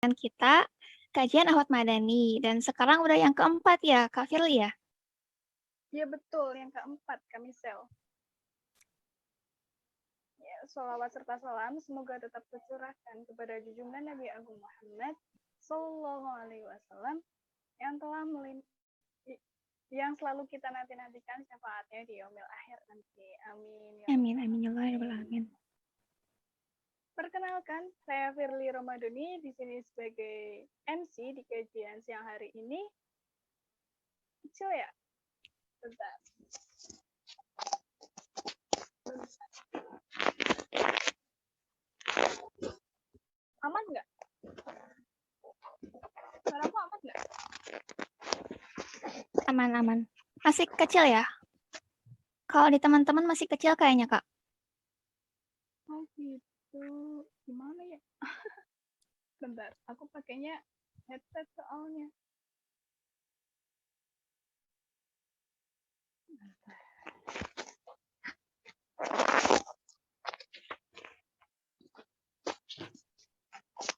dengan kita, kajian Ahmad Madani. Dan sekarang udah yang keempat ya, Kak Firly ya? Iya betul, yang keempat, Kamisel. Ya, sholawat serta salam semoga tetap tercurahkan kepada junjungan Nabi Agung Muhammad Sallallahu Alaihi Wasallam yang telah yang selalu kita nanti-nantikan syafaatnya di yaumil akhir nanti. Amin. Ya Amin, Allah. amin, ya Allah, ya Rabbal alamin. Perkenalkan, saya Firly Romadoni di sini sebagai MC di kajian siang hari ini. Kecil ya? Bentar. Aman nggak? Suaraku aman nggak? Aman, aman. Masih kecil ya? Kalau di teman-teman masih kecil kayaknya, Kak. Oh gitu. Gimana ya? Bentar, aku pakainya headset soalnya.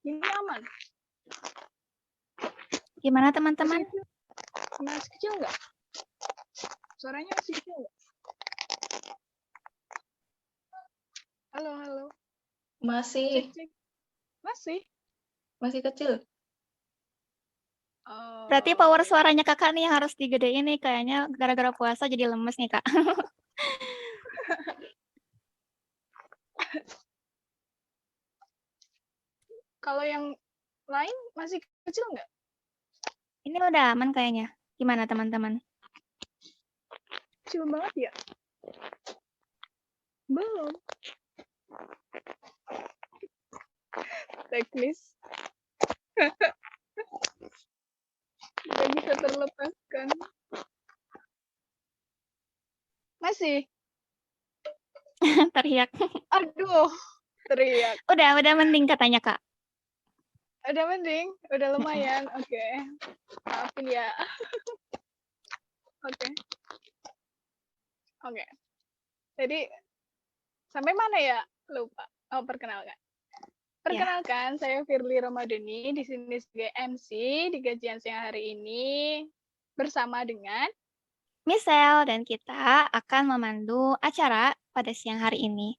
Ini aman. Gimana teman-teman? Masih kecil nggak? Suaranya masih kecil nggak? Halo, halo. Masih. Cek, cek. Masih kecil. Oh. Berarti power suaranya kakak nih harus digedein nih. Kayaknya gara-gara puasa jadi lemes nih, Kak. Kalau yang lain masih kecil nggak? Ini udah aman kayaknya. Gimana teman-teman? Kecil banget ya? Belum. Teknis. Tidak bisa terlepaskan. Masih? Teriak. Aduh, teriak. Udah mending katanya, Kak. Udah mending, udah lumayan. Oke. Maafin ya. Oke. Jadi, sampai mana ya? Lupa. Oh, perkenalkan. Perkenalkan, saya Firly Romadoni di sini sebagai MC di kajian siang hari ini bersama dengan Michelle, dan kita akan memandu acara pada siang hari ini.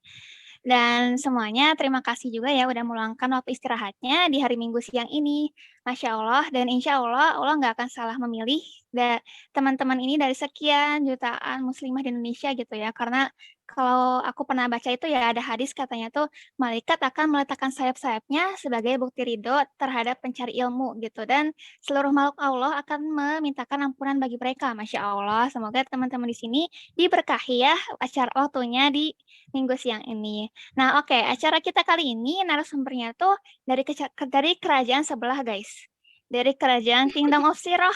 Dan semuanya terima kasih juga ya udah meluangkan waktu istirahatnya di hari Minggu siang ini. Masya Allah, dan insya Allah Allah nggak akan salah memilih teman-teman ini dari sekian jutaan muslimah di Indonesia gitu ya. Karena kalau aku pernah baca itu ya ada hadis katanya tuh malaikat akan meletakkan sayap-sayapnya sebagai bukti ridho terhadap pencari ilmu gitu. Dan seluruh makhluk Allah akan memintakan ampunan bagi mereka. Masya Allah, semoga teman-teman di sini diberkahi ya acara waktunya di Minggu siang ini. Nah, oke, acara kita kali ini narasumbernya tuh dari kerajaan sebelah, guys. Dari kerajaan Kingdom of Siroh.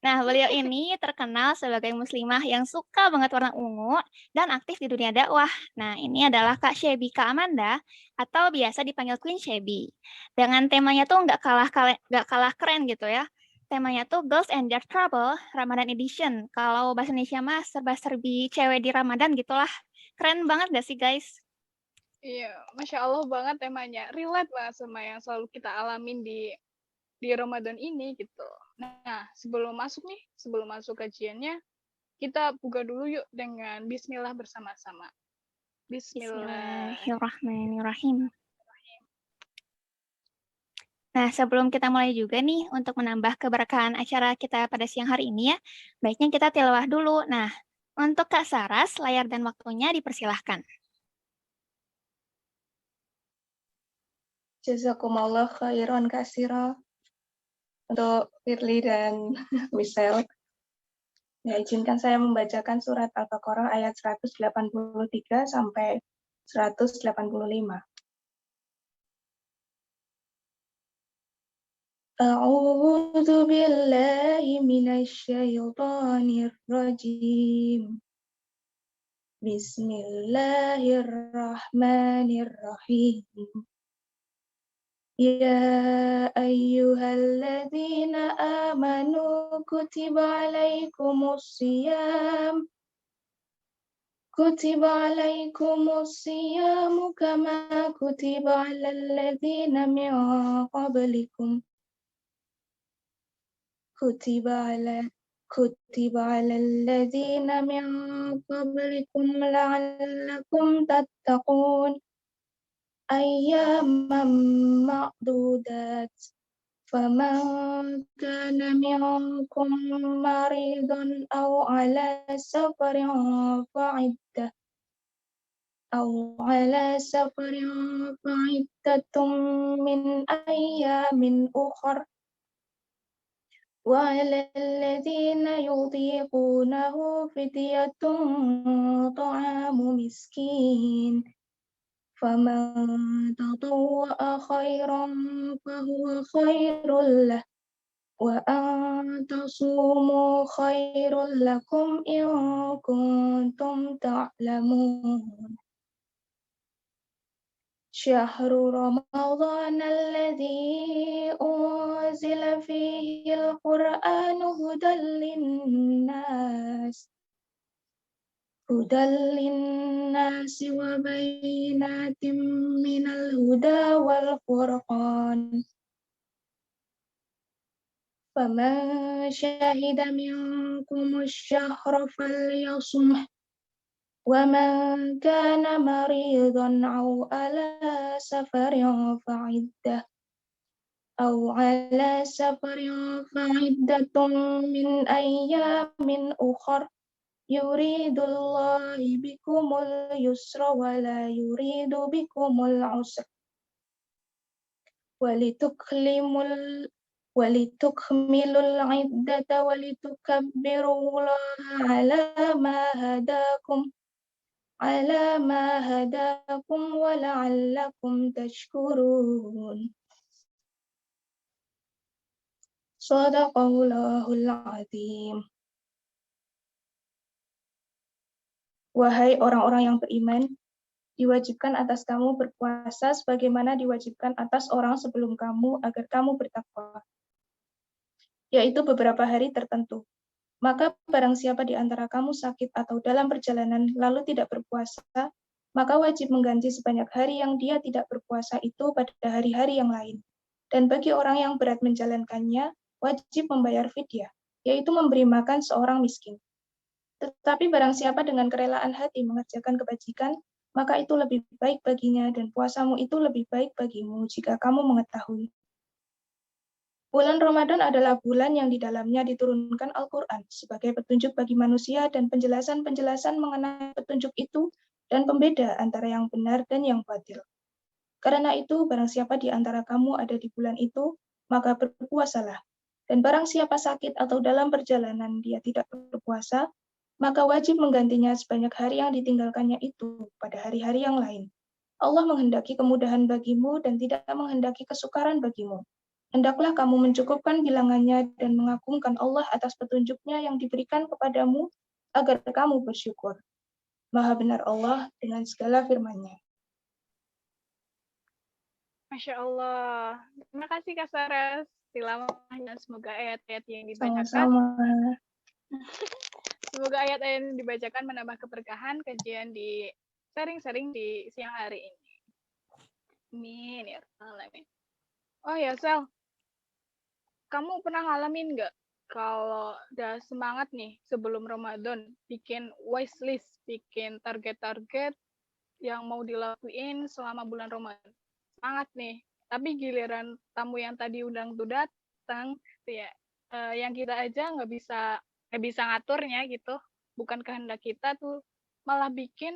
Nah, beliau ini terkenal sebagai muslimah yang suka banget warna ungu dan aktif di dunia dakwah. Nah, ini adalah Kak Shebi Kak Amanda atau biasa dipanggil Queen Shebi. Dengan temanya tuh nggak kalah keren gitu ya. Temanya tuh Girls and Their Trouble Ramadan Edition. Kalau bahasa Indonesia mah serba-serbi cewek di Ramadan gitulah. Keren banget gak sih, guys? Iya, Masya Allah banget temanya. Relate banget sama yang selalu kita alamin di Ramadan ini gitu. Nah, sebelum masuk kajiannya, kita buka dulu yuk dengan Bismillah bersama-sama. Bismillah. Bismillahirrahmanirrahim. Nah, sebelum kita mulai juga nih, untuk menambah keberkahan acara kita pada siang hari ini ya, baiknya kita tilawah dulu. Nah, untuk Kak Saras, layar dan waktunya dipersilahkan. Jazakumullah khairan kasira untuk Firly dan Michelle. Ya, izinkan saya membacakan surat Al-Baqarah ayat 183 sampai 185. A'udzu billahi minasy syaithanir rajim. Bismillahirrahmanirrahim. Ya ayyuhalladzina amanu kutiba alaikumus siyam كتب عليكم الصيام كما كتب على الذين من قبلكم كتب على الذين من قبلكم لعلكم تتقون أياما معدودات فمن كان منكم مريضا أو على سفر فعدة من أيام أخر وعلى الذين يطيقونه فدية طعام مسكين فمن تطوع خيرا فهو خير له وأن تصوموا خير لكم إن كنتم تعلمون شهر رمضان الذي أنزل فيه القرآن هدى للناس وبينات من الهدى والفرقان فمن شهد منكم الشهر فليصمه ومن كان مريضا أو على سفر فعدة من أيام أخر يريد الله بكم اليسر ولا يريد بكم العسر ولتكملوا العدة ولتكبروا الله على ما هداكم ولعلكم تشكرون Shadaqallahul Azim. Wahai orang-orang yang beriman, diwajibkan atas kamu berpuasa sebagaimana diwajibkan atas orang sebelum kamu agar kamu bertakwa, yaitu beberapa hari tertentu. Maka barang siapa di antara kamu sakit atau dalam perjalanan lalu tidak berpuasa, maka wajib mengganti sebanyak hari yang dia tidak berpuasa itu pada hari-hari yang lain. Dan bagi orang yang berat menjalankannya, wajib membayar fidyah, yaitu memberi makan seorang miskin. Tetapi barang siapa dengan kerelaan hati mengerjakan kebajikan, maka itu lebih baik baginya dan puasamu itu lebih baik bagimu jika kamu mengetahui. Bulan Ramadan adalah bulan yang di dalamnya diturunkan Al-Quran sebagai petunjuk bagi manusia dan penjelasan-penjelasan mengenai petunjuk itu dan pembeda antara yang benar dan yang batil. Karena itu, barang siapa di antara kamu ada di bulan itu, maka berpuasalah. Dan barang siapa sakit atau dalam perjalanan dia tidak berpuasa, maka wajib menggantinya sebanyak hari yang ditinggalkannya itu pada hari-hari yang lain. Allah menghendaki kemudahan bagimu dan tidak menghendaki kesukaran bagimu. Hendaklah kamu mencukupkan bilangannya dan mengagungkan Allah atas petunjuknya yang diberikan kepadamu agar kamu bersyukur. Maha benar Allah dengan segala firman-Nya. Masya Allah. Terima kasih Kak Saras. Tilawahnya semoga ayat-ayat yang dibacakan. Sama-sama. Semoga ayat-ayat yang dibacakan menambah keberkahan kajian di sering-sering di siang hari ini. Amin ya rabbal alamin. Oh ya Sel, kamu pernah ngalamin nggak kalau udah semangat nih sebelum Ramadan bikin wishlist, bikin target-target yang mau dilakuin selama bulan Ramadan? Semangat nih, tapi giliran tamu yang tadi undang tuh datang, ya yang kita aja nggak bisa ngaturnya gitu, bukan kehendak kita tuh, malah bikin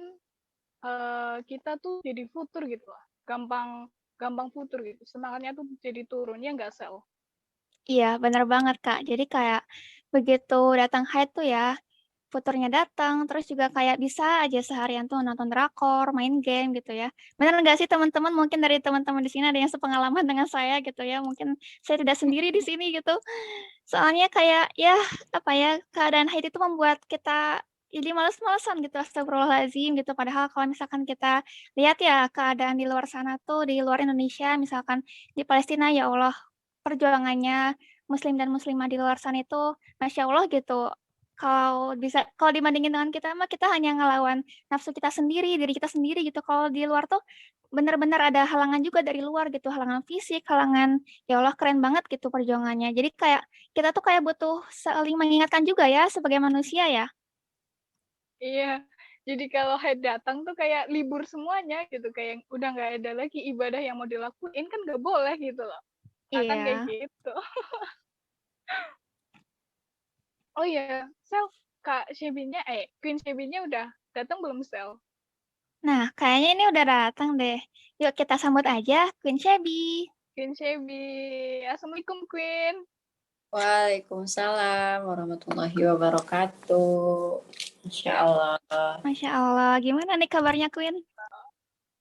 kita tuh jadi futur gitu lah, gampang futur gitu, semangatnya tuh jadi turun, ya nggak Sel? Iya, bener banget, Kak. Jadi kayak begitu datang haid tuh ya, futurnya datang, terus juga kayak bisa aja seharian tuh nonton drakor, main game gitu ya. Bener nggak sih teman-teman? Mungkin dari teman-teman di sini ada yang sepengalaman dengan saya gitu ya. Mungkin saya tidak sendiri di sini gitu. Soalnya kayak ya apa ya, keadaan haid itu membuat kita jadi males-malesan gitu, astagfirullahaladzim gitu. Padahal kalau misalkan kita lihat ya keadaan di luar sana tuh, di luar Indonesia, misalkan di Palestina, ya Allah perjuangannya muslim dan muslimah di luar sana itu Masya Allah gitu, Kalau dibandingin dengan kita mah, kita hanya ngelawan nafsu kita sendiri, diri kita sendiri gitu. Kalau di luar tuh bener-bener ada halangan juga dari luar gitu, halangan fisik, halangan ya Allah keren banget gitu perjuangannya. Jadi kayak kita tuh kayak butuh saling mengingatkan juga ya sebagai manusia ya. Iya. Jadi kalau haid datang tuh kayak libur semuanya gitu, kayak udah nggak ada lagi ibadah yang mau dilakuin kan nggak boleh gitu loh. Akan kayak Iya. gitu. Oh iya, Sel, Queen Shebinya udah datang belum, Sel? Nah, kayaknya ini udah datang deh. Yuk kita sambut aja Queen Shebi. Queen Shebi. Assalamualaikum, Queen. Waalaikumsalam warahmatullahi wabarakatuh. Insya Allah. Masya Allah, gimana nih kabarnya Queen?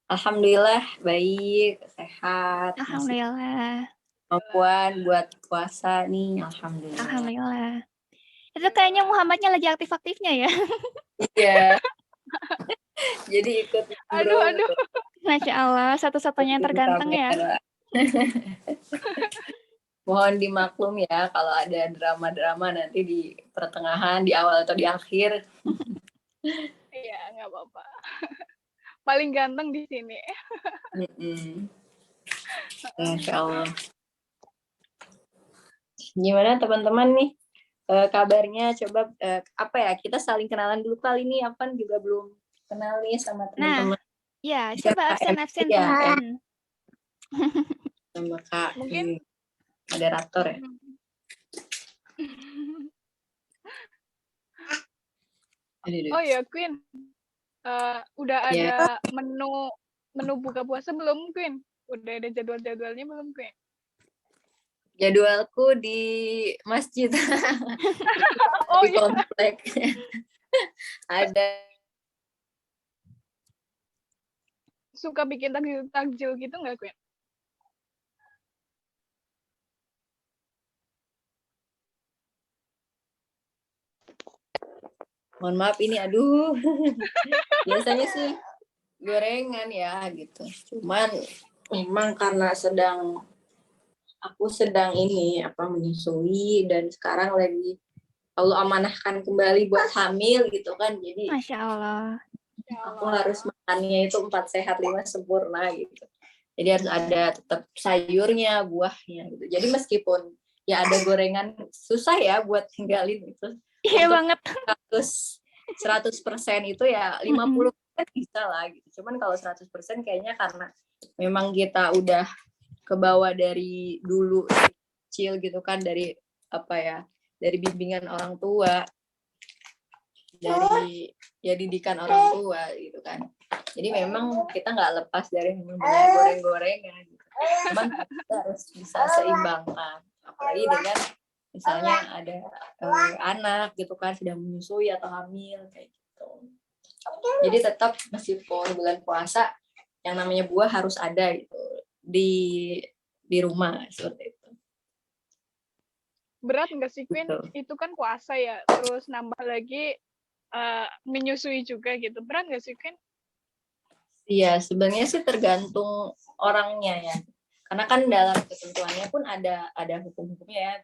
Alhamdulillah baik, sehat, masih Alhamdulillah. kemampuan buat puasa nih, alhamdulillah. Alhamdulillah. Itu kayaknya Muhammadnya lagi aktif-aktifnya ya. Iya. Jadi ikut Aduh, aduh. Masya Allah, satu-satunya yang terganteng ya. Mohon dimaklum ya kalau ada drama-drama nanti di pertengahan, di awal atau di akhir. Iya, nggak apa-apa. Paling ganteng di sini. Insya Allah. Gimana teman-teman nih kabarnya? Coba apa ya, kita saling kenalan dulu kali ini. Apaan juga belum kenal nih sama teman-teman. Ya, coba absen ya, teman-teman. Sama Kak Mungkin moderator ya. Oh ya, Queen. Udah ada menu buka puasa belum, Queen? Udah ada jadwal-jadwalnya belum, Queen? Jadwalku di masjid. Oh di komplek. Ada. Suka bikin takjil gitu nggak, Queen? Mohon maaf ini, aduh. Biasanya sih gorengan ya gitu. Cuman memang karena aku sedang menyusui dan sekarang lagi Allah amanahkan kembali buat hamil gitu kan. Jadi Masya Allah. Aku harus makannya itu 4 sehat 5 sempurna gitu. Jadi harus ada tetap sayurnya, buahnya gitu. Jadi meskipun ya ada gorengan, susah ya buat tinggalin itu. Iya banget. 100% itu ya 50% bisa lah gitu. Cuman kalau 100% kayaknya karena memang kita udah kebawa dari dulu kecil gitu kan, dari dari bimbingan orang tua, dari didikan orang tua gitu kan. Jadi memang kita nggak lepas dari goreng-gorengan gitu. Cuman kita harus bisa seimbangkan, apalagi dengan misalnya ada anak gitu kan sedang menyusui atau hamil kayak gitu. Jadi tetap meskipun bulan puasa yang namanya buah harus ada gitu di rumah seperti itu. Berat nggak sih, Queen? Betul. Itu kan puasa ya, terus nambah lagi menyusui juga gitu. Berat nggak sih, Queen? Iya, sebenarnya sih tergantung orangnya ya. Karena kan dalam ketentuannya pun ada hukum-hukumnya ya.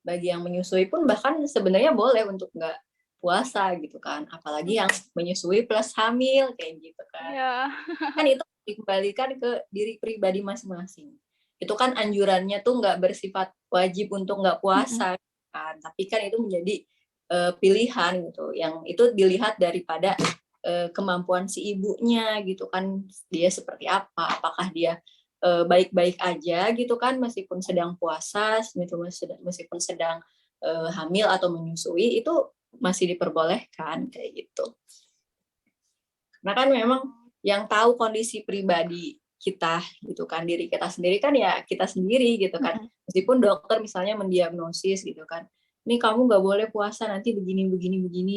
Bagi yang menyusui pun bahkan sebenarnya boleh untuk nggak puasa gitu kan. Apalagi yang menyusui plus hamil kayak gitu kan. Iya. Kan itu dikembalikan ke diri pribadi masing-masing. Itu kan anjurannya tuh nggak bersifat wajib untuk nggak puasa kan. Tapi kan itu menjadi pilihan gitu. Yang itu dilihat daripada kemampuan si ibunya gitu kan, dia seperti apa, apakah dia baik-baik aja gitu kan meskipun sedang puasa, meskipun sedang hamil atau menyusui, itu masih diperbolehkan kayak gitu. Karena kan memang yang tahu kondisi pribadi kita gitu kan, diri kita sendiri kan ya kita sendiri gitu kan. Meskipun dokter misalnya mendiagnosis gitu kan, ini kamu nggak boleh puasa nanti begini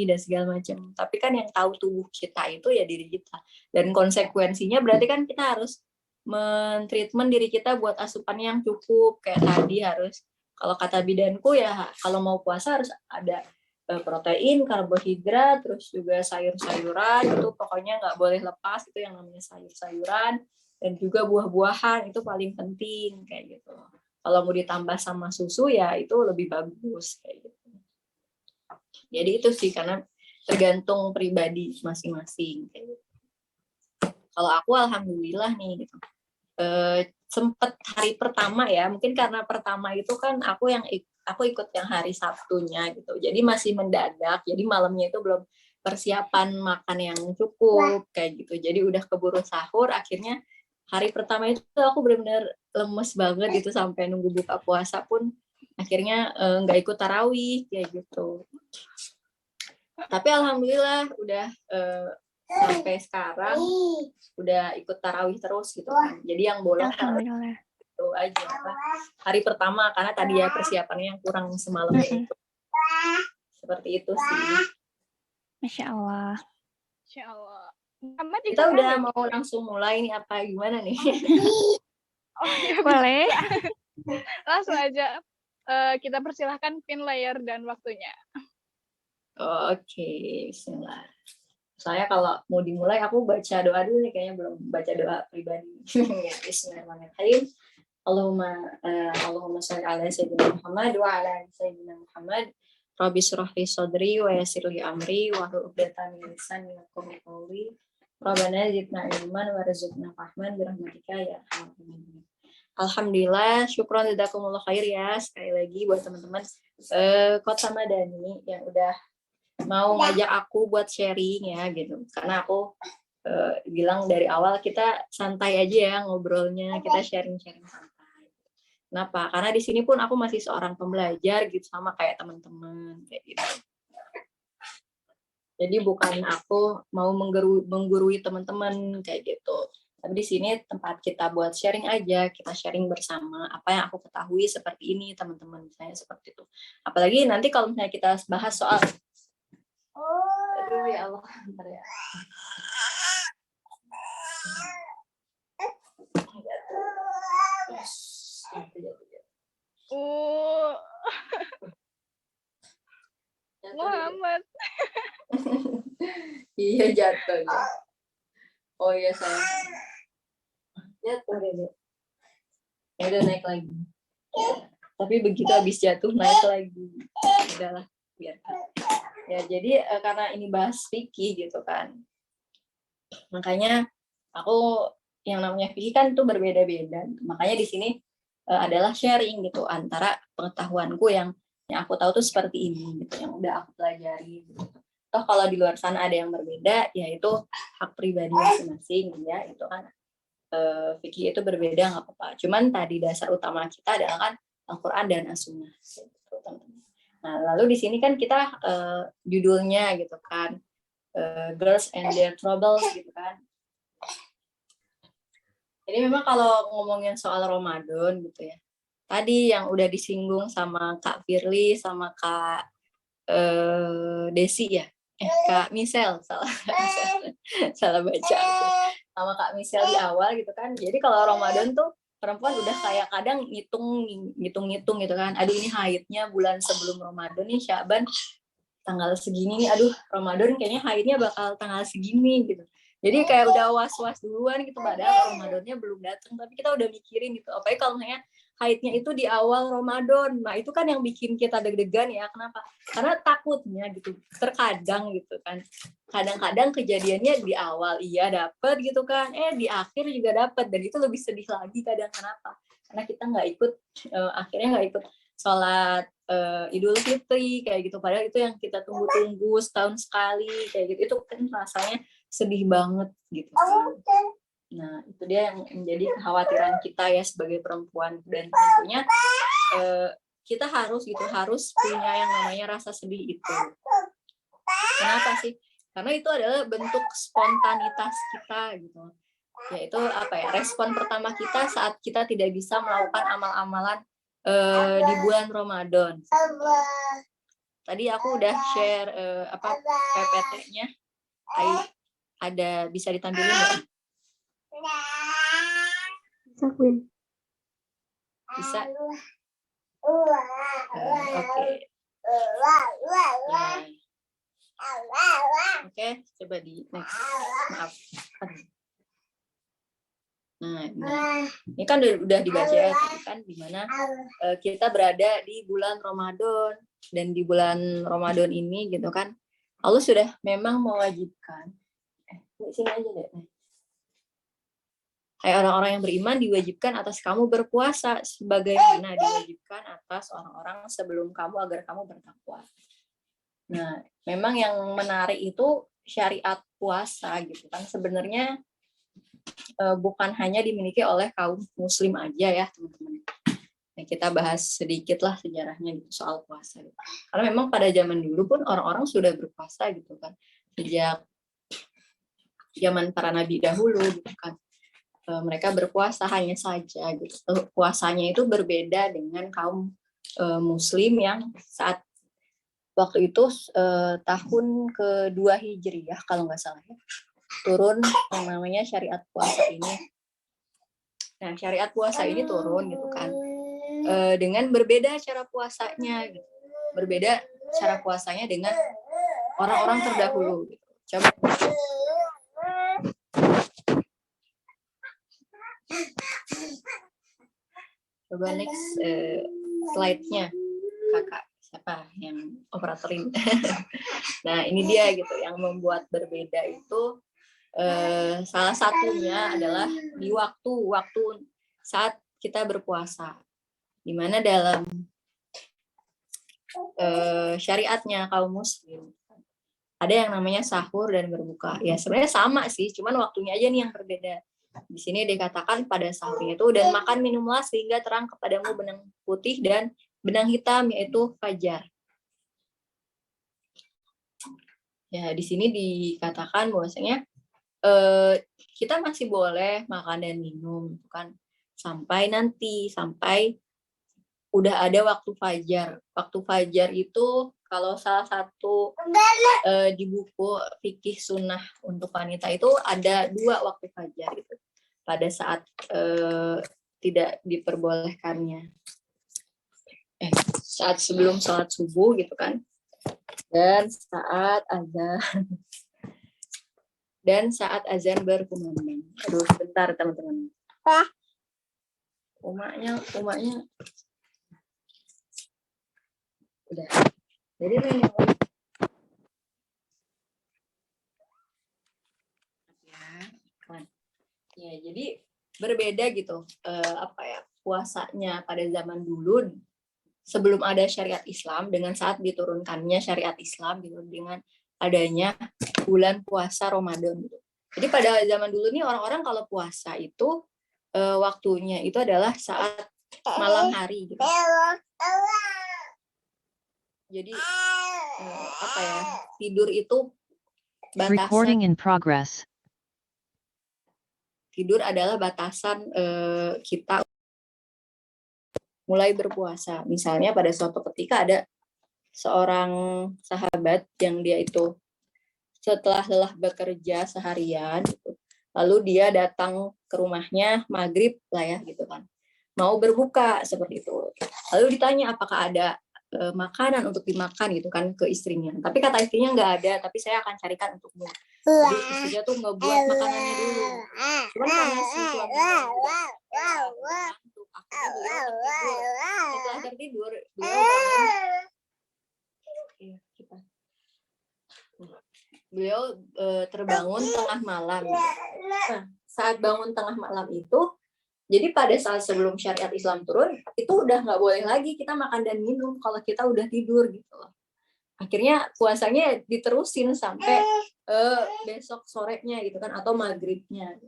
dan segala macam. Tapi kan yang tahu tubuh kita itu ya diri kita. Dan konsekuensinya berarti kan kita harus men-treatment diri kita buat asupan yang cukup. Kayak tadi harus, kalau kata bidanku ya kalau mau puasa harus ada protein, karbohidrat, terus juga sayur-sayuran, itu pokoknya nggak boleh lepas itu yang namanya sayur-sayuran, dan juga buah-buahan itu paling penting kayak gitu. Kalau mau ditambah sama susu ya itu lebih bagus kayak gitu. Jadi itu sih karena tergantung pribadi masing-masing. Kalau aku alhamdulillah nih gitu. Sempet hari pertama ya, mungkin karena pertama itu kan aku ikut yang hari Sabtunya gitu. Jadi masih mendadak. Jadi malamnya itu belum persiapan makan yang cukup kayak gitu. Jadi udah keburu sahur, akhirnya hari pertama itu aku benar-benar lemes banget gitu sampai nunggu buka puasa pun akhirnya nggak ikut tarawih kayak gitu. Tapi alhamdulillah udah sampai sekarang udah ikut tarawih terus gitu kan. Jadi yang bolong Alhamdulillah. itu aja hari pertama karena tadi ya persiapannya yang kurang semalam itu. Seperti itu sih. Masya Allah. Insya Allah. Muhammad Kita ikut udah tarawih? mau langsung mulai nih apa gimana nih? Oh ya Boleh. langsung aja kita persilahkan pin layer dan waktunya. Oke, bismillah. Saya kalau mau dimulai aku baca doa dulu nih, kayaknya belum baca doa pribadi. Bismillahirrahmanirrahim. Allahumma sholli ala sayyidina Muhammad wa ala ali sayyidina Muhammad. Rabbi shrah li sadri wa yassir li amri wa hlul 'uqdatam min lisani yafqahu qawli. Rabbana zidna ilman warzuqna fahman bi rahmatika ya arhamar rahimin. Alhamdulillah, syukron jazakumullah khair ya sekali lagi buat teman-teman Kota Madani yang udah mau ngajak aku buat sharing ya gitu. Karena aku bilang dari awal kita santai aja ya ngobrolnya, kita sharing-sharing santai. Kenapa? Karena di sini pun aku masih seorang pembelajar gitu sama kayak teman-teman kayak gitu. Jadi bukan aku mau menggurui teman-teman kayak gitu. Tapi di sini tempat kita buat sharing aja, kita sharing bersama apa yang aku ketahui seperti ini teman-teman, misalnya seperti itu. Apalagi nanti kalau misalnya kita bahas soal aduh ya Allah, bentar ya. Muhammad. Iya jatuh ya. Oh iya sayang. Jatuh deh. Ya udah naik lagi. Tapi begitu habis jatuh naik lagi. Udahlah biarkan. Ya jadi karena ini bahas fikih gitu kan. Makanya aku yang namanya fikih kan itu berbeda-beda. Makanya di sini adalah sharing gitu antara pengetahuanku yang aku tahu tuh seperti ini gitu, yang udah aku pelajari gitu. Toh kalau di luar sana ada yang berbeda, ya itu hak pribadi masing-masing ya, itu kan fikih itu berbeda nggak apa-apa. Cuman tadi dasar utama kita adalah kan Al-Quran dan As-Sunnah. Gitu, nah lalu di sini kan kita judulnya gitu kan, Girls and Their Troubles gitu kan. Jadi memang kalau ngomongin soal Ramadan gitu ya, tadi yang udah disinggung sama Kak Firly sama Kak Desi ya, Kak Michelle salah baca sama Kak Michelle di awal gitu kan. Jadi kalau Ramadan tuh perempuan udah kayak kadang ngitung gitu kan. Aduh ini haidnya bulan sebelum Ramadan nih Syaban tanggal segini nih. Aduh Ramadan kayaknya haidnya bakal tanggal segini gitu. Jadi kayak udah was-was duluan gitu, padahal Ramadannya belum datang, tapi kita udah mikirin gitu. Apalagi kalau misalnya haidnya itu di awal Ramadan, nah itu kan yang bikin kita deg-degan ya. Kenapa? Karena takutnya gitu, terkadang gitu kan. Kadang-kadang kejadiannya di awal iya dapet gitu kan, di akhir juga dapet, dan itu lebih sedih lagi kadang. Kenapa? Karena kita nggak ikut, akhirnya nggak ikut sholat Idul Fitri kayak gitu. Padahal itu yang kita tunggu-tunggu setahun sekali kayak gitu. Itu kan rasanya sedih banget gitu. Nah, itu dia yang menjadi kekhawatiran kita ya sebagai perempuan, dan tentunya kita harus punya yang namanya rasa sedih itu. Kenapa sih? Karena itu adalah bentuk spontanitas kita gitu. Yaitu apa ya? Respon pertama kita saat kita tidak bisa melakukan amal-amalan di bulan Ramadan. Tadi aku udah share PPT-nya. Ada bisa ditampilin nggak? Bisa. Oke. Oke, coba di next. Maaf. Nah, ini kan udah dibaca ya tadi kan, dimana kita berada di bulan Ramadan, dan di bulan Ramadan ini gitu kan, Allah sudah memang mewajibkan. Sini aja deh. Hai orang-orang yang beriman, diwajibkan atas kamu berpuasa sebagaimana diwajibkan atas orang-orang sebelum kamu agar kamu bertakwa. Nah, memang yang menarik itu syariat puasa gitu kan, sebenarnya bukan hanya dimiliki oleh kaum muslim aja ya teman-teman. Nah, kita bahas sedikit lah sejarahnya gitu soal puasa gitu. Karena memang pada zaman dulu pun orang-orang sudah berpuasa gitu kan, sejak zaman para nabi dahulu gitu kan. Mereka berpuasa, hanya saja gitu, puasanya itu berbeda dengan kaum muslim yang saat waktu itu tahun kedua Hijriyah kalau nggak salah ya, turun yang namanya syariat puasa ini. Nah, syariat puasa ini turun gitu kan, dengan berbeda cara puasanya gitu. Berbeda cara puasanya dengan orang-orang terdahulu gitu. Coba next slide-nya, kakak siapa yang operatorin. Nah, ini dia gitu yang membuat berbeda itu, salah satunya adalah di waktu saat kita berpuasa, di mana dalam syariatnya kaum muslim ada yang namanya sahur dan berbuka. Ya sebenarnya sama sih, cuman waktunya aja nih yang berbeda. Di sini dikatakan pada sahurnya itu, dan makan minumlah sehingga terang kepadamu benang putih dan benang hitam, yaitu fajar. Ya di sini dikatakan bahwasanya kita masih boleh makan dan minum kan sampai udah ada waktu fajar. Waktu fajar itu kalau salah satu di buku fikih sunnah untuk wanita itu ada 2 waktu fajar itu. Pada saat tidak diperbolehkannya, saat sebelum sholat subuh gitu kan, dan saat azan berkumandang. Aduh, sebentar teman-teman. Umaknya udah. Jadi ya, jadi berbeda gitu puasanya pada zaman dulu sebelum ada syariat Islam dengan saat diturunkannya syariat Islam gitu, dengan adanya bulan puasa Ramadan gitu. Jadi pada zaman dulu nih orang-orang kalau puasa itu waktunya itu adalah saat malam hari gitu. Jadi tidur itu batasan. Recording in progress. Tidur adalah batasan kita mulai berpuasa. Misalnya pada suatu ketika ada seorang sahabat yang dia itu setelah lelah bekerja seharian, gitu, lalu dia datang ke rumahnya maghrib lah ya gitu kan, mau berbuka seperti itu. Lalu ditanya apakah ada makanan untuk dimakan gitu kan ke istrinya. Tapi kata istrinya nggak ada, tapi saya akan carikan untukmu. Jadi istrinya tuh ngebuat makanannya dulu. Cuman karena si suaminya ngantuk, akhirnya beliau tertidur. Setelah tertidur, beliau terbangun tengah malam. Nah, saat bangun tengah malam itu, jadi pada saat sebelum syariat Islam turun, itu udah nggak boleh lagi kita makan dan minum kalau kita udah tidur gitu loh. Akhirnya puasanya diterusin sampai besok sorenya gitu kan, atau maghribnya.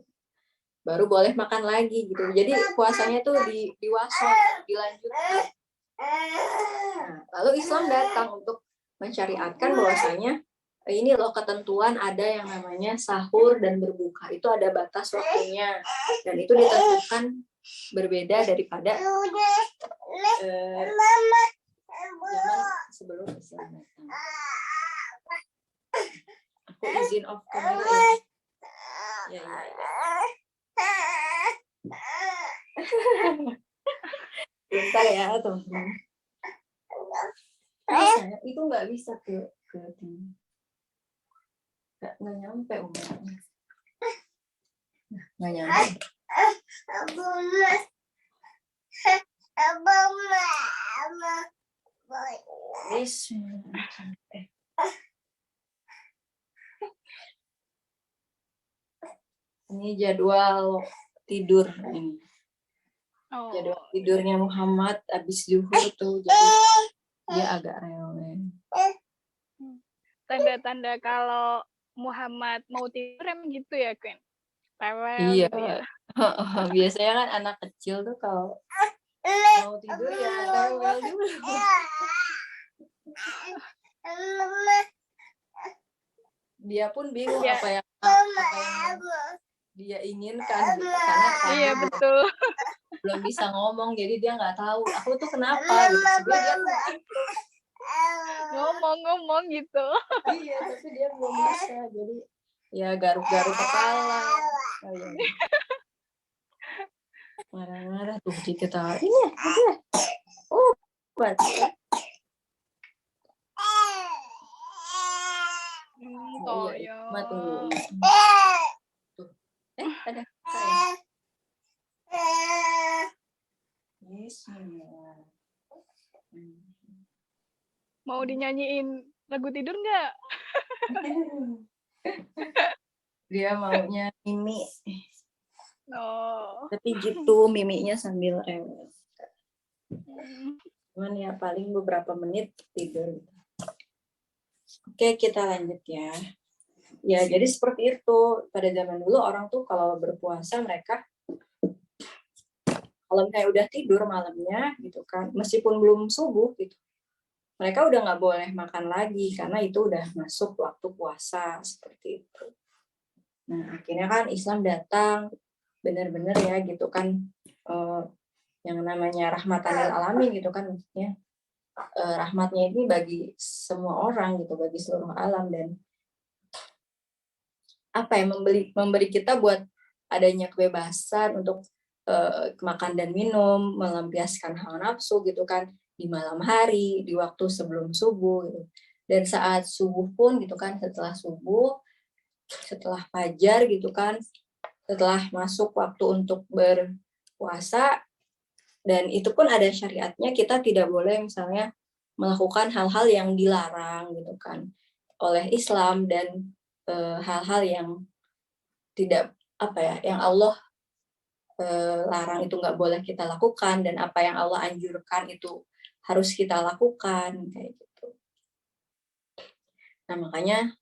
Baru boleh makan lagi gitu. Jadi puasanya tuh diwasol, dilanjutkan. Nah, lalu Islam datang untuk mensyariatkan bahwasanya ini loh ketentuan, ada yang namanya sahur dan berbuka, itu ada batas waktunya, dan itu ditentukan berbeda daripada zaman sebelum Islam datang. Aku izin off kamera ya. Bentar ya teman-teman. Itu nggak bisa ke nggak nyampe umurnya. Nggak nyampe. Ini jadwal tidur ini. Oh, Jadwal tidurnya Muhammad abis zuhur tuh, jadi dia agak rewel. tanda-tanda kalau Muhammad mau tidur emang gitu ya, Queen? Rewel Iya. gitu ya. Biasanya kan anak kecil tuh kalau mau tidur ya rewel dulu. Dia pun bingung Ya. apa yang dia inginkan gitu. Karena Iya, betul. belum bisa ngomong, jadi dia nggak tahu aku tuh kenapa gitu. Sebenarnya dia tuh Ngomong-ngomong gitu. iya, tapi dia belum bisa, jadi ya garuk-garuk kepala. Oh, iya. Marah-marah tuh diketawain ya, udah. Buat. Oh, Iya, ya. Ma tunggu. Tuh. Ada. Yes, ya. Mau dinyanyiin lagu tidur nggak? Dia maunya Mimi. Oh. Tapi gitu miminya sambil rewel. Hmm. Cuman ya paling beberapa menit tidur. Oke, kita lanjut ya. Ya, jadi seperti itu. Pada zaman dulu orang tuh kalau berpuasa mereka kalau kayak udah tidur malamnya gitu kan, meskipun belum subuh gitu, mereka udah nggak boleh makan lagi karena itu udah masuk waktu puasa seperti itu. Nah, akhirnya kan Islam datang benar-benar ya gitu kan, yang namanya rahmatan lil alamin gitu kan, maksudnya rahmatnya ini bagi semua orang gitu, bagi seluruh alam, dan apa ya, memberi kita buat adanya kebebasan untuk makan dan minum, melampiaskan hawa nafsu gitu kan di malam hari, di waktu sebelum subuh gitu. Dan saat subuh pun gitu kan, setelah subuh, setelah fajar gitu kan, setelah masuk waktu untuk berpuasa, dan itu pun ada syariatnya, kita tidak boleh misalnya melakukan hal-hal yang dilarang gitu kan oleh Islam, dan hal-hal yang tidak apa ya, yang Allah larang itu nggak boleh kita lakukan, dan apa yang Allah anjurkan itu harus kita lakukan kayak gitu. Nah, makanya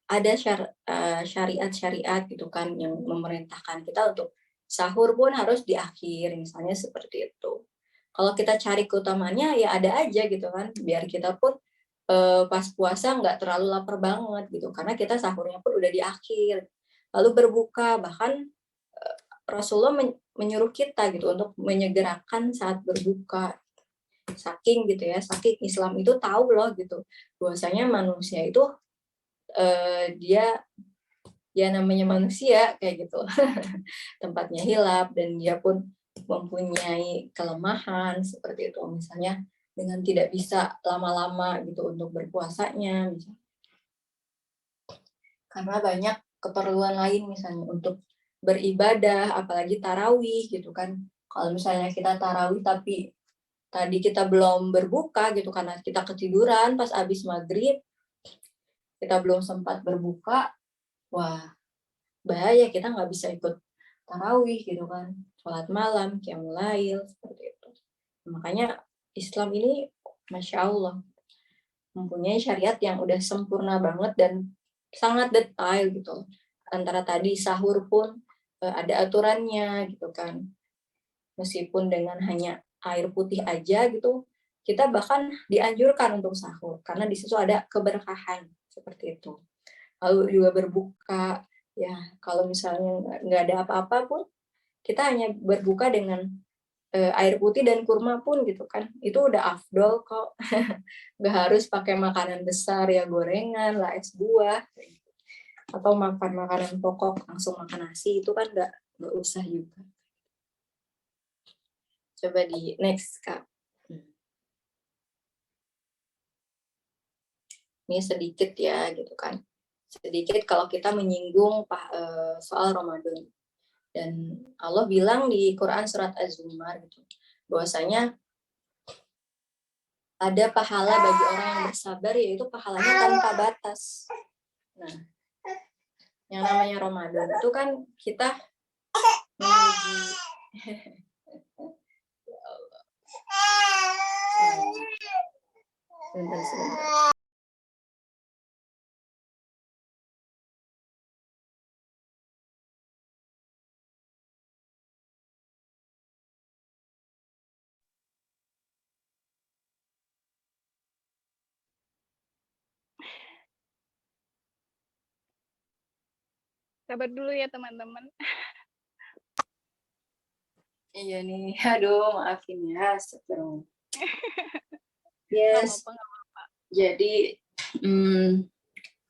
ada syariat-syariat gitu kan yang memerintahkan kita untuk sahur pun harus di akhir, misalnya seperti itu. Kalau kita cari keutamaannya ya ada aja gitu kan, biar kita pun pas puasa nggak terlalu lapar banget gitu, karena kita sahurnya pun udah di akhir. Lalu berbuka, bahkan Rasulullah menyuruh kita gitu untuk menyegerakan saat berbuka. Saking gitu ya, saking Islam itu tahu loh gitu, bahwasanya manusia itu dia namanya manusia kayak gitu. Tempatnya hilap, dan dia pun mempunyai kelemahan seperti itu, misalnya dengan tidak bisa lama-lama gitu untuk berpuasanya misalnya. Karena banyak keperluan lain, misalnya untuk beribadah, apalagi tarawih gitu kan. Kalau misalnya kita tarawih tapi tadi kita belum berbuka gitu karena kita ketiduran pas abis maghrib, kita belum sempat berbuka, wah bahaya, kita nggak bisa ikut tarawih gitu kan, sholat malam, qiyamul lail, seperti itu. Makanya Islam ini Masya Allah mempunyai syariat yang udah sempurna banget dan sangat detail gitu. Antara tadi sahur pun ada aturannya gitu kan. Meskipun dengan hanya air putih aja gitu, kita bahkan dianjurkan untuk sahur karena di situ ada keberkahan seperti itu. Lalu juga berbuka, ya kalau misalnya nggak ada apa-apa pun, kita hanya berbuka dengan air putih dan kurma pun gitu kan, itu udah afdol kok. Nggak harus pakai makanan besar ya, gorengan lah, es buah, atau makan makanan pokok langsung makan nasi, itu kan nggak usah juga. Coba di next Kak. Ini sedikit ya gitu kan, sedikit kalau kita menyinggung soal Ramadan. Dan Allah bilang di Quran surat Az-Zumar gitu, bahwasanya ada pahala bagi orang yang bersabar, yaitu pahalanya tanpa batas. Nah, yang namanya Ramadan itu kan kita menuju sebentar. Sabar dulu ya teman-teman. Iya nih, aduh maafin ya, astagfirullah. Nggak Yes, apa-apa. jadi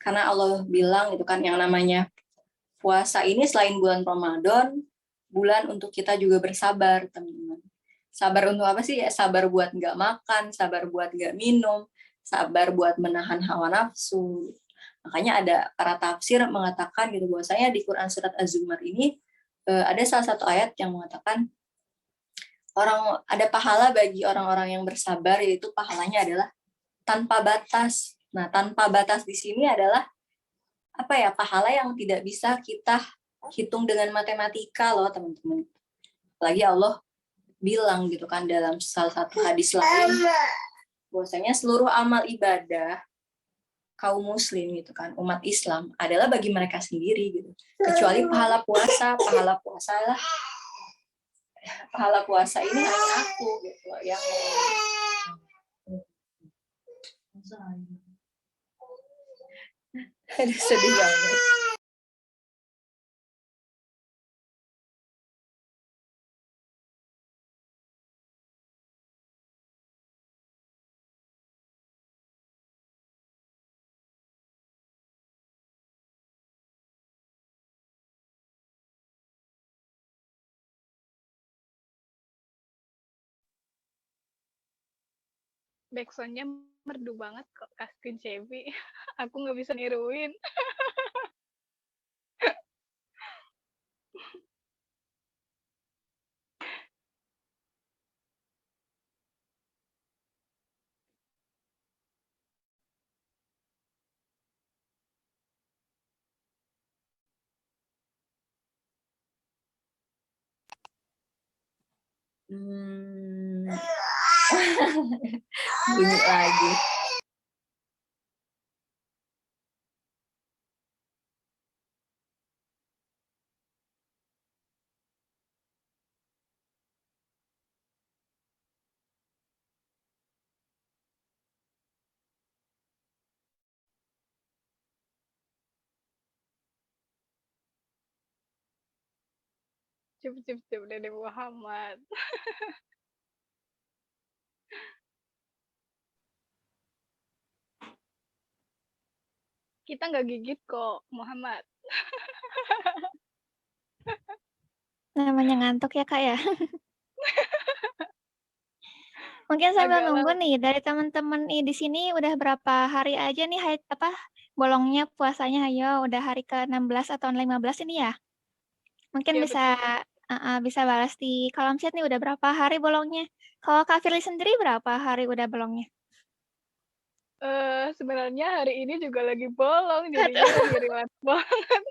karena Allah bilang itu kan yang namanya puasa ini selain bulan Ramadan, bulan untuk kita juga bersabar, teman-teman. Sabar untuk apa sih? Ya, sabar buat nggak makan, sabar buat nggak minum, sabar buat menahan hawa nafsu. Makanya ada para tafsir mengatakan gitu bahwasanya di Quran surat Az-Zumar ini ada salah satu ayat yang mengatakan ada pahala bagi orang-orang yang bersabar, yaitu pahalanya adalah tanpa batas. Nah, tanpa batas di sini adalah apa ya? Pahala yang tidak bisa kita hitung dengan matematika loh, teman-teman. Apalagi Allah bilang gitu kan dalam salah satu hadis lain bahwasanya seluruh amal ibadah kaum muslim gitu kan, umat Islam adalah bagi mereka sendiri gitu. Kecuali pahala puasa lah, pahala puasa ini hanya aku gitu yang aduh, sedih banget. Backsoundnya merdu banget kok, Kaskin Cevi. Aku nggak bisa niruin. Bunyi lagi. Cip Dede Muhammad. Kita nggak gigit kok, Muhammad. Namanya ngantuk ya, Kak, ya? Mungkin sambil Agak nunggu lama. nih, dari teman-teman di sini udah berapa hari aja nih bolongnya puasanya? Ayo, udah hari ke-16 atau 15 ini ya? Mungkin Ya bisa betul. bisa balas di kolom chat nih udah berapa hari bolongnya. Kalau Kak Firly sendiri berapa hari udah bolongnya? Sebenarnya hari ini juga lagi bolong, jadinya Aduh, lagi relate banget.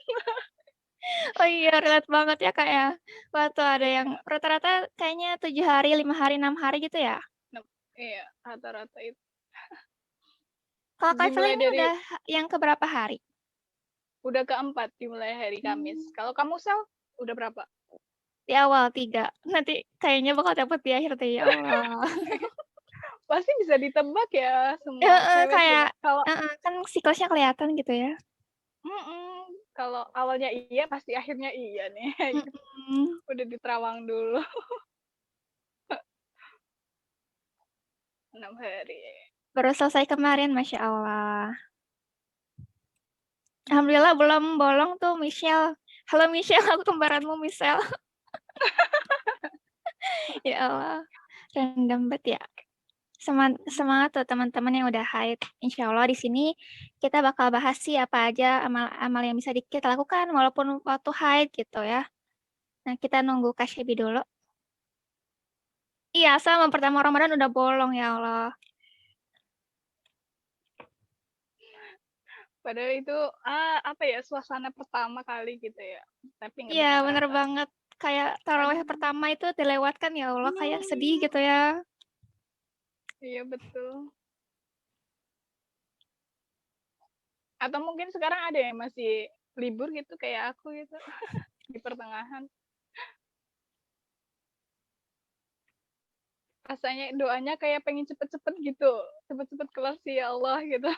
oh iya relate banget ya, Kak, ya. Wah, tuh ada yang rata-rata kayaknya 7 hari, 5 hari, 6 hari gitu ya? Iya, rata-rata itu. Kalau Kak Firly Dimulai ini dari udah yang keberapa hari? udah keempat, dimulai hari Kamis. Kalau kamu, Sel, udah berapa? Di awal 3, nanti kayaknya bakal dapet di akhir tuh, ya Allah. Pasti bisa ditebak ya, semua cewek Kayak juga. Kalau kan siklusnya kelihatan gitu ya. kalau awalnya iya, pasti akhirnya iya nih. Mhm. Udah diterawang dulu. 6 hari. Baru selesai kemarin, Masya Allah. Alhamdulillah belum bolong tuh Michelle. Halo Michelle, aku kembaranmu Michelle. Ya Allah, random banget ya. Semangat tuh teman-teman yang udah haid. Insya Allah di sini kita bakal bahas sih apa aja amal-amal yang bisa kita lakukan walaupun waktu haid gitu ya. Nah, kita nunggu Kak Shebi dulu. Iya, sama pertama Ramadan udah bolong, ya Allah. Padahal itu apa ya, suasana pertama kali gitu ya. Tapi nggak bisa Iya, bener kerasa. banget. Kayak tarawih Aduh. pertama itu dilewatkan, ya Allah, kayak sedih gitu ya. Iya betul. Atau mungkin sekarang ada yang masih libur gitu kayak aku gitu di pertengahan. Rasanya doanya kayak pengen cepet-cepet gitu, cepet-cepet kelar sih ya Allah gitu.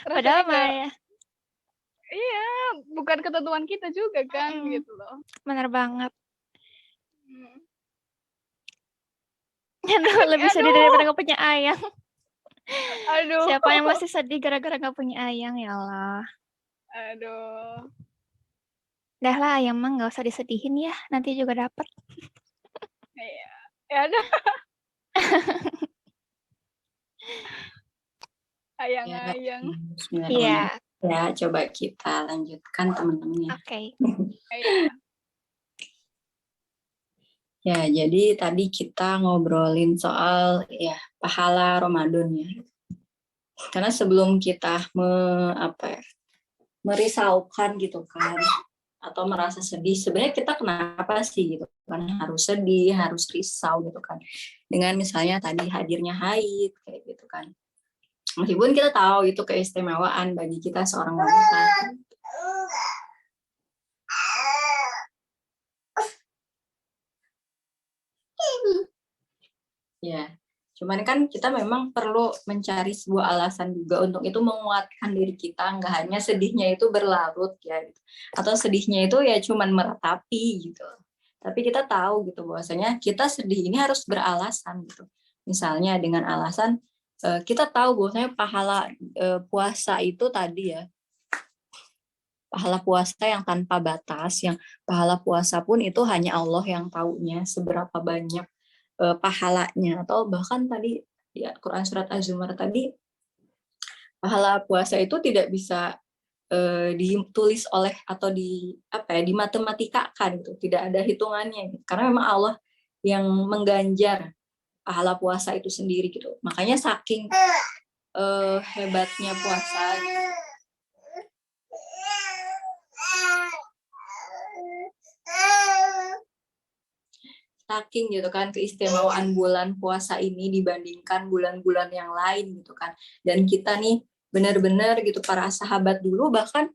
Rasanya Padahal mah nggak, ya, iya, bukan ketentuan kita juga kan mm, gitu loh. bener banget. Hmm. Aduh, lebih sedih Aduh, daripada gak punya ayang. aduh, Siapa yang masih sedih gara-gara gak punya ayang, ya Allah. aduh. Dah lah, ayang mah gak usah disedihin ya, nanti juga dapet. Iya, ya ada Ya, ayang-ayang. bismillahirrahmanirrahim. Iya, Ya, coba kita lanjutkan teman-teman ya. oke. Iya, Ya, jadi tadi kita ngobrolin soal ya pahala Ramadan ya. Karena sebelum kita merisaukan gitu kan atau merasa sedih, sebenarnya kita kenapa sih gitu kan harus sedih, harus risau gitu kan. Dengan misalnya tadi hadirnya haid kayak gitu kan. Meskipun kita tahu itu keistimewaan bagi kita seorang wanita. Ya, cuman kan kita memang perlu mencari sebuah alasan juga untuk itu menguatkan diri kita, nggak hanya sedihnya itu berlarut ya, gitu. Atau sedihnya itu ya cuman meratapi gitu. Tapi kita tahu gitu bahwasanya kita sedih ini harus beralasan gitu. Misalnya dengan alasan kita tahu bahwasanya pahala puasa itu tadi ya, pahala puasa yang tanpa batas, yang pahala puasa pun itu hanya Allah yang taunya seberapa banyak pahalanya, atau bahkan tadi di Quran surat Az-Zumar tadi pahala puasa itu tidak bisa ditulis oleh atau dimatematikkan gitu, tidak ada hitungannya gitu. Karena memang Allah yang mengganjar pahala puasa itu sendiri gitu. Makanya saking hebatnya puasa gitu. Saking gitu kan keistimewaan bulan puasa ini dibandingkan bulan-bulan yang lain gitu kan. Dan kita nih benar-benar gitu para sahabat dulu bahkan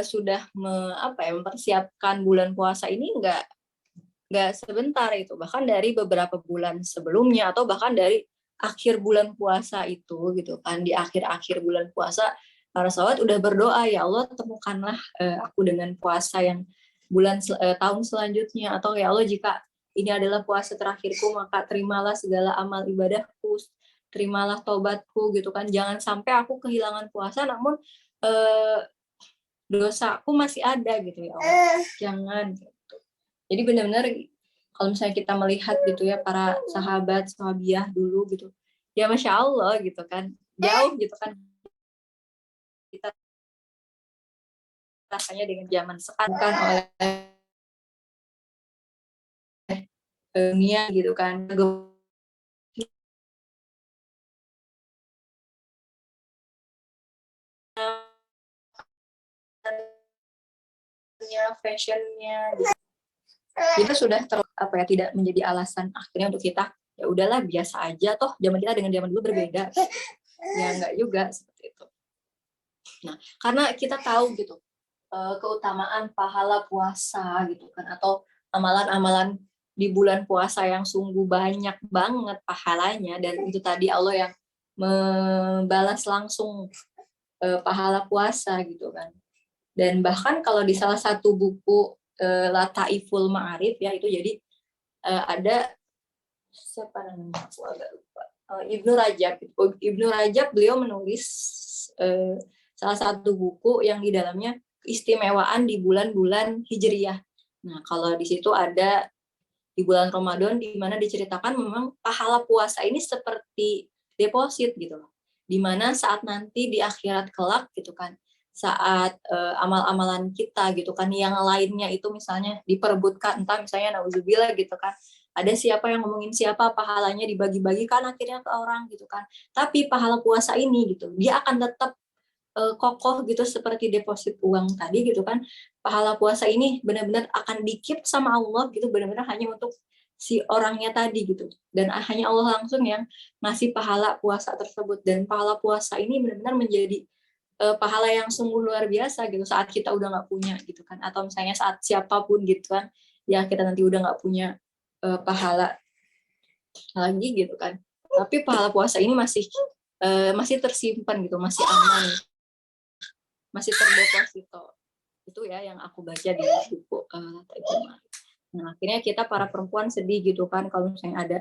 sudah mempersiapkan bulan puasa ini nggak sebentar itu, bahkan dari beberapa bulan sebelumnya atau bahkan dari akhir bulan puasa itu gitu kan. Di akhir-akhir bulan puasa para sahabat udah berdoa, ya Allah temukanlah aku dengan puasa yang tahun selanjutnya, atau ya Allah jika ini adalah puasa terakhirku maka terimalah segala amal ibadahku, terimalah taubatku gitu kan. Jangan sampai aku kehilangan puasa namun dosaku masih ada gitu ya Allah. Jangan gitu. Jadi benar-benar kalau misalnya kita melihat gitu ya para sahabat sahabiah dulu gitu, ya Masya Allah gitu kan, jauh gitu kan kita rasanya dengan zaman sekarang kan oleh dunia gitu kan, fashionnya gitu. Itu sudah tidak menjadi alasan akhirnya untuk kita ya udahlah biasa aja, toh zaman kita dengan zaman dulu berbeda. Ya enggak juga seperti itu. Nah, karena kita tahu gitu keutamaan pahala puasa gitu kan, atau amalan-amalan di bulan puasa yang sungguh banyak banget pahalanya, dan itu tadi Allah yang membalas langsung pahala puasa gitu kan. Dan bahkan kalau di salah satu buku Lataiful Ma'arif ya, itu jadi ada siapa namanya aku agak lupa, Ibnu Rajab beliau menulis salah satu buku yang di dalamnya keistimewaan di bulan-bulan Hijriyah. Nah, kalau di situ ada di bulan Ramadan di mana diceritakan memang pahala puasa ini seperti deposit gitu loh. Di mana saat nanti di akhirat kelak gitu kan, saat amal-amalan kita gitu kan, yang lainnya itu misalnya diperebutkan, entah misalnya nauzubillah gitu kan, ada siapa yang ngomongin siapa, pahalanya dibagi-bagikan akhirnya ke orang gitu kan. Tapi pahala puasa ini gitu, dia akan tetap kokoh gitu seperti deposit uang tadi gitu kan. Pahala puasa ini benar-benar akan di-keep sama Allah gitu, benar-benar hanya untuk si orangnya tadi gitu. Dan hanya Allah langsung yang ngasih pahala puasa tersebut. Dan pahala puasa ini benar-benar menjadi pahala yang sungguh luar biasa gitu saat kita udah nggak punya gitu kan, atau misalnya saat siapapun gitu kan ya kita nanti udah nggak punya pahala lagi gitu kan, tapi pahala puasa ini masih tersimpan gitu, masih aman, masih terdeposito. Itu ya yang aku baca di buku Taibul. Nah akhirnya kita para perempuan sedih gitu kan kalau misalnya ada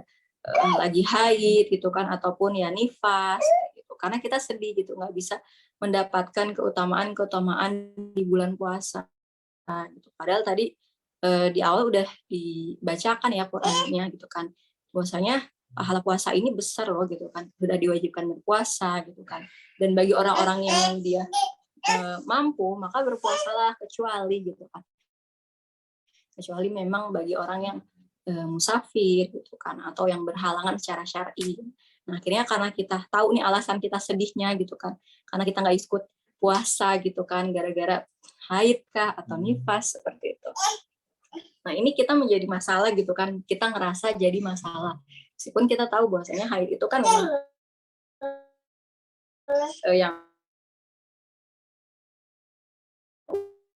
lagi haid gitu kan, ataupun ya nifas gitu, karena kita sedih gitu nggak bisa mendapatkan keutamaan di bulan puasa gitu. Padahal tadi di awal udah dibacakan ya Qur'annya gitu kan, bahwasanya pahala puasa ini besar loh gitu kan, sudah diwajibkan berpuasa gitu kan, dan bagi orang-orang yang dia mampu maka berpuasalah, kecuali gitu kan, kecuali memang bagi orang yang musafir gitu kan, atau yang berhalangan secara syar'i. Nah akhirnya karena kita tahu nih alasan kita sedihnya gitu kan, karena kita nggak ikut puasa gitu kan gara-gara haid kah atau nifas seperti itu. Nah ini kita menjadi masalah gitu kan, kita ngerasa jadi masalah meskipun kita tahu bahwasanya haid itu kan yang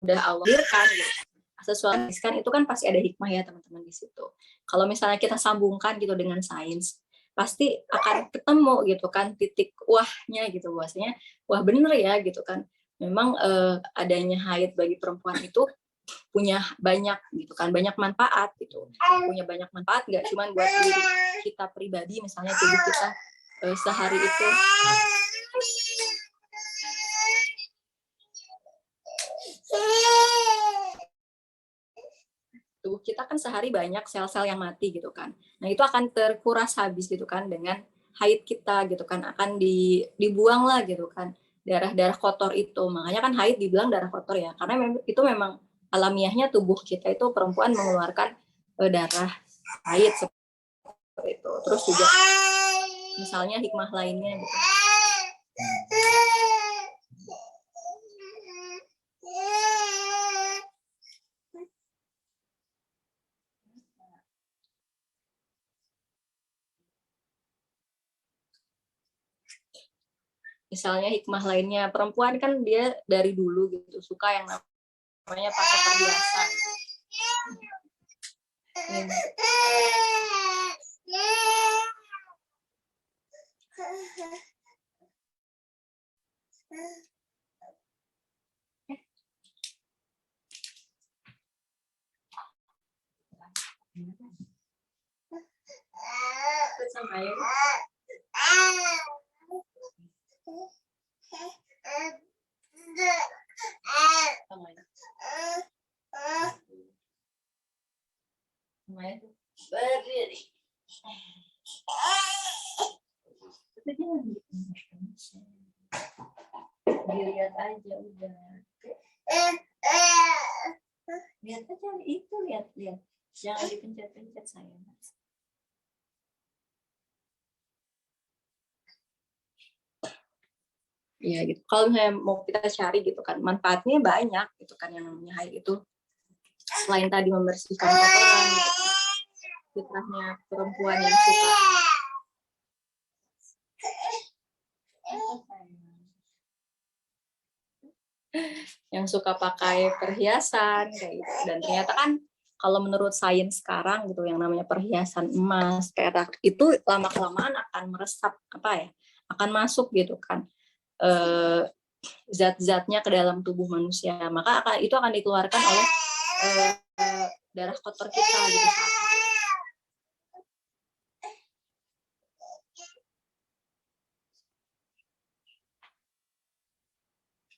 udah Allah berikan gitu. Sesuatu kan itu kan pasti ada hikmah ya teman-teman di situ. Kalau misalnya kita sambungkan gitu dengan sains, pasti akan ketemu gitu kan titik wahnya gitu, bahwasanya wah bener ya gitu kan. Memang adanya haid bagi perempuan itu punya banyak gitu kan, banyak manfaat gitu. Punya banyak manfaat nggak cuma buat diri kita pribadi, misalnya tubuh kita sehari itu tubuh kita kan sehari banyak sel-sel yang mati gitu kan. Nah itu akan terkuras habis gitu kan dengan haid kita gitu kan, akan dibuang lah gitu kan darah-darah kotor itu. Makanya kan haid dibilang darah kotor ya, karena itu memang alamiahnya tubuh kita itu perempuan mengeluarkan darah haid seperti itu. Terus juga misalnya hikmah lainnya gitu. Misalnya hikmah lainnya, perempuan kan dia dari dulu gitu suka yang namanya pakai perhiasan. Berdiri. Dilihat aja udah. Lihat aja itu, lihat. Jangan dipencet-pencet sayang. Iya gitu. Kalau misalnya mau kita cari gitu kan, manfaatnya banyak gitu kan yang namanya haid itu. Selain tadi membersihkan kotoran gitu kan, fitrahnya perempuan yang suka pakai perhiasan kayak gitu. Dan ternyata kan kalau menurut sains sekarang gitu, yang namanya perhiasan emas, perak itu lama-kelamaan akan meresap akan masuk gitu kan zat-zatnya ke dalam tubuh manusia, maka itu akan dikeluarkan oleh darah kotor kita gitu.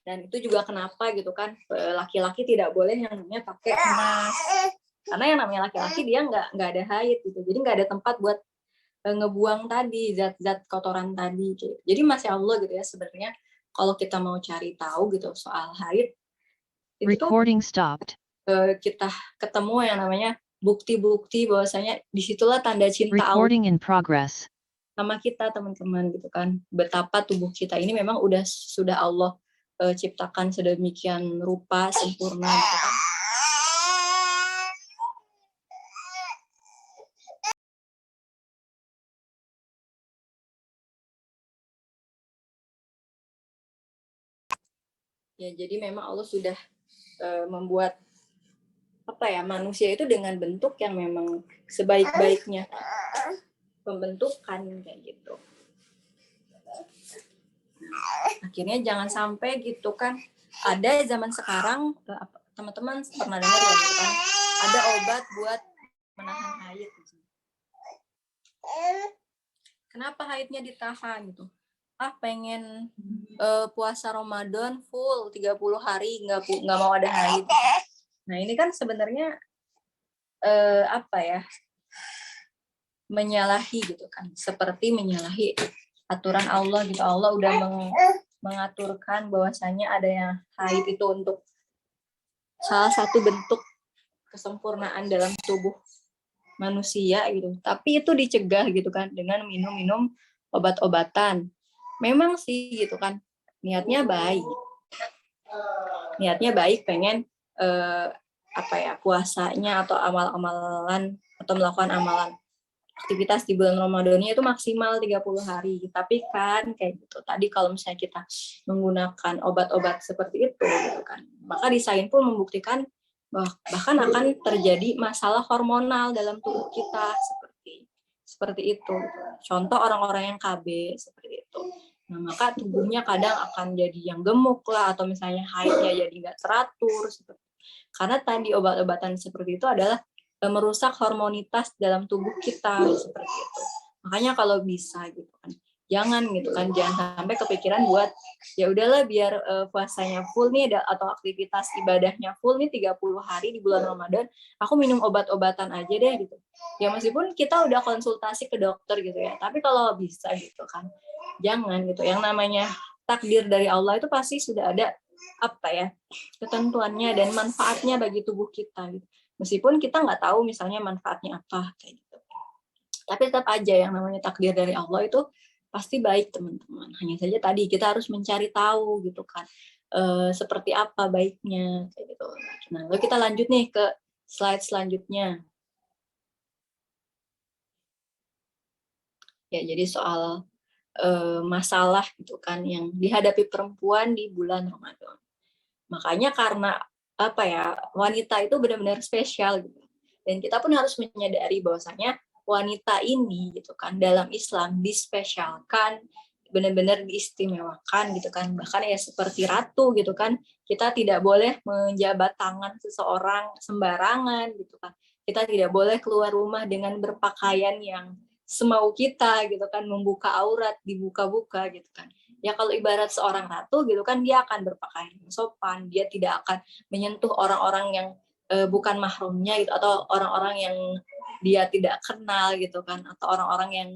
Dan itu juga kenapa gitu kan laki-laki tidak boleh yang namanya pakai emas, karena yang namanya laki-laki dia nggak ada haid gitu, jadi nggak ada tempat buat ngebuang tadi zat-zat kotoran tadi gitu. Jadi masya Allah gitu ya, sebenarnya kalau kita mau cari tahu gitu soal haid, itu tuh Recording stopped. kita ketemu yang namanya bukti-bukti bahwasanya disitulah tanda cinta Allah Recording in progress. sama kita teman-teman gitu kan, betapa tubuh kita ini memang sudah Allah ciptakan sedemikian rupa sempurna gitu kan. Ya, jadi memang Allah sudah membuat manusia itu dengan bentuk yang memang sebaik-baiknya pembentukan kayak gitu. Akhirnya jangan sampai gitu kan, ada zaman sekarang teman-teman pernah dengar ya gitu kan, ada obat buat menahan haid. Kenapa haidnya ditahan gitu? Pengen puasa Ramadan full 30 hari nggak mau ada haid. Nah, ini kan sebenarnya menyalahi gitu kan, seperti menyalahi aturan Allah gitu. Allah udah mengaturkan bahwasanya ada yang haid itu untuk salah satu bentuk kesempurnaan dalam tubuh manusia gitu. Tapi itu dicegah gitu kan dengan minum-minum obat-obatan. Memang sih gitu kan, niatnya baik. Niatnya baik, pengen puasanya atau amal-amalan atau melakukan amalan aktivitas di bulan Ramadannya itu maksimal 30 hari. Tapi kan kayak gitu. Tadi kalau misalnya kita menggunakan obat-obat seperti itu gitu kan, maka di sains pun membuktikan bahkan akan terjadi masalah hormonal dalam tubuh kita seperti itu. Contoh orang-orang yang KB seperti itu. Nah, maka tubuhnya kadang akan jadi yang gemuk lah, atau misalnya haidnya jadi nggak teratur. Karena tadi obat-obatan seperti itu adalah merusak hormonitas dalam tubuh kita seperti itu. Makanya kalau bisa gitu kan, jangan sampai kepikiran buat ya udahlah biar puasanya full nih atau aktivitas ibadahnya full nih 30 hari di bulan Ramadan, aku minum obat-obatan aja deh gitu. Ya meskipun kita udah konsultasi ke dokter gitu ya, tapi kalau bisa gitu kan, jangan gitu. Yang namanya takdir dari Allah itu pasti sudah ada ketentuannya dan manfaatnya bagi tubuh kita gitu. Meskipun kita nggak tahu misalnya manfaatnya apa kayak gitu, tapi tetap aja yang namanya takdir dari Allah itu pasti baik teman-teman. Hanya saja tadi kita harus mencari tahu gitu kan, seperti apa baiknya kayak gitu. Nah, lalu kita lanjut nih ke slide selanjutnya. Ya, jadi soal masalah gitu kan yang dihadapi perempuan di bulan Ramadan. Makanya karena wanita itu benar-benar spesial gitu. Dan kita pun harus menyadari bahwasanya wanita ini gitu kan dalam Islam dispesialkan, benar-benar diistimewakan gitu kan. Bahkan ya seperti ratu gitu kan. Kita tidak boleh menjabat tangan seseorang sembarangan gitu kan. Kita tidak boleh keluar rumah dengan berpakaian yang semau kita gitu kan, membuka aurat, dibuka-buka gitu kan. Ya kalau ibarat seorang ratu gitu kan, dia akan berpakaian sopan, dia tidak akan menyentuh orang-orang yang bukan mahramnya gitu, atau orang-orang yang dia tidak kenal gitu kan, atau orang-orang yang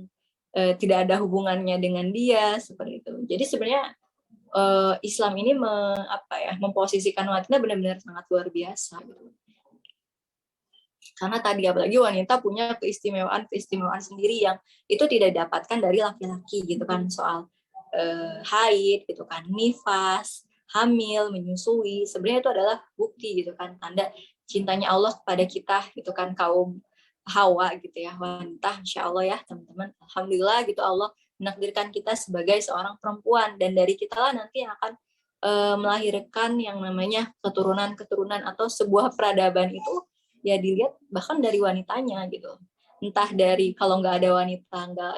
tidak ada hubungannya dengan dia seperti itu. Jadi sebenarnya Islam ini memposisikan wanita benar-benar sangat luar biasa gitu. Karena tadi apalagi wanita punya keistimewaan sendiri yang itu tidak didapatkan dari laki-laki gitu kan, soal haid gitu kan, nifas, hamil, menyusui, sebenarnya itu adalah bukti gitu kan, tanda cintanya Allah kepada kita gitu kan, kaum Hawa gitu ya, wanita, insya Allah ya teman-teman, alhamdulillah gitu Allah menakdirkan kita sebagai seorang perempuan, dan dari kita lah nanti yang akan melahirkan yang namanya keturunan atau sebuah peradaban itu ya dilihat bahkan dari wanitanya gitu, entah dari kalau nggak ada wanita nggak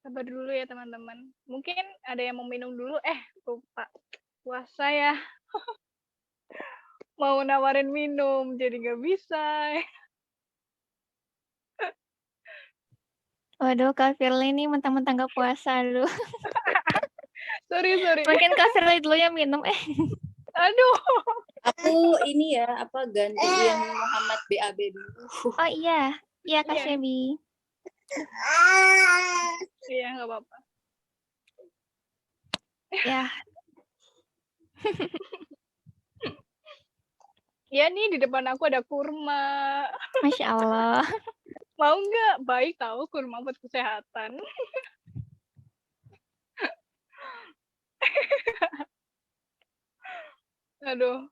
Sabar dulu ya teman-teman. Mungkin ada yang mau minum dulu. Lupa. Puasa ya. Mau nawarin minum, jadi nggak bisa. Waduh, Kak Firly ini mentang-mentang gak puasa dulu. Sorry. Mungkin Kak Firly dulu yang minum. Aduh. Aku ini ya gantiin Muhammad BAB dulu. Oh iya. Iya Kak Iya. Shebi. Iya, nggak apa-apa. Ya, Iya nih, di depan aku ada kurma. Masya Allah. Mau nggak? Baik tahu kurma buat kesehatan. Aduh.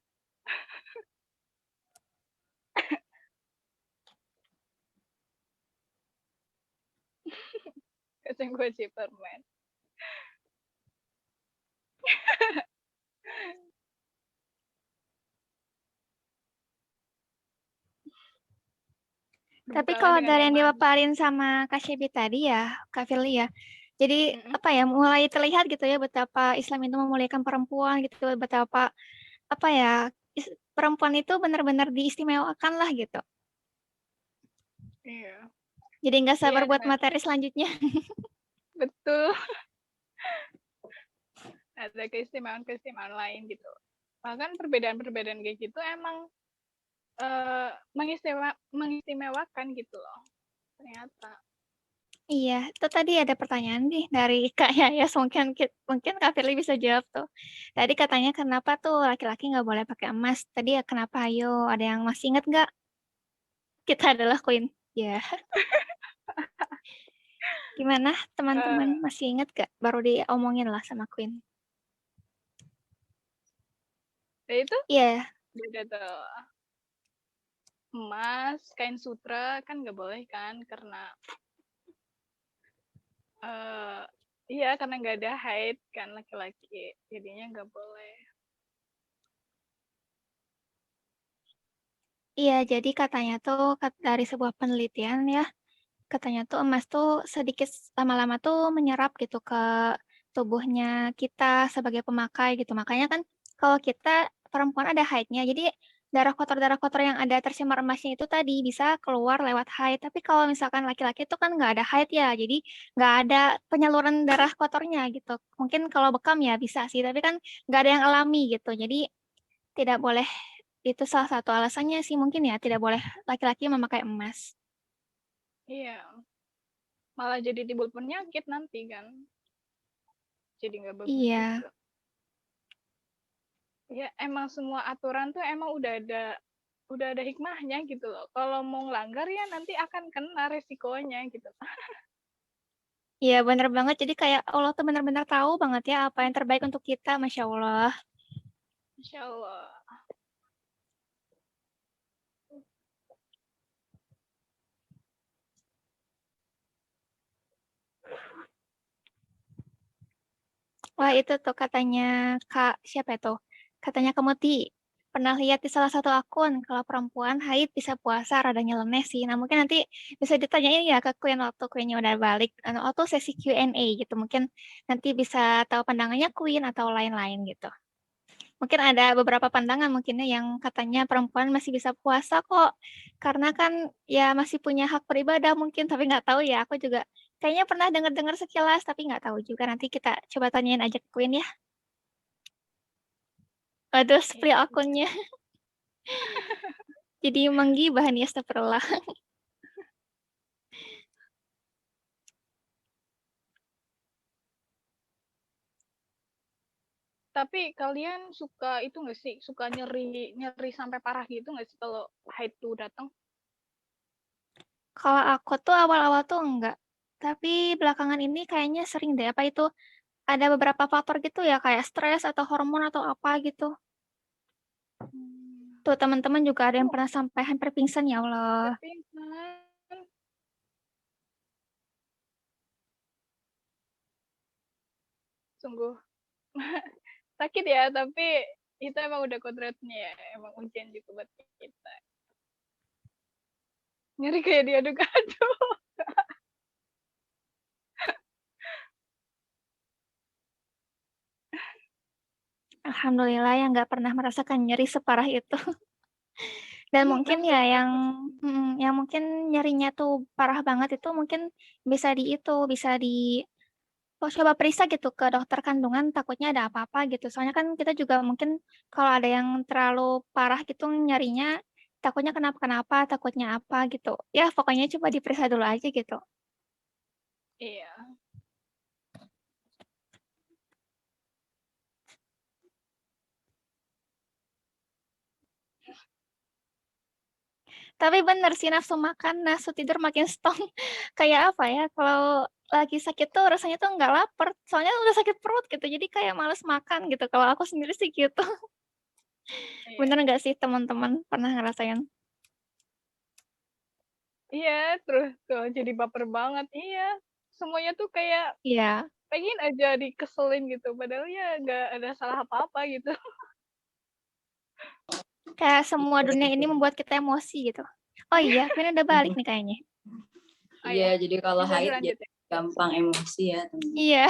Kacang gue permen. Tapi Berbukalah kalau dengan dari yang iman. dipaparin sama Kak Shebi tadi ya, Kak Firly ya. Jadi Mm-mm. apa ya, mulai terlihat gitu ya betapa Islam itu memuliakan perempuan gitu, betapa apa ya, perempuan itu benar-benar diistimewakan lah gitu. Iya. Jadi nggak sabar Iya, buat dan materi selanjutnya. betul. Ada keistimewaan lain gitu. Bahkan perbedaan-perbedaan kayak gitu emang mengistimewakan gitu loh. Ternyata. Iya, itu tadi ada pertanyaan nih dari Kak Yayas, mungkin Kak Firly bisa jawab tuh. Tadi katanya kenapa tuh laki-laki nggak boleh pakai emas? Tadi ya kenapa? Ayo, ada yang masih inget nggak? Kita adalah Queen. Ya, gimana Eh, teman-teman? Masih inget gak? Baru diomongin lah sama Queen. ya itu Iya, beda tuh. Emas, kain sutra kan nggak boleh kan karena iya karena nggak ada haid kan laki-laki, jadinya nggak boleh. iya. Jadi katanya tuh dari sebuah penelitian ya, katanya tuh emas tuh sedikit lama-lama tuh menyerap gitu ke tubuhnya kita sebagai pemakai gitu. Makanya kan kalau kita perempuan ada haidnya, jadi darah kotor yang ada tercemar emasnya itu tadi bisa keluar lewat haid. Tapi kalau misalkan laki-laki itu kan nggak ada haid ya, jadi nggak ada penyaluran darah kotornya gitu. Mungkin kalau bekam ya bisa sih, tapi kan nggak ada yang alami gitu. Jadi tidak boleh, itu salah satu alasannya sih mungkin ya, tidak boleh laki-laki memakai emas. Iya, malah jadi timbul penyakit nanti kan, jadi nggak bagus Iya. juga. Ya emang semua aturan tuh emang udah ada hikmahnya gitu loh. Kalau mau ngelanggar ya nanti akan kena resikonya gitu. Iya bener banget, jadi kayak Allah tuh benar-benar tahu banget ya apa yang terbaik untuk kita, Masya Allah. Insya Allah. Wah itu tuh katanya Kak, siapa itu? Katanya Kemuti, pernah lihat di salah satu akun, kalau perempuan haid bisa puasa, rada nyeleneh sih. Nah mungkin nanti bisa ditanyain ya ke Queen waktu Queennya udah balik, atau sesi Q&A gitu. Mungkin nanti bisa tahu pandangannya Queen atau lain-lain gitu. Mungkin ada beberapa pandangan mungkinnya yang katanya perempuan masih bisa puasa kok. Karena kan ya masih punya hak beribadah mungkin, tapi nggak tahu ya. Aku juga kayaknya pernah dengar-dengar sekilas, tapi nggak tahu juga. Nanti kita coba tanyain aja ke Queen ya. Waduh, Iya. spray akunnya. Jadi menggibah nih, astagfirullah. Tapi kalian suka itu nggak sih? Suka nyeri nyeri sampai parah gitu nggak sih kalau haid tuh datang? Kalau aku tuh awal-awal tuh enggak. Tapi belakangan ini kayaknya sering deh. Apa itu ada beberapa faktor gitu ya, kayak stres atau hormon atau apa gitu. Tuh teman-teman juga ada yang Aku pernah sampai hampir pingsan ya Allah. pingsan. Sungguh sakit ya, tapi itu emang udah kodratnya ya, emang ujian juga buat kita. Nyeri kayak diaduk-aduk. Alhamdulillah ya nggak pernah merasakan nyeri separah itu. Dan mungkin ya yang mungkin nyerinya tuh parah banget itu mungkin bisa di coba periksa gitu ke dokter kandungan takutnya ada apa-apa gitu. Soalnya kan kita juga mungkin kalau ada yang terlalu parah gitu nyerinya, takutnya kenapa-kenapa, takutnya apa gitu. Ya pokoknya coba diperiksa dulu aja gitu. Iya. Tapi bener sih nafsu makan, nafsu tidur makin stong. Kayak apa ya, kalau lagi sakit tuh rasanya tuh nggak lapar, soalnya udah sakit perut gitu, jadi kayak males makan gitu. Kalau aku sendiri sih gitu. Iya. Bener nggak sih teman-teman pernah ngerasain? Iya, terus tuh jadi baper banget. Iya. Semuanya tuh kayak Iya, pengen aja dikeselin gitu, padahal ya nggak ada salah apa-apa gitu. kayak semua Iya dunia ini gitu. membuat kita emosi gitu. Oh iya, Vina udah balik nih kayaknya. Oh Iya, ya, jadi kalau bisa haid dilanjut jadi ya. gampang emosi ya teman. Iya,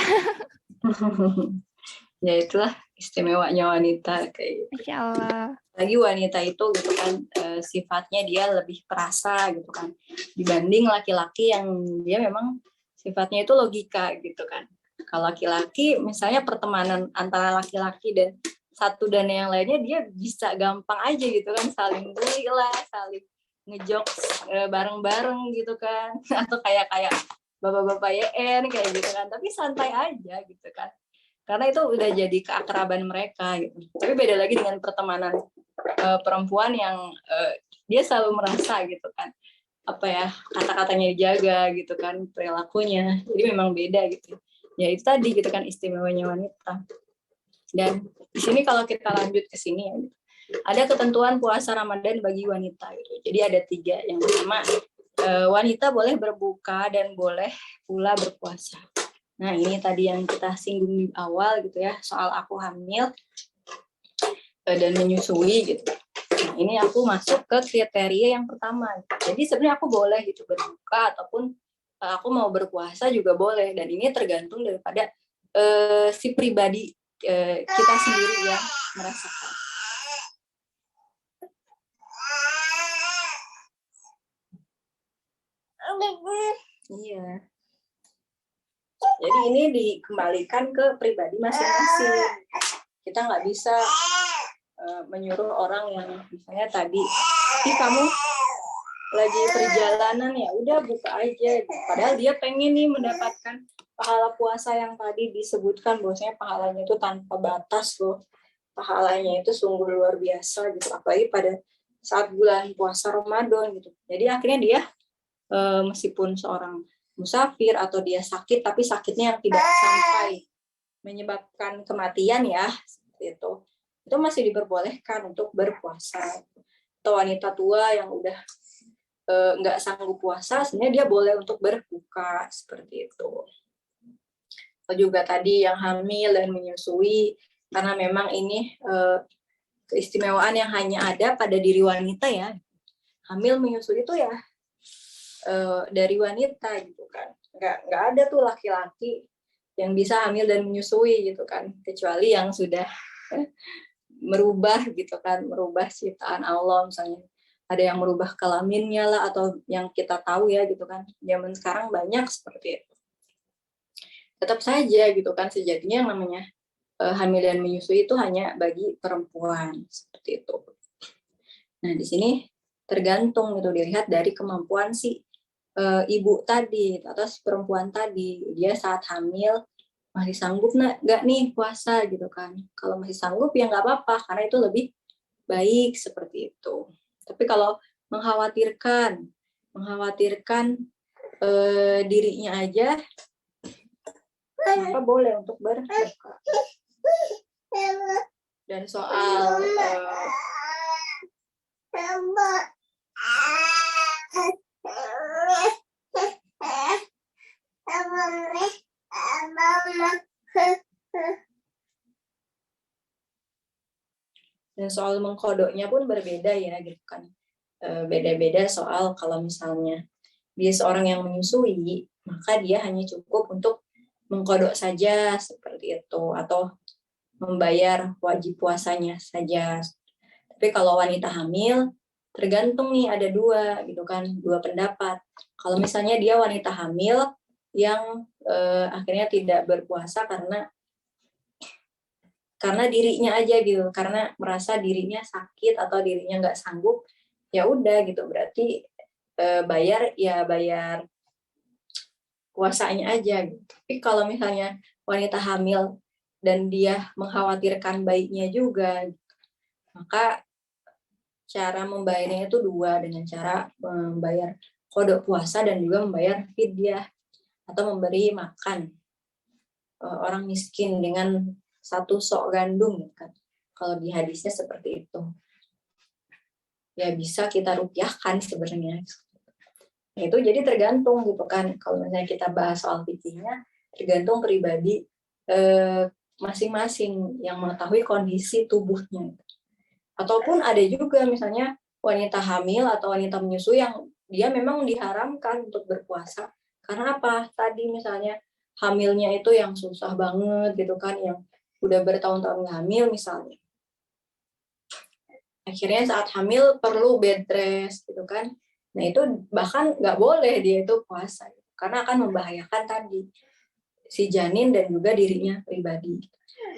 Ya itulah istimewanya wanita kayak gitu. Masya Allah. Lagi wanita itu gitu kan sifatnya dia lebih perasa gitu kan dibanding laki-laki yang dia memang sifatnya itu logika gitu kan. Kalau laki-laki misalnya pertemanan antara laki-laki dan satu dan yang lainnya dia bisa gampang aja gitu kan saling bully lah, saling ngejokes bareng-bareng gitu kan atau kayak bapak-bapak YN kayak gitu kan, tapi santai aja gitu kan. Karena itu udah jadi keakraban mereka gitu. Tapi beda lagi dengan pertemanan perempuan yang dia selalu merasa gitu kan apa ya kata-katanya dijaga gitu kan perilakunya, jadi memang beda gitu ya. Itu tadi gitu kan istimewanya wanita. Dan di sini kalau kita lanjut ke sini ya gitu. Ada ketentuan puasa Ramadan bagi wanita gitu. Jadi ada 3. Yang pertama wanita boleh berbuka dan boleh pula berpuasa. Nah ini tadi yang kita singgung di awal gitu ya soal aku hamil dan menyusui gitu. Nah, ini aku masuk ke kriteria yang pertama. Jadi sebenarnya aku boleh gitu berbuka ataupun aku mau berpuasa juga boleh. Dan ini tergantung daripada si pribadi kita sendiri yang merasakan. Iya. Jadi ini dikembalikan ke pribadi masing-masing. Kita nggak bisa menyuruh orang yang misalnya tadi, kamu lagi perjalanan ya udah buka aja. Padahal dia pengen nih mendapatkan pahala puasa yang tadi disebutkan bahwasanya pahalanya itu tanpa batas loh. Pahalanya itu sungguh luar biasa gitu. Apalagi pada saat bulan puasa Ramadan gitu. Jadi akhirnya dia meskipun seorang musafir atau dia sakit tapi sakitnya yang tidak sampai menyebabkan kematian ya seperti itu masih diperbolehkan untuk berpuasa. Atau wanita tua yang udah nggak sanggup puasa sebenarnya dia boleh untuk berbuka seperti itu. Atau juga tadi yang hamil dan menyusui karena memang ini keistimewaan yang hanya ada pada diri wanita ya. Hamil menyusui itu ya dari wanita gitu kan. Nggak ada tuh laki-laki yang bisa hamil dan menyusui gitu kan, kecuali yang sudah merubah gitu kan, merubah ciptaan Allah misalnya. Ada yang merubah kelaminnya lah atau yang kita tahu ya gitu kan. Zaman sekarang banyak seperti itu. Tetap saja gitu kan sejatinya yang namanya hamil dan menyusui itu hanya bagi perempuan seperti itu. Nah, di sini tergantung gitu dilihat dari kemampuan si ibu tadi atau si perempuan tadi, dia saat hamil masih sanggup nggak nih puasa gitu kan. Kalau masih sanggup ya nggak apa-apa karena itu lebih baik seperti itu. Tapi kalau mengkhawatirkan dirinya aja, maka boleh untuk berbuka. Dan soal dan soal mengkodoknya pun berbeda ya gitu kan. Beda-beda soal kalau misalnya dia seorang yang menyusui, maka dia hanya cukup untuk mengkodok saja seperti itu, atau membayar wajib puasanya saja. Tapi kalau wanita hamil, tergantung nih, ada dua gitu kan, dua pendapat. Kalau misalnya dia wanita hamil yang akhirnya tidak berpuasa karena dirinya aja gitu, karena merasa dirinya sakit atau dirinya nggak sanggup, ya udah gitu, berarti bayar puasanya aja gitu. Tapi kalau misalnya wanita hamil dan dia mengkhawatirkan bayinya juga, maka cara membayarnya itu dua, dengan cara membayar qada puasa dan juga membayar fidyah atau memberi makan orang miskin dengan 1 sok gandum gitu kan. Kalau di hadisnya seperti itu. Ya bisa kita rupiahkan sebenarnya. Nah, itu jadi tergantung gitu kan. Kalau misalnya kita bahas soal fikihnya, tergantung pribadi masing-masing yang mengetahui kondisi tubuhnya. Ataupun ada juga misalnya wanita hamil atau wanita menyusui yang dia memang diharamkan untuk berpuasa. Karena apa? Tadi misalnya hamilnya itu yang susah banget gitu kan, yang udah bertahun-tahun hamil misalnya. Akhirnya saat hamil perlu bed rest gitu kan. Nah itu bahkan nggak boleh dia itu puasa. Karena akan membahayakan tadi si janin dan juga dirinya pribadi.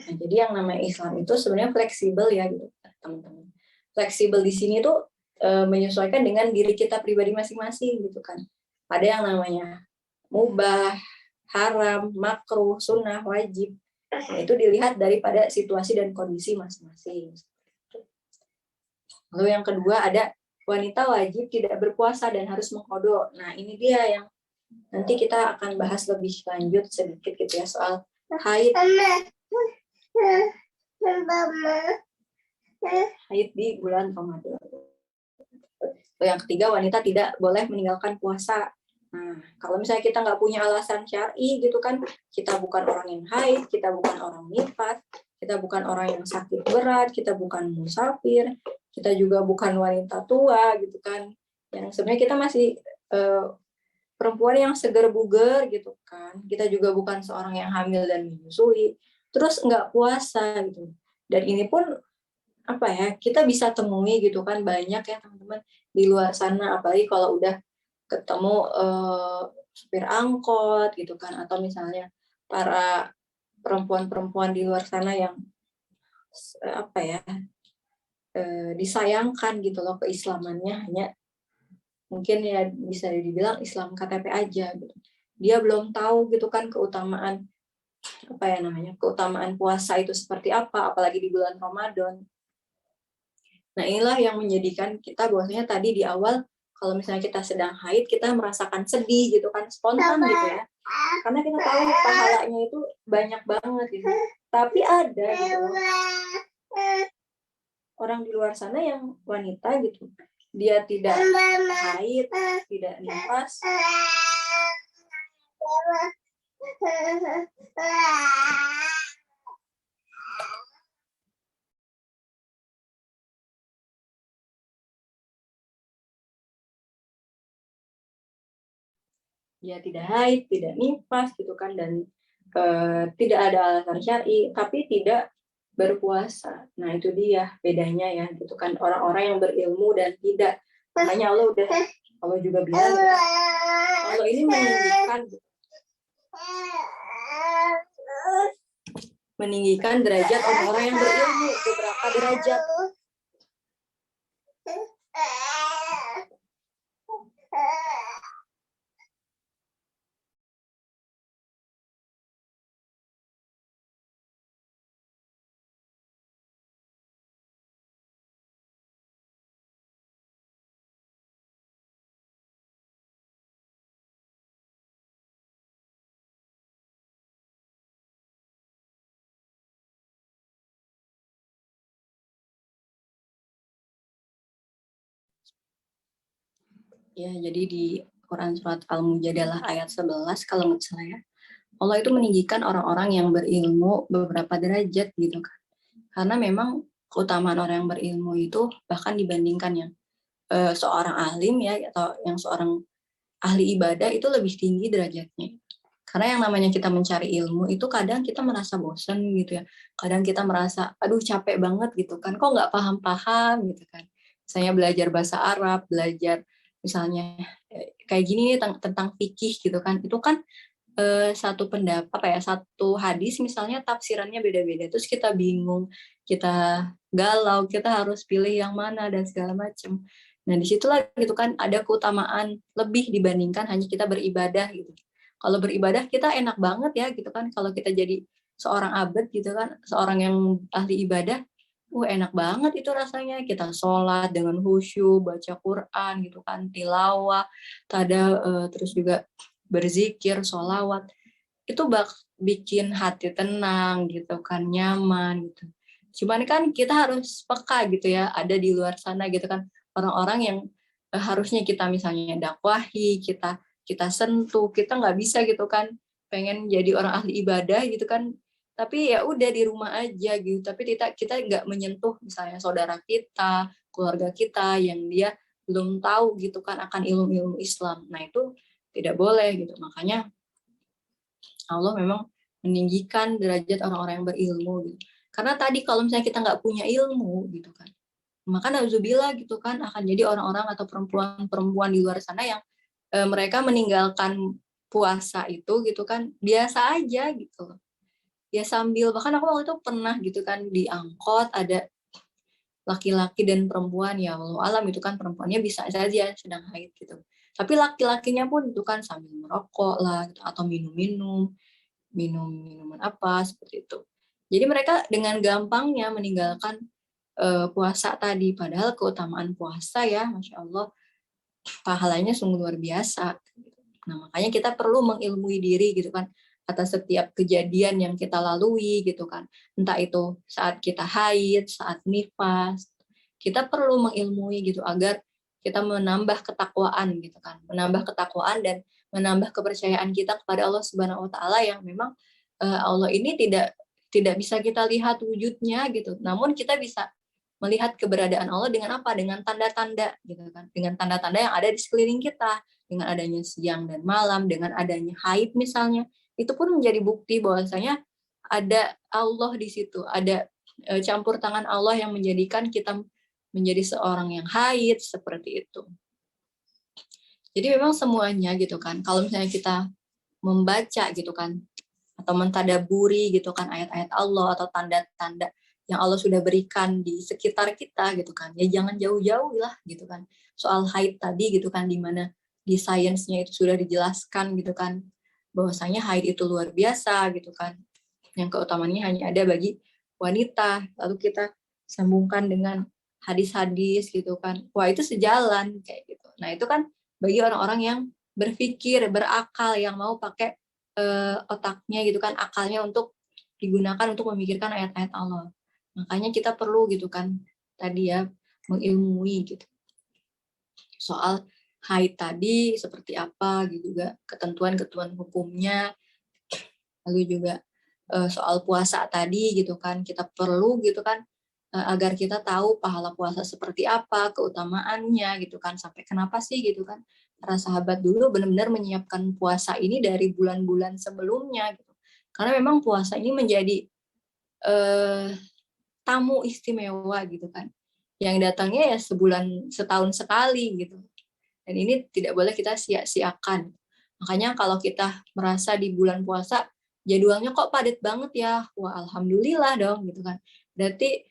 Nah, jadi yang namanya Islam itu sebenarnya fleksibel ya gitu teman-teman. Fleksibel di sini tuh menyesuaikan dengan diri kita pribadi masing-masing gitu kan. Ada yang namanya mubah, haram, makruh, sunnah, wajib. Nah, itu dilihat daripada situasi dan kondisi masing-masing. Lalu yang kedua ada wanita wajib tidak berpuasa dan harus mengqadha. Nah ini dia yang nanti kita akan bahas lebih lanjut sedikit gitu ya soal haid. Haid di bulan Ramadan. Yang ketiga, wanita tidak boleh meninggalkan puasa. Nah, kalau misalnya kita nggak punya alasan syar'i gitu kan, kita bukan orang yang haid, kita bukan orang nifas, kita bukan orang yang sakit berat, kita bukan musafir, kita juga bukan wanita tua gitu kan, yang sebenarnya kita masih perempuan yang seger buger gitu kan, kita juga bukan seorang yang hamil dan menyusui, terus nggak puasa gitu. Dan ini pun apa ya, kita bisa temui gitu kan, banyak ya teman-teman di luar sana, apalagi kalau udah ketemu supir angkot gitu kan, atau misalnya para perempuan-perempuan di luar sana yang apa ya, disayangkan gitu loh keislamannya, hanya mungkin ya bisa dibilang Islam KTP aja gitu. Dia belum tahu gitu kan keutamaan apa ya namanya, keutamaan puasa itu seperti apa, apalagi di bulan Ramadan. Nah inilah yang menjadikan kita bahwasanya tadi di awal, kalau misalnya kita sedang haid, kita merasakan sedih gitu kan, spontan gitu ya. Karena kita tahu pahalanya itu banyak banget gitu. Tapi ada gitu orang di luar sana yang wanita gitu, dia tidak haid, tidak nifas, dia tidak haid, tidak nifas gitu kan, dan tidak ada alasan syar'i, tapi tidak berpuasa. Nah itu dia bedanya ya gitu kan, orang-orang yang berilmu dan tidak. Makanya Allah juga bilang kalau ini meninggikan derajat orang-orang yang berilmu beberapa derajat. Ya, jadi di Quran surat Al-Mujadalah ayat 11 kalau nggak salah ya, Allah itu meninggikan orang-orang yang berilmu beberapa derajat gitu kan. Karena memang keutamaan orang yang berilmu itu bahkan dibandingkan yang seorang alim ya, atau yang seorang ahli ibadah itu lebih tinggi derajatnya. Karena yang namanya kita mencari ilmu itu kadang kita merasa bosan gitu ya. Kadang kita merasa, aduh capek banget gitu kan, kok nggak paham-paham gitu kan. Misalnya belajar bahasa Arab, belajar misalnya kayak gini tentang fikih gitu kan. Itu kan satu pendapat satu hadis misalnya tafsirannya beda-beda. Terus kita bingung, kita galau, kita harus pilih yang mana dan segala macam. Nah, disitulah gitu kan ada keutamaan lebih dibandingkan hanya kita beribadah gitu. Kalau beribadah kita enak banget ya gitu kan, kalau kita jadi seorang abad gitu kan, seorang yang ahli ibadah, enak banget itu rasanya, kita sholat dengan khusyuk, baca Quran gitu kan, tilawah, terus juga berzikir, sholawat, itu bikin hati tenang gitu kan, nyaman gitu. Cuman kan kita harus peka gitu ya, ada di luar sana gitu kan, orang-orang yang harusnya kita misalnya dakwahi, kita sentuh, kita nggak bisa gitu kan, pengen jadi orang ahli ibadah gitu kan, tapi ya udah di rumah aja gitu, tapi kita nggak menyentuh misalnya saudara kita, keluarga kita yang dia belum tahu gitu kan akan ilmu-ilmu Islam. Nah itu tidak boleh gitu, makanya Allah memang meninggikan derajat orang-orang yang berilmu gitu. Karena tadi kalau misalnya kita nggak punya ilmu gitu kan, maka nauzubillah gitu kan akan jadi orang-orang atau perempuan-perempuan di luar sana yang mereka meninggalkan puasa itu gitu kan biasa aja gitu loh. Ya sambil, bahkan aku waktu itu pernah gitu kan di angkot ada laki-laki dan perempuan, ya Allah alam itu kan perempuannya bisa saja sedang haid gitu. Tapi laki-lakinya pun itu kan sambil merokok lah gitu, atau minum minuman apa seperti itu. Jadi mereka dengan gampangnya meninggalkan puasa tadi, padahal keutamaan puasa ya, Masya Allah, pahalanya sungguh luar biasa. Nah, makanya kita perlu mengilmui diri gitu kan, atas setiap kejadian yang kita lalui gitu kan. Entah itu saat kita haid, saat nifas, kita perlu mengilmui gitu agar kita menambah ketakwaan gitu kan, menambah ketakwaan dan menambah kepercayaan kita kepada Allah Subhanahu wa taala yang memang Allah ini tidak bisa kita lihat wujudnya gitu. Namun kita bisa melihat keberadaan Allah dengan apa? Dengan tanda-tanda gitu kan. Dengan tanda-tanda yang ada di sekeliling kita, dengan adanya siang dan malam, dengan adanya haid misalnya, itu pun menjadi bukti bahwasanya ada Allah di situ, ada campur tangan Allah yang menjadikan kita menjadi seorang yang haid seperti itu. Jadi memang semuanya gitu kan, kalau misalnya kita membaca gitu kan, atau mentadaburi gitu kan ayat-ayat Allah atau tanda-tanda yang Allah sudah berikan di sekitar kita gitu kan, ya jangan jauh-jauh lah gitu kan. Soal haid tadi gitu kan, di mana di sainsnya itu sudah dijelaskan gitu kan, bahwasanya haid itu luar biasa gitu kan, yang keutamaannya hanya ada bagi wanita. Lalu kita sambungkan dengan hadis-hadis gitu kan, wah itu sejalan kayak gitu. Nah itu kan bagi orang-orang yang berpikir, berakal, yang mau pakai otaknya gitu kan, akalnya untuk digunakan untuk memikirkan ayat-ayat Allah. Makanya kita perlu gitu kan tadi ya, mengilmui gitu soal haid tadi seperti apa gitu, juga ketentuan-ketentuan hukumnya. Lalu juga soal puasa tadi gitu kan, kita perlu gitu kan agar kita tahu pahala puasa seperti apa, keutamaannya gitu kan, sampai kenapa sih gitu kan para sahabat dulu benar-benar menyiapkan puasa ini dari bulan-bulan sebelumnya gitu. Karena memang puasa ini menjadi tamu istimewa gitu kan, yang datangnya ya setahun sekali gitu, dan ini tidak boleh kita sia-siakan. Makanya kalau kita merasa di bulan puasa jadwalnya kok padat banget ya, wah alhamdulillah dong gitu kan, berarti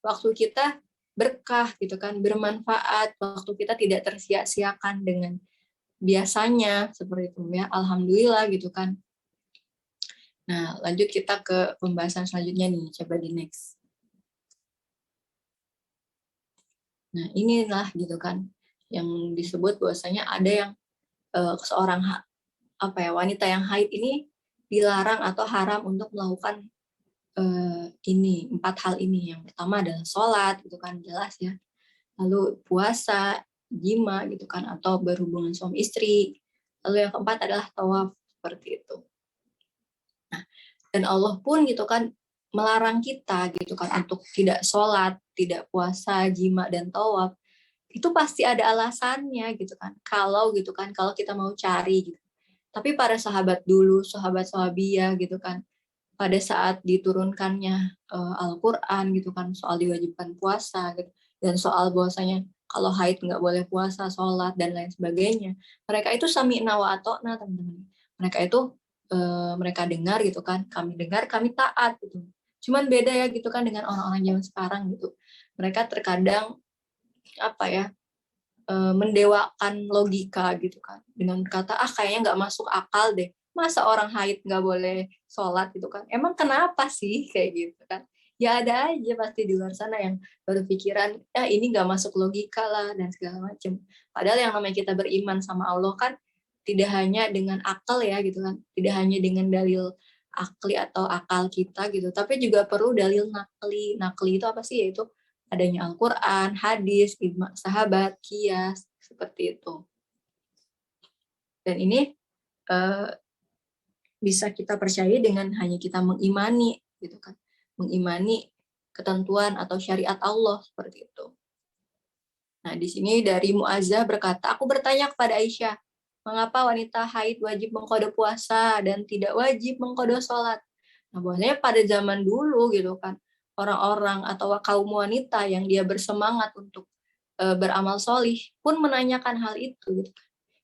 waktu kita berkah gitu kan, bermanfaat, waktu kita tidak tersia-siakan dengan biasanya seperti itu ya, alhamdulillah gitu kan. Nah, lanjut kita ke pembahasan selanjutnya nih, coba di next. Nah, inilah gitu kan yang disebut bahwasanya ada yang seorang wanita yang haid ini dilarang atau haram untuk melakukan ini 4 hal ini. Yang pertama adalah sholat, gitu kan jelas ya. Lalu puasa, jima gitu kan, atau berhubungan suami istri. Lalu yang keempat adalah tawaf, seperti itu. Nah, dan Allah pun gitu kan melarang kita gitu kan untuk tidak sholat, tidak puasa, jima dan tawaf. Itu pasti ada alasannya gitu kan. Kalau kita mau cari gitu. Tapi para sahabat dulu, sahabat sahabiyah gitu kan, pada saat diturunkannya Al-Quran gitu kan, soal diwajibkan puasa gitu, dan soal bahwasanya kalau haid nggak boleh puasa, sholat, dan lain sebagainya, mereka itu sami'na wa ata'na, teman-teman. Mereka itu mereka dengar gitu kan, kami dengar, kami taat gitu. Cuman beda ya gitu kan dengan orang-orang zaman sekarang gitu. Mereka terkadang apa ya, mendewakan logika gitu kan, dengan berkata kayaknya nggak masuk akal deh, masa orang haid nggak boleh sholat gitu kan, emang kenapa sih kayak gitu kan. Ya ada aja pasti di luar sana yang berpikiran ini nggak masuk logika lah dan segala macam. Padahal yang namanya kita beriman sama Allah kan tidak hanya dengan akal ya gitu kan, tidak hanya dengan dalil akli atau akal kita gitu, tapi juga perlu dalil nakli. Nakli itu apa sih? Yaitu adanya Al-Quran, hadis, ijma sahabat, qiyas, seperti itu. Dan ini bisa kita percaya dengan hanya kita mengimani, gitu kan, mengimani ketentuan atau syariat Allah seperti itu. Nah, di sini dari Mu'azzah berkata, aku bertanya kepada Aisyah, mengapa wanita haid wajib mengqada puasa dan tidak wajib mengqada sholat? Nah, bahwasanya pada zaman dulu gitu kan, orang-orang atau kaum wanita yang dia bersemangat untuk beramal solih pun menanyakan hal itu gitu.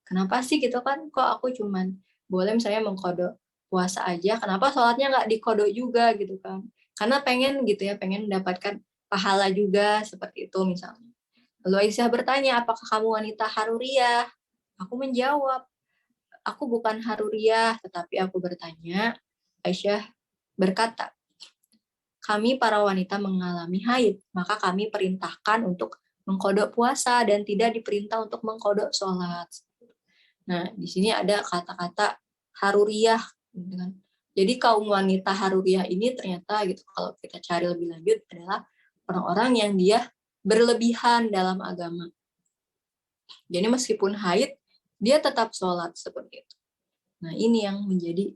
Kenapa sih gitu kan, kok aku cuman boleh misalnya mengqada puasa aja, kenapa sholatnya nggak diqada juga gitu kan? Karena pengen gitu ya, pengen mendapatkan pahala juga seperti itu misalnya. Lalu Aisyah bertanya, apakah kamu wanita haruriyah? Aku menjawab, aku bukan haruriyah, tetapi aku bertanya. Aisyah berkata, kami para wanita mengalami haid, maka kami perintahkan untuk mengqada puasa dan tidak diperintah untuk mengqada sholat. Nah, di sini ada kata-kata haruriyah. Gitu kan. Jadi kaum wanita haruriyah ini ternyata gitu, kalau kita cari lebih lanjut adalah orang-orang yang dia berlebihan dalam agama. Jadi meskipun haid, dia tetap sholat seperti itu. Nah, ini yang menjadi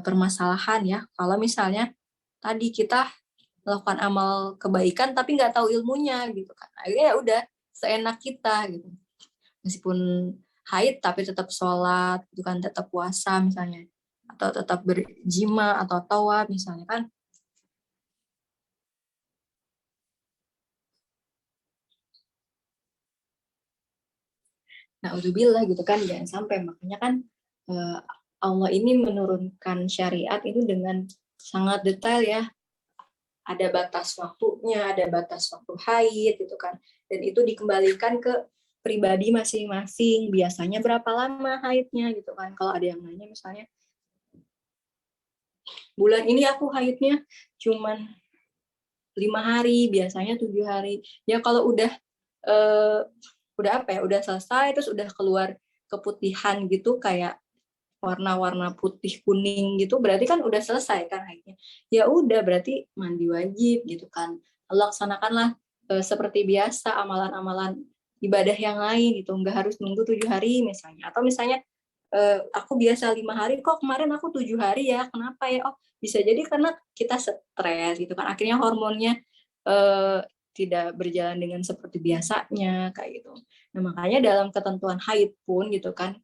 permasalahan ya. Kalau misalnya tadi kita melakukan amal kebaikan tapi nggak tahu ilmunya gitu kan. Akhirnya ya udah seenak kita gitu. Meskipun haid tapi tetap sholat, gitu kan, tetap puasa misalnya, atau tetap berjima atau tawaf misalnya kan. Nah, udzubillah gitu kan, jangan sampai. Makanya kan Allah ini menurunkan syariat itu dengan sangat detail ya. Ada batas waktunya, ada batas waktu haid gitu kan. Dan itu dikembalikan ke pribadi masing-masing. Biasanya berapa lama haidnya gitu kan. Kalau ada yang nanya misalnya, bulan ini aku haidnya cuman 5 hari, biasanya 7 hari. Ya kalau udah udah selesai, terus udah keluar keputihan gitu, kayak warna-warna putih kuning gitu, berarti kan udah selesai kan haidnya. Ya udah, berarti mandi wajib gitu kan. Laksanakanlah seperti biasa amalan-amalan ibadah yang lain gitu, nggak harus nunggu 7 hari misalnya. Atau misalnya aku biasa 5 hari, kok kemarin aku 7 hari ya, kenapa ya? Oh, bisa jadi karena kita stres gitu kan, akhirnya hormonnya tidak berjalan dengan seperti biasanya kayak gitu. Nah, makanya dalam ketentuan haid pun gitu kan,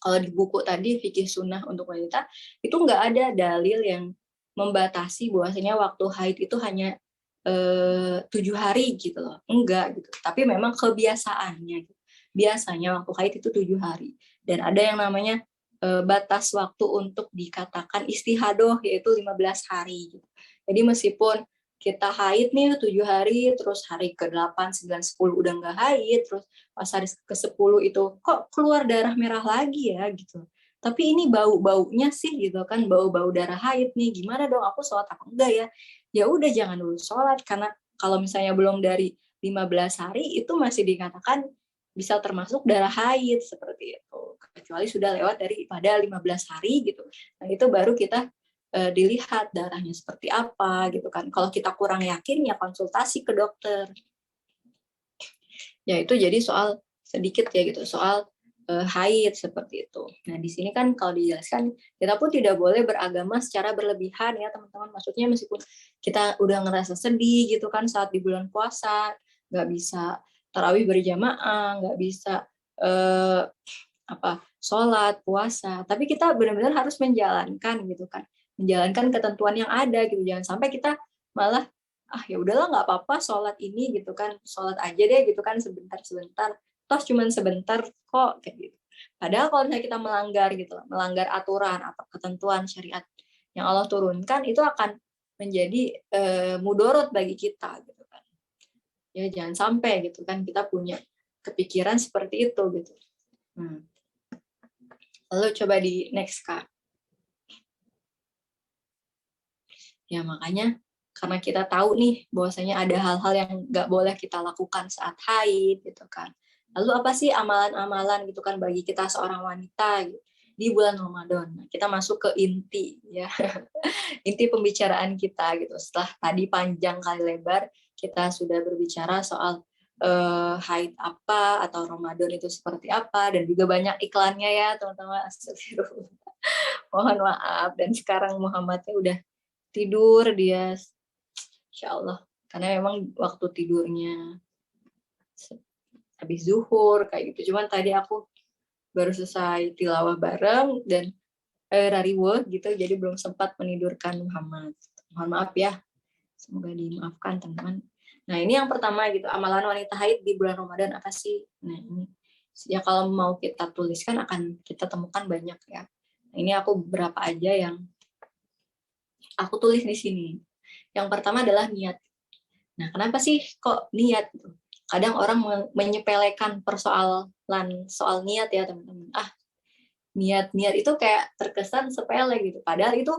kalau di buku tadi fikih sunnah untuk wanita itu nggak ada dalil yang membatasi bahwasanya waktu haid itu hanya 7 hari gitu loh, enggak gitu. Tapi memang kebiasaannya gitu. Biasanya waktu haid itu 7 hari, dan ada yang namanya batas waktu untuk dikatakan istihadoh, yaitu 15 hari gitu. Jadi meskipun kita haid nih 7 hari, terus hari ke-8, 9, 10 udah nggak haid, terus pas hari ke-10 itu kok keluar darah merah lagi ya gitu. Tapi ini bau-baunya sih gitu kan, bau-bau darah haid nih, gimana dong, aku sholat apa enggak ya? Ya udah, jangan dulu sholat, karena kalau misalnya belum dari 15 hari itu masih dikatakan bisa termasuk darah haid seperti itu. Kecuali sudah lewat daripada 15 hari gitu. Nah, itu baru kita dilihat darahnya seperti apa gitu kan. Kalau kita kurang yakin ya konsultasi ke dokter. Ya itu jadi soal sedikit ya gitu, soal haid seperti itu. Nah, di sini kan kalau dijelaskan, kita pun tidak boleh beragama secara berlebihan ya teman-teman. Maksudnya meskipun kita udah ngerasa sedih gitu kan saat di bulan puasa, nggak bisa tarawih berjamaah, nggak bisa sholat, puasa, tapi kita benar-benar harus menjalankan gitu kan, menjalankan ketentuan yang ada gitu. Jangan sampai kita malah ya udahlah nggak apa-apa sholat ini gitu kan, sholat aja deh gitu kan sebentar-sebentar, toh cuman sebentar kok kayak gitu. Padahal kalau misalnya kita melanggar gitu, melanggar aturan atau ketentuan syariat yang Allah turunkan, itu akan menjadi mudorot bagi kita gitu kan. Ya jangan sampai gitu kan kita punya kepikiran seperti itu gitu. Lalu coba di next Kak. Ya makanya karena kita tahu nih bahwasanya ada hal-hal yang nggak boleh kita lakukan saat haid gitu kan. Lalu apa sih amalan-amalan gitu kan bagi kita seorang wanita gitu, di bulan Ramadan? Nah, kita masuk ke inti ya. Inti pembicaraan kita gitu. Setelah tadi panjang kali lebar kita sudah berbicara soal haid apa atau Ramadan itu seperti apa, dan juga banyak iklannya ya teman-teman. Astagfirullah. Mohon maaf. Dan sekarang Muhammadnya udah tidur dia, insya Allah, karena memang waktu tidurnya habis zuhur kayak gitu. Cuman tadi aku baru selesai tilawah bareng dan rariweh gitu, jadi belum sempat menidurkan Muhammad. Mohon maaf ya, semoga dimaafkan teman-teman. Nah ini yang pertama gitu, amalan wanita haid di bulan Ramadan apa sih? Nah ini ya kalau mau kita tuliskan akan kita temukan banyak ya. Nah, ini aku beberapa aja yang aku tulis di sini. Yang pertama adalah niat. Nah kenapa sih kok niat? Kadang orang menyepelekan persoalan soal niat ya teman-teman. Niat itu kayak terkesan sepele gitu. Padahal itu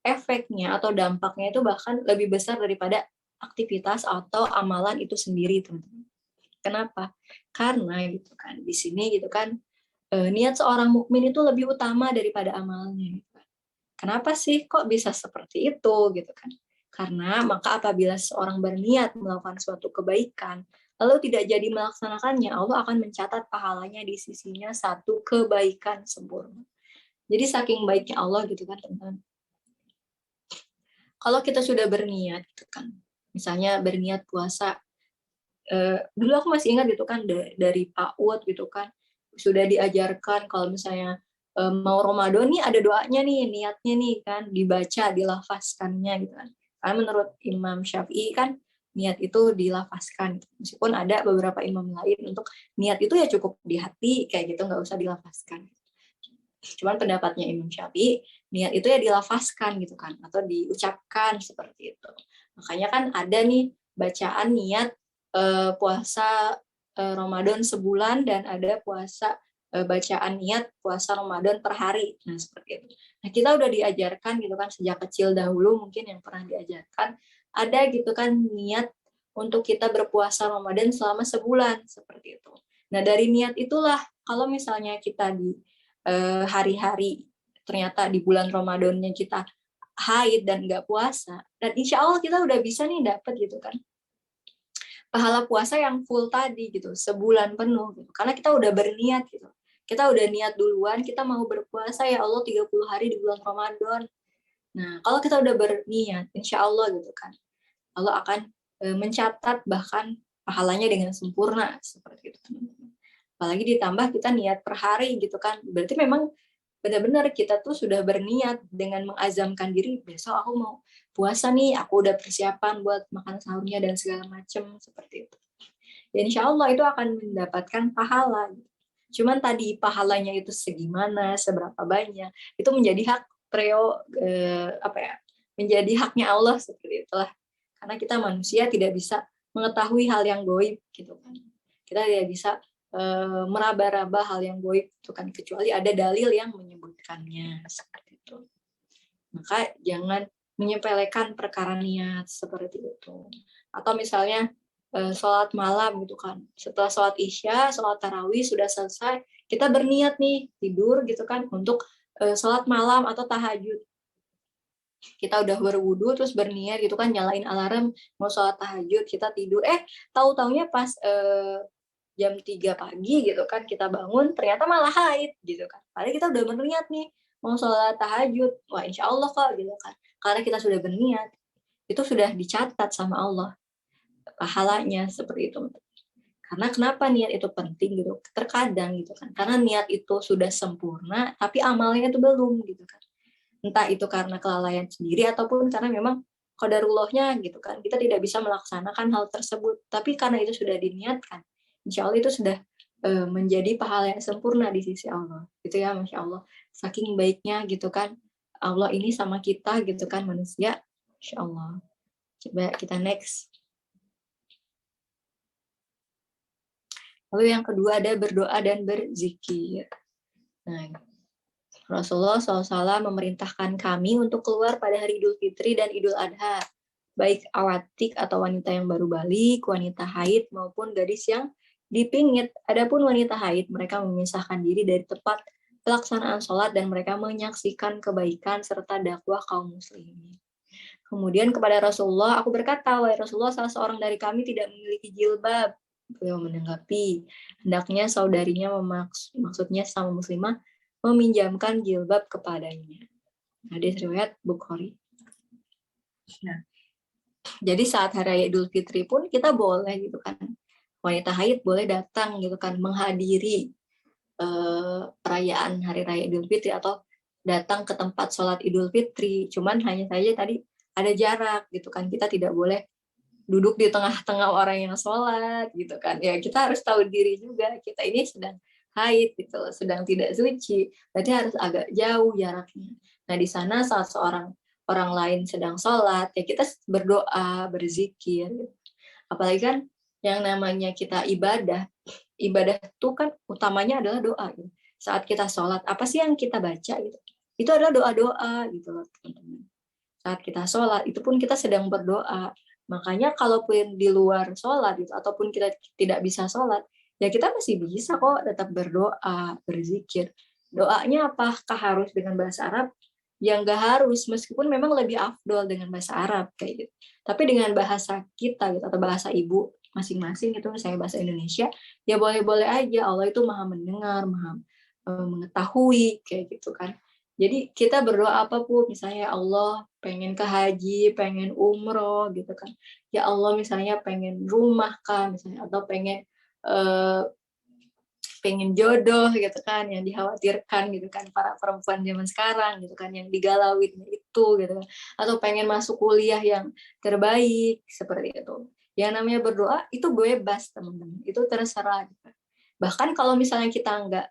efeknya atau dampaknya itu bahkan lebih besar daripada aktivitas atau amalan itu sendiri, teman-teman. Kenapa? Karena gitu kan di sini gitu kan niat seorang mukmin itu lebih utama daripada amalnya. Gitu kan. Kenapa sih kok bisa seperti itu gitu kan? Karena maka apabila seorang berniat melakukan suatu kebaikan lalu tidak jadi melaksanakannya, Allah akan mencatat pahalanya di sisinya satu kebaikan sempurna. Jadi saking baiknya Allah gitu kan teman-teman. Kalau kita sudah berniat gitu kan, misalnya berniat puasa, dulu aku masih ingat gitu kan dari PAUD gitu kan, sudah diajarkan kalau misalnya mau Ramadan nih ada doanya nih, niatnya nih kan, dibaca, dilafazkannya gitu kan. Karena menurut Imam Syafi'i kan niat itu dilafazkan, meskipun ada beberapa imam lain untuk niat itu ya cukup di hati kayak gitu, nggak usah dilafazkan. Cuman pendapatnya Imam Syafi'i niat itu ya dilafazkan gitu kan, atau diucapkan seperti itu. Makanya kan ada nih bacaan niat puasa Ramadan sebulan dan ada puasa bacaan niat puasa Ramadan per hari. Nah, seperti itu. Nah, kita udah diajarkan gitu kan sejak kecil dahulu mungkin yang pernah diajarkan ada gitu kan niat untuk kita berpuasa Ramadan selama sebulan seperti itu. Nah, dari niat itulah kalau misalnya kita di hari-hari ternyata di bulan Ramadannya kita haid dan nggak puasa, dan insya Allah kita udah bisa nih dapat gitu kan pahala puasa yang full tadi gitu, sebulan penuh gitu. Karena kita udah berniat gitu. Kita udah niat duluan, kita mau berpuasa ya Allah 30 hari di bulan Ramadan. Nah, kalau kita udah berniat, insya Allah gitu kan, Allah akan mencatat bahkan pahalanya dengan sempurna seperti itu teman-teman. Apalagi ditambah kita niat per hari gitu kan, berarti memang benar-benar kita tuh sudah berniat dengan mengazamkan diri, besok aku mau puasa nih, aku udah persiapan buat makan sahurnya dan segala macam seperti itu. Dan insya Allah itu akan mendapatkan pahala. Cuman tadi pahalanya itu segimana, seberapa banyak, itu menjadi hak menjadi haknya Allah seperti itulah. Karena kita manusia tidak bisa mengetahui hal yang gaib gitu kan. Kita tidak bisa meraba-raba hal yang gaib itu kan, kecuali ada dalil yang menyebutkannya seperti itu. Maka jangan menyepelekan perkara niat seperti itu. Atau misalnya sholat malam gitu kan, setelah sholat isya, sholat tarawih sudah selesai, kita berniat nih tidur gitu kan untuk sholat malam atau tahajud. Kita udah berwudu terus berniat gitu kan, nyalain alarm mau sholat tahajud, kita tidur, tahu-taunya pas jam 3 pagi gitu kan kita bangun ternyata malah haid gitu kan. Padahal kita udah berniat nih mau sholat tahajud, wah insya Allah kok gitu kan. Karena kita sudah berniat, itu sudah dicatat sama Allah pahalanya seperti itu. Karena kenapa niat itu penting gitu? Terkadang gitu kan, karena niat itu sudah sempurna, tapi amalnya itu belum gitu kan. Entah itu karena kelalaian sendiri ataupun karena memang qadarullahnya gitu kan, kita tidak bisa melaksanakan hal tersebut. Tapi karena itu sudah diniatkan, insya Allah itu sudah menjadi pahala yang sempurna di sisi Allah. Gitu ya, Masya Allah. Saking baiknya gitu kan, Allah ini sama kita gitu kan, manusia. Masya Allah. Coba kita next. Lalu yang kedua ada berdoa dan berzikir. Nah, Rasulullah SAW memerintahkan kami untuk keluar pada hari Idul Fitri dan Idul Adha, baik awatik atau wanita yang baru balik, wanita haid maupun gadis yang dipingit. Adapun wanita haid, mereka memisahkan diri dari tempat pelaksanaan sholat dan mereka menyaksikan kebaikan serta dakwah kaum muslimin. Kemudian kepada Rasulullah, aku berkata, wahai Rasulullah, salah seorang dari kami tidak memiliki jilbab. Beliau menanggapi, hendaknya saudarinya maksudnya sama muslimah meminjamkan jilbab kepadanya. Hadis riwayat Bukhari. Nah, jadi saat hari raya Idul Fitri pun kita boleh gitu kan, wanita haid boleh datang gitu kan menghadiri perayaan hari raya Idul Fitri atau datang ke tempat sholat Idul Fitri. Cuman hanya saja tadi ada jarak gitu kan, kita tidak boleh duduk di tengah-tengah orang yang sholat gitu kan. Ya kita harus tahu diri juga, kita ini sedang haid gitu loh, sedang tidak suci, berarti harus agak jauh jaraknya. Nah di sana saat orang lain sedang sholat, ya kita berdoa, berzikir gitu. Apalagi kan yang namanya kita ibadah itu kan utamanya adalah doa gitu. Saat kita sholat, apa sih yang kita baca gitu, itu adalah doa-doa gitu loh teman-teman. Saat kita sholat, itu pun kita sedang berdoa. Makanya kalaupun di luar sholat gitu, ataupun kita tidak bisa sholat, ya kita masih bisa kok tetap berdoa, berzikir. Doanya apakah harus dengan bahasa Arab? Ya nggak harus, meskipun memang lebih afdol dengan bahasa Arab kayak gitu. Tapi dengan bahasa kita gitu, atau bahasa ibu masing-masing itu, misalnya bahasa Indonesia, ya boleh-boleh aja. Allah itu maha mendengar, maha mengetahui kayak gitu kan. Jadi kita berdoa apapun, misalnya Allah pengen ke haji, pengen umroh gitu kan. Ya Allah misalnya pengen rumah kan, misalnya, atau pengen jodoh gitu kan, yang dikhawatirkan gitu kan para perempuan zaman sekarang gitu kan, yang digalauin itu gitu kan. Atau pengen masuk kuliah yang terbaik seperti itu. Yang namanya berdoa itu bebas teman-teman, itu terserah gitu. Bahkan kalau misalnya kita nggak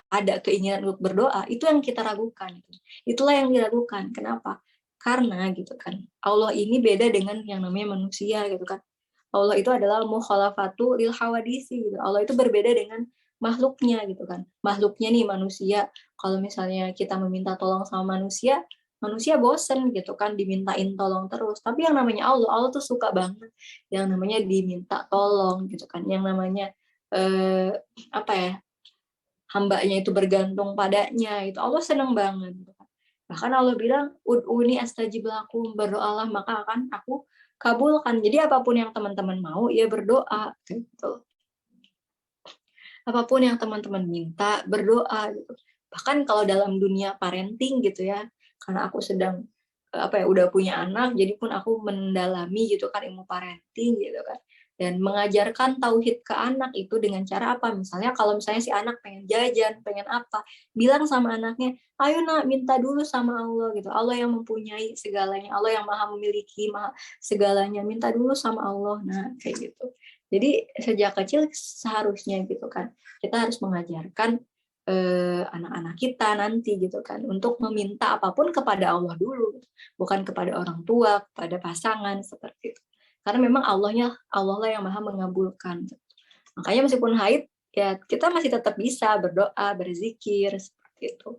ada keinginan untuk berdoa, itu yang kita ragukan. Itulah yang diragukan. Kenapa? Karena gitu kan, Allah ini beda dengan yang namanya manusia gitu kan. Allah itu adalah mukhalafatu lil hawadisi gitu. Allah itu berbeda dengan makhluknya gitu kan. Makhluknya nih manusia, kalau misalnya kita meminta tolong sama manusia, manusia bosen gitu kan dimintain tolong terus. Tapi yang namanya Allah, Allah tuh suka banget yang namanya diminta tolong gitu kan. Yang namanya apa ya? Hambanya itu bergantung padanya, itu Allah senang banget. Bahkan Allah bilang, ud'uni astajib lakum, berdoalah maka akan aku kabulkan. Jadi apapun yang teman-teman mau, ya berdoa. Gitu. Apapun yang teman-teman minta, berdoa. Gitu. Bahkan kalau dalam dunia parenting gitu ya, karena aku sedang udah punya anak, jadi pun aku mendalami gitu kan ilmu parenting gitu kan. Dan mengajarkan tauhid ke anak itu dengan cara apa? Misalnya kalau misalnya si anak pengen jajan, pengen apa, bilang sama anaknya, ayo nak minta dulu sama Allah gitu. Allah yang mempunyai segalanya, Allah yang maha memiliki maha segalanya, minta dulu sama Allah. Nah kayak gitu. Jadi sejak kecil seharusnya gitu kan, kita harus mengajarkan anak-anak kita nanti gitu kan untuk meminta apapun kepada Allah dulu, bukan kepada orang tua, kepada pasangan seperti itu. Karena memang Allah lah yang maha mengabulkan. Makanya meskipun haid, ya kita masih tetap bisa berdoa, berzikir seperti itu.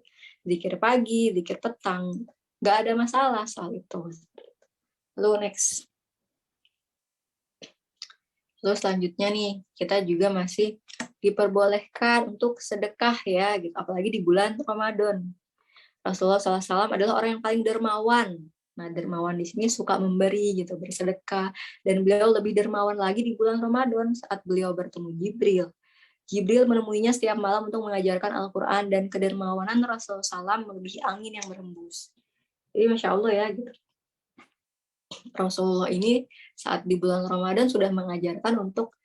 Zikir pagi, zikir petang, nggak ada masalah soal itu. Lalu next. Lalu selanjutnya nih, kita juga masih diperbolehkan untuk sedekah ya, gitu. Apalagi di bulan Ramadan. Rasulullah SAW adalah orang yang paling dermawan. Nah, dermawan di sini suka memberi gitu, bersedekah. Dan beliau lebih dermawan lagi di bulan Ramadan saat beliau bertemu Jibril. Jibril menemuinya setiap malam untuk mengajarkan Al-Quran, dan kedermawanan Rasulullah SAW melebihi angin yang berembus. Jadi Masya Allah ya, gitu. Rasulullah ini saat di bulan Ramadan sudah mengajarkan untuk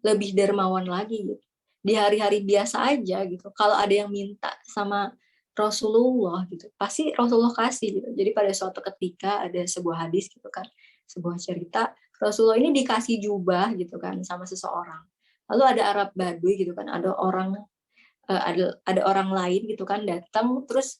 lebih dermawan lagi gitu. Di hari-hari biasa aja gitu, kalau ada yang minta sama Rasulullah gitu, pasti Rasulullah kasih gitu. Jadi pada suatu ketika ada sebuah hadis gitu kan, sebuah cerita, Rasulullah ini dikasih jubah gitu kan sama seseorang. Lalu ada Arab Badui gitu kan, ada orang lain gitu kan datang terus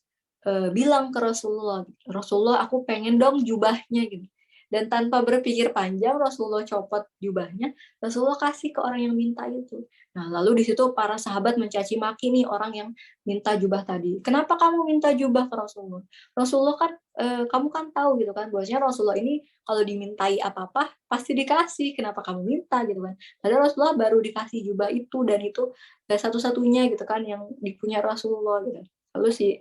bilang ke Rasulullah, Rasulullah aku pengen dong jubahnya gitu. Dan tanpa berpikir panjang Rasulullah copot jubahnya, Rasulullah kasih ke orang yang minta itu. Nah, lalu di situ para sahabat mencaci maki nih orang yang minta jubah tadi. Kenapa kamu minta jubah ke Rasulullah? Rasulullah kan kamu kan tahu gitu kan, bahwasanya Rasulullah ini kalau dimintai apa-apa pasti dikasih. Kenapa kamu minta gitu kan? Padahal Rasulullah baru dikasih jubah itu dan itu satu-satunya gitu kan yang dipunya Rasulullah gitu. Lalu si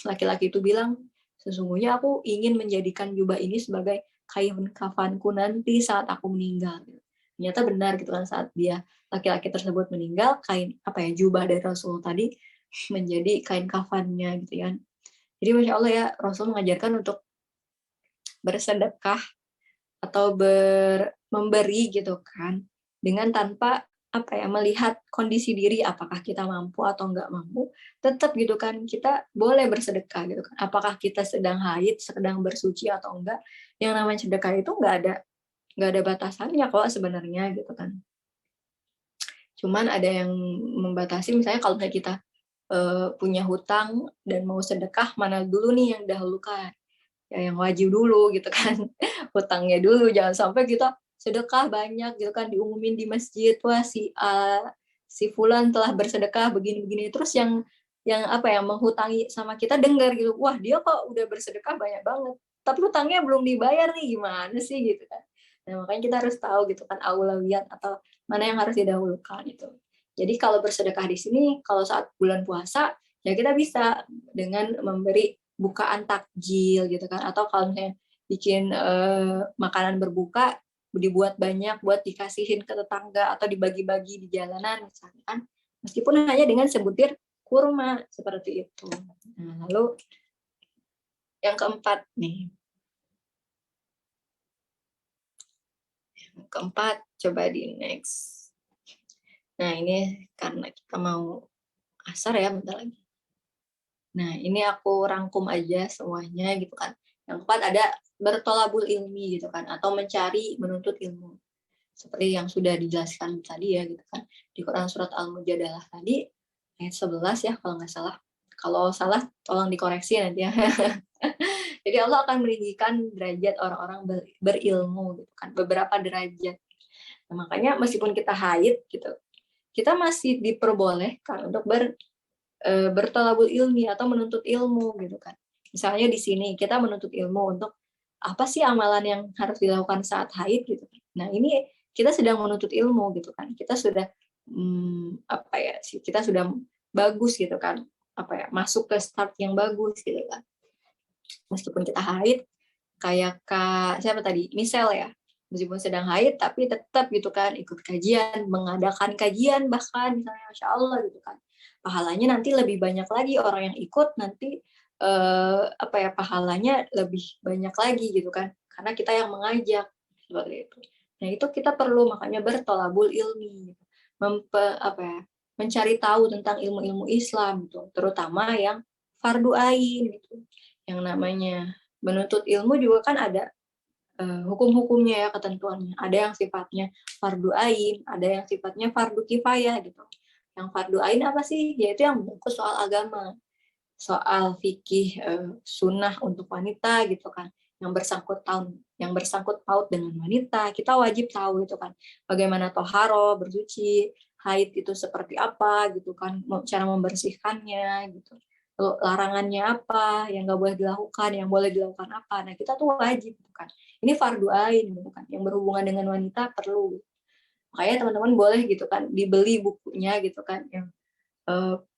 laki-laki itu bilang, sesungguhnya aku ingin menjadikan jubah ini sebagai kain kafanku nanti saat aku meninggal. Ternyata benar gitu kan, saat dia laki-laki tersebut meninggal, jubah dari Rasul tadi menjadi kain kafannya gitu kan. Jadi Masya Allah ya, Rasul mengajarkan untuk bersedekah atau memberi gitu kan, dengan tanpa melihat kondisi diri apakah kita mampu atau enggak mampu, tetap gitu kan kita boleh bersedekah gitu kan. Apakah kita sedang haid, sedang bersuci atau enggak, yang namanya sedekah itu enggak ada batasannya kok sebenarnya gitu kan. Cuman ada yang membatasi, misalnya kalau kita punya hutang dan mau sedekah, mana dulu nih yang dahulukan, ya yang wajib dulu gitu kan. Hutangnya dulu, jangan sampai kita sedekah banyak gitu kan diumumin di masjid, wah si fulan telah bersedekah begini-begini, terus yang menghutangi sama kita dengar gitu, wah dia kok udah bersedekah banyak banget tapi hutangnya belum dibayar nih, gimana sih gitu kan. Nah, makanya kita harus tahu gitu kan aulawiyat atau mana yang harus didahulukan itu. Jadi kalau bersedekah di sini, kalau saat bulan puasa ya kita bisa dengan memberi bukaan takjil gitu kan, atau kalau misalnya bikin makanan berbuka dibuat banyak buat dikasihin ke tetangga atau dibagi-bagi di jalanan misalnya kan, meskipun hanya dengan sebutir kurma seperti itu. Nah, lalu yang keempat nih, coba di next. Nah, ini karena kita mau asar ya bentar lagi. Nah, ini aku rangkum aja semuanya gitu kan. Yang keempat ada bertolabul ilmi gitu kan, atau menuntut ilmu. Seperti yang sudah dijelaskan tadi ya gitu kan. Di Quran surat Al-Mujadalah tadi ayat 11 ya kalau nggak salah. Kalau salah tolong dikoreksi nanti ya. Jadi Allah akan meninggikan derajat orang-orang berilmu gitu kan, beberapa derajat. Nah, makanya meskipun kita haid gitu, kita masih diperbolehkan untuk bertolabul ilmi atau menuntut ilmu gitu kan. Misalnya di sini kita menuntut ilmu untuk apa sih amalan yang harus dilakukan saat haid gitu. Nah, ini kita sedang menuntut ilmu gitu kan. Kita sudah kita sudah bagus gitu kan. Masuk ke start yang bagus gitu kan. Meskipun kita haid, kayak siapa tadi? Misal ya. Meskipun sedang haid tapi tetap gitu kan ikut kajian, mengadakan kajian bahkan misalnya Masya Allah gitu kan. Pahalanya nanti lebih banyak lagi orang yang ikut, nanti pahalanya lebih banyak lagi gitu kan, karena kita yang mengajak seperti itu. Nah, itu kita perlu makanya bertolabul ilmi gitu. Mencari tahu tentang ilmu-ilmu Islam gitu, terutama yang fardu ain gitu. Yang namanya menuntut ilmu juga kan ada hukum-hukumnya ya, ketentuannya. Ada yang sifatnya fardu ain, ada yang sifatnya fardu kifayah gitu. Yang fardu ain apa sih? Yaitu yang menyangkut soal agama, soal fikih sunnah untuk wanita gitu kan, yang bersangkut paut dengan wanita, kita wajib tahu gitu kan, bagaimana toharo, bersuci, haid itu seperti apa gitu kan, cara membersihkannya gitu, larangannya apa, yang nggak boleh dilakukan, yang boleh dilakukan apa. Nah, kita tuh wajib gitu kan, ini fardu ain gitu kan, yang berhubungan dengan wanita perlu. Makanya teman-teman boleh gitu kan dibeli bukunya gitu kan, yang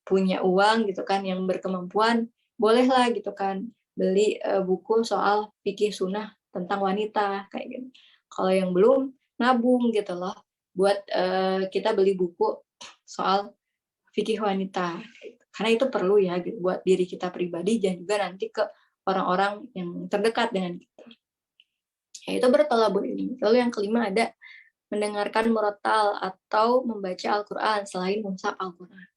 punya uang gitu kan, yang berkemampuan, bolehlah gitu kan beli buku soal fikih sunnah tentang wanita kayak gitu. Kalau yang belum, nabung gitu loh buat kita beli buku soal fikih wanita, karena itu perlu ya gitu, buat diri kita pribadi dan juga nanti ke orang-orang yang terdekat dengan kita. Ya, itu bertolabul ilmi. Lalu yang kelima ada mendengarkan murotal atau membaca Al-Quran selain mushaf Al-Quran.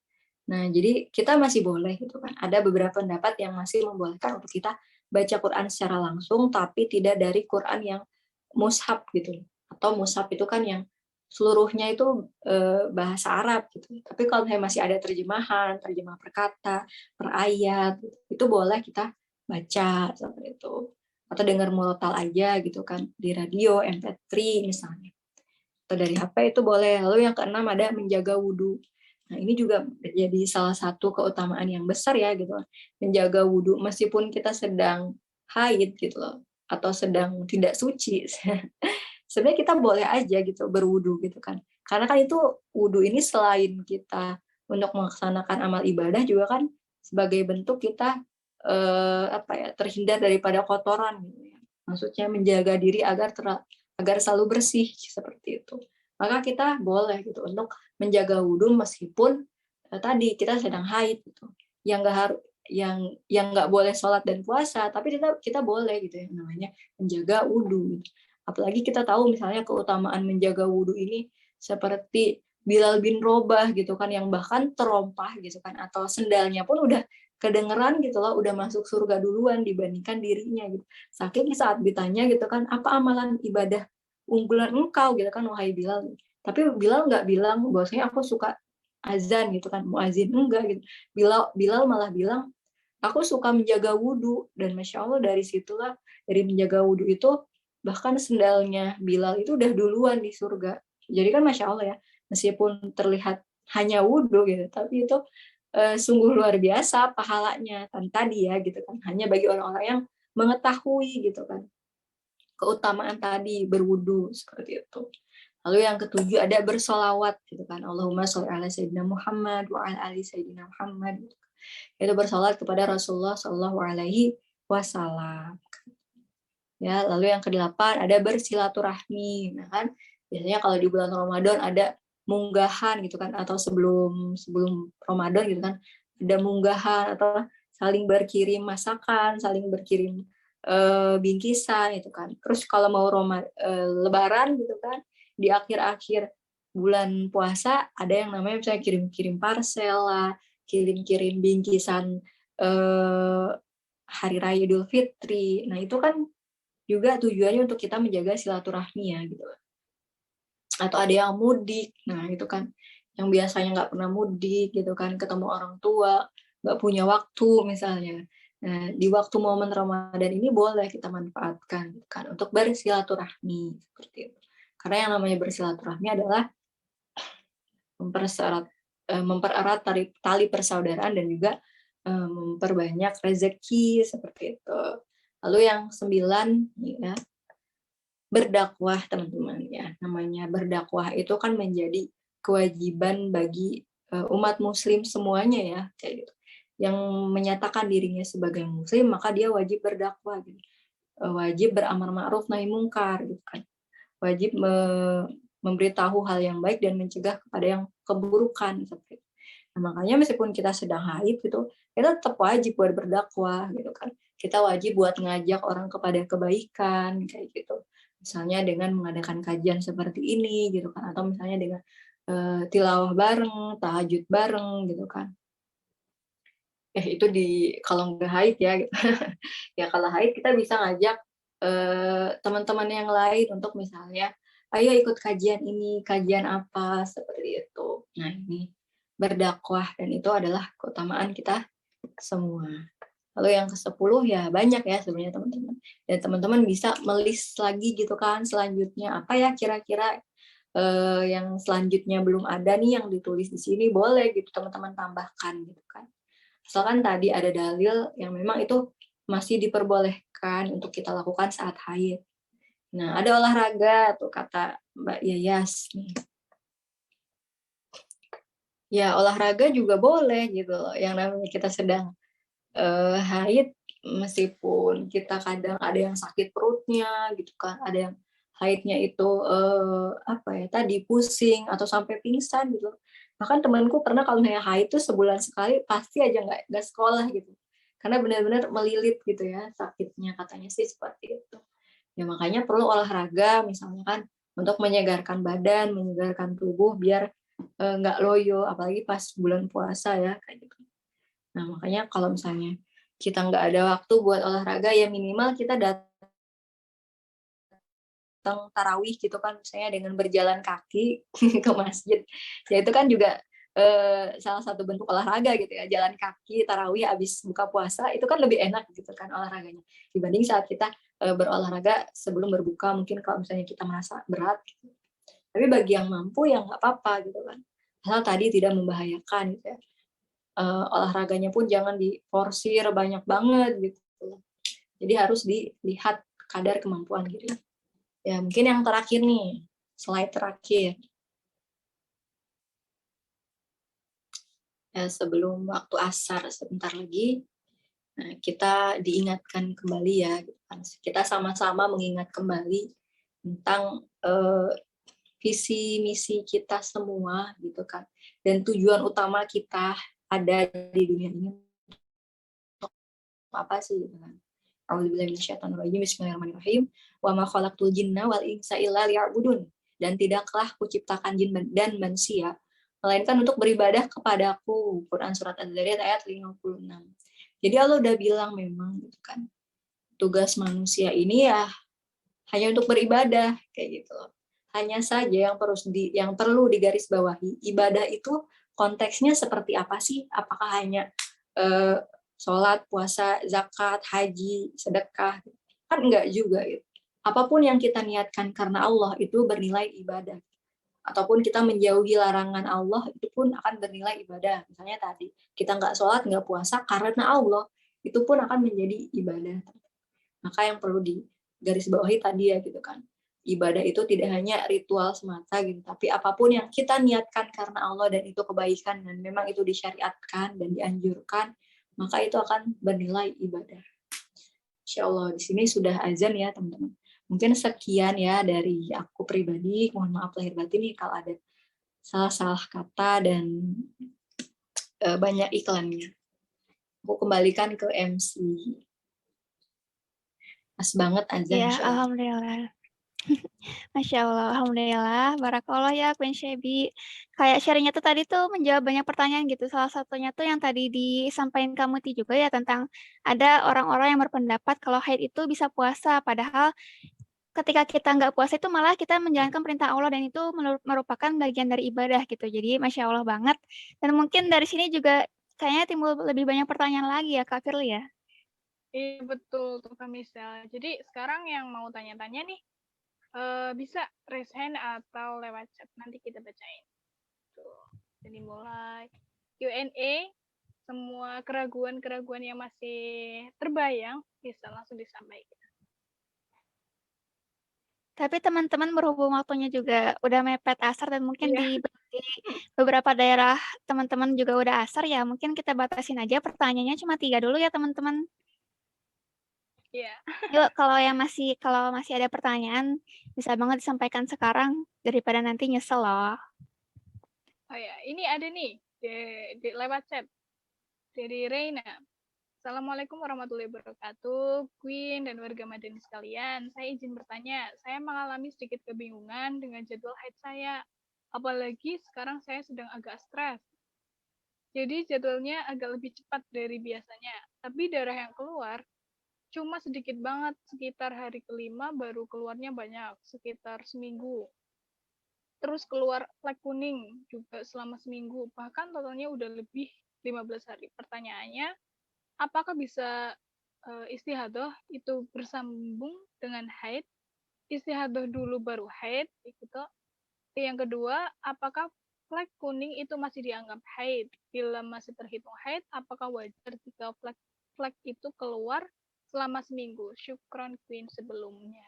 Nah, jadi kita masih boleh gitu kan. Ada beberapa pendapat yang masih membolehkan untuk kita baca Quran secara langsung, tapi tidak dari Quran yang mushaf gitu. Atau mushaf itu kan yang seluruhnya itu bahasa Arab gitu. Tapi kalau masih ada terjemahan, terjemah per kata, per ayat, itu boleh kita baca seperti itu. Atau dengar murotal aja gitu kan di radio, MP3 misalnya. Atau dari HP itu boleh. Lalu yang keenam ada menjaga wudhu. Nah, ini juga jadi salah satu keutamaan yang besar ya gitu. Menjaga wudhu meskipun kita sedang haid gitu loh, atau sedang tidak suci. Sebenarnya kita boleh aja gitu berwudhu gitu kan. Karena kan itu wudhu ini selain kita untuk melaksanakan amal ibadah juga kan sebagai bentuk kita terhindar daripada kotoran gitu ya. Maksudnya menjaga diri agar selalu bersih seperti itu. Maka kita boleh gitu untuk menjaga wudhu meskipun tadi kita sedang haid gitu. Yang nggak harus yang nggak boleh sholat dan puasa, tapi kita boleh gitu ya namanya menjaga wudhu. Gitu. Apalagi kita tahu misalnya keutamaan menjaga wudhu ini seperti Bilal bin Robah gitu kan yang bahkan terompah gitu kan atau sendalnya pun udah kedengeran gitu loh udah masuk surga duluan dibandingkan dirinya gitu. Saking saat ditanya gitu kan apa amalan ibadah unggulan engkau gitu kan wahai Bilal. Tapi Bilal nggak bilang bahwasanya aku suka azan gitu kan muazin enggak gitu. Bilal malah bilang aku suka menjaga wudhu dan masya Allah dari situlah dari menjaga wudhu itu bahkan sendalnya Bilal itu udah duluan di surga. Jadi kan masya Allah ya meskipun terlihat hanya wudhu gitu tapi itu sungguh luar biasa pahalanya kan tadi ya gitu kan hanya bagi orang-orang yang mengetahui gitu kan keutamaan tadi berwudhu seperti itu. Lalu yang ketujuh ada bersolawat gitu kan Allahumma sholli ala sayyidina Muhammad wa ala ali sayyidina Muhammad gitu. Itu bersolawat kepada Rasulullah Shallallahu Alaihi Wasallam. Ya, lalu yang kedelapan ada bersilaturahmi. Nah kan biasanya kalau di bulan Ramadan ada munggahan gitu kan atau sebelum Ramadan gitu kan ada munggahan atau saling berkirim masakan, saling berkirim bingkisan gitu kan. Terus kalau mau Lebaran gitu kan di akhir-akhir bulan puasa ada yang namanya misalnya kirim-kirim parcel lah, kirim-kirim bingkisan hari raya Idul Fitri. Nah itu kan juga tujuannya untuk kita menjaga silaturahmi ya gitu. Atau ada yang mudik, nah itu kan yang biasanya nggak pernah mudik gitu kan, ketemu orang tua, nggak punya waktu misalnya. Nah di waktu momen Ramadan ini boleh kita manfaatkan gitu kan untuk bersilaturahmi seperti itu. Karena yang namanya bersilaturahmi adalah mempererat tali persaudaraan dan juga memperbanyak rezeki seperti itu. Lalu yang 9 ya berdakwah teman-teman ya. Namanya berdakwah itu kan menjadi kewajiban bagi umat muslim semuanya ya kayak gitu. Yang menyatakan dirinya sebagai muslim maka dia wajib berdakwah gitu. Wajib beramar ma'ruf nahi mungkar gitu kan. Wajib memberitahu hal yang baik dan mencegah kepada yang keburukan seperti itu. Nah, makanya meskipun kita sedang haid gitu, kita tetap wajib buat berdakwah gitu kan. Kita wajib buat ngajak orang kepada kebaikan kayak gitu. Misalnya dengan mengadakan kajian seperti ini gitu kan atau misalnya dengan tilawah bareng, tahajud bareng gitu kan. Itu kalau nggak haid ya gitu. Ya kalau haid kita bisa ngajak teman-teman yang lain untuk misalnya ayo ikut kajian ini, kajian apa seperti itu. Nah, ini berdakwah dan itu adalah keutamaan kita semua. Lalu yang ke-10 ya banyak ya sebenarnya teman-teman. Dan teman-teman bisa melis lagi gitu kan selanjutnya apa ya kira-kira yang selanjutnya belum ada nih yang ditulis di sini boleh gitu teman-teman tambahkan gitu kan. Misalkan tadi ada dalil yang memang itu masih diperbolehkan untuk kita lakukan saat haid. Nah, ada olahraga tuh kata Mbak Yayas nih. Ya, olahraga juga boleh gitu loh. Yang namanya kita sedang haid meskipun kita kadang ada yang sakit perutnya gitu kan, ada yang haidnya itu tadi pusing atau sampai pingsan gitu. Bahkan temanku pernah kalau misalnya haid tuh sebulan sekali pasti aja nggak sekolah gitu. Karena benar-benar melilit gitu ya sakitnya katanya sih seperti itu. Ya makanya perlu olahraga misalnya kan untuk menyegarkan badan, menyegarkan tubuh biar nggak loyo, apalagi pas bulan puasa ya kayak gitu. Nah makanya kalau misalnya kita nggak ada waktu buat olahraga, ya minimal kita datang tarawih gitu kan, misalnya dengan berjalan kaki ke masjid. Ya itu kan juga salah satu bentuk olahraga gitu ya, jalan kaki tarawih habis buka puasa itu kan lebih enak gitu kan olahraganya dibanding saat kita berolahraga sebelum berbuka, mungkin kalau misalnya kita merasa berat gitu. Tapi bagi yang mampu ya nggak apa-apa gitu kan, asal tadi tidak membahayakan gitu ya. Olahraganya pun jangan diforsir banyak banget gitu, jadi harus dilihat kadar kemampuan gitu ya. Ya mungkin yang terakhir nih, slide terakhir. Ya, sebelum waktu asar sebentar lagi, nah, kita diingatkan kembali ya, gitu kan. Kita sama-sama mengingat kembali tentang visi misi kita semua gitu kan, dan tujuan utama kita ada di dunia ini apa sih gitu kan. A'udzubillahi minasyaitonirrajim. Bismillahirrahmanirrahim. Wa ma khalaqtul jinna wal insa illa liya'budun. Dan tidaklah kuciptakan jin dan manusia melainkan untuk beribadah kepadaku. Quran surat Az-Zariyat ayat 56. Jadi Allah udah bilang memang gitu kan, tugas manusia ini ya hanya untuk beribadah kayak gitu. Hanya saja yang perlu digarisbawahi, ibadah itu konteksnya seperti apa sih? Apakah hanya sholat, puasa, zakat, haji, sedekah? Kan enggak juga gitu. Apapun yang kita niatkan karena Allah itu bernilai ibadah. Ataupun kita menjauhi larangan Allah itu pun akan bernilai ibadah. Misalnya tadi, kita nggak sholat, nggak puasa karena Allah, itu pun akan menjadi ibadah. Maka yang perlu digarisbawahi tadi ya gitu kan, ibadah itu tidak hanya ritual semata gitu, tapi apapun yang kita niatkan karena Allah dan itu kebaikan dan memang itu disyariatkan dan dianjurkan, maka itu akan bernilai ibadah. Insya Allah di sini sudah azan ya teman-teman. Mungkin sekian ya dari aku pribadi. Mohon maaf lahir batin nih kalau ada salah-salah kata dan banyak iklannya. Aku kembalikan ke MC. Pas banget azan. Ya, alhamdulillah. Masya Allah, alhamdulillah, barakallah ya Queen Shebi. Kayak sharingnya tuh tadi tuh menjawab banyak pertanyaan gitu. Salah satunya tuh yang tadi disampaikan kamu juga ya tentang ada orang-orang yang berpendapat kalau haid itu bisa puasa, padahal ketika kita nggak puasa itu malah kita menjalankan perintah Allah dan itu merupakan bagian dari ibadah gitu. Jadi Masya Allah banget. Dan mungkin dari sini juga kayaknya timbul lebih banyak pertanyaan lagi ya Kak Firly ya. Iya betul tuh Kak Misal. Jadi sekarang yang mau tanya-tanya nih, bisa raise hand atau lewat chat, nanti kita bacain. Tuh, jadi mulai Q&A, semua keraguan-keraguan yang masih terbayang bisa langsung disampaikan. Tapi teman-teman berhubung waktunya juga udah mepet asar dan mungkin Iya. di beberapa daerah teman-teman juga udah asar ya, mungkin kita batasin aja pertanyaannya cuma 3 dulu ya teman-teman. Iya. Yuk kalau masih ada pertanyaan bisa banget disampaikan sekarang daripada nanti nyesel loh. Oh ya, ini ada nih di lewat chat dari Reina. Assalamualaikum warahmatullahi wabarakatuh, Queen dan warga Madani sekalian. Saya izin bertanya, saya mengalami sedikit kebingungan dengan jadwal haid saya. Apalagi sekarang saya sedang agak stres. Jadi jadwalnya agak lebih cepat dari biasanya. Tapi darah yang keluar cuma sedikit banget, sekitar hari kelima baru keluarnya banyak, sekitar seminggu. Terus keluar flek kuning juga selama seminggu, bahkan totalnya udah lebih 15 hari. Pertanyaannya, apakah bisa istihadah itu bersambung dengan haid? Istihadah dulu baru haid, gitu. Yang kedua, apakah flek kuning itu masih dianggap haid? Bila masih terhitung haid, apakah wajar jika flek itu keluar selama seminggu? Syukron Queen sebelumnya.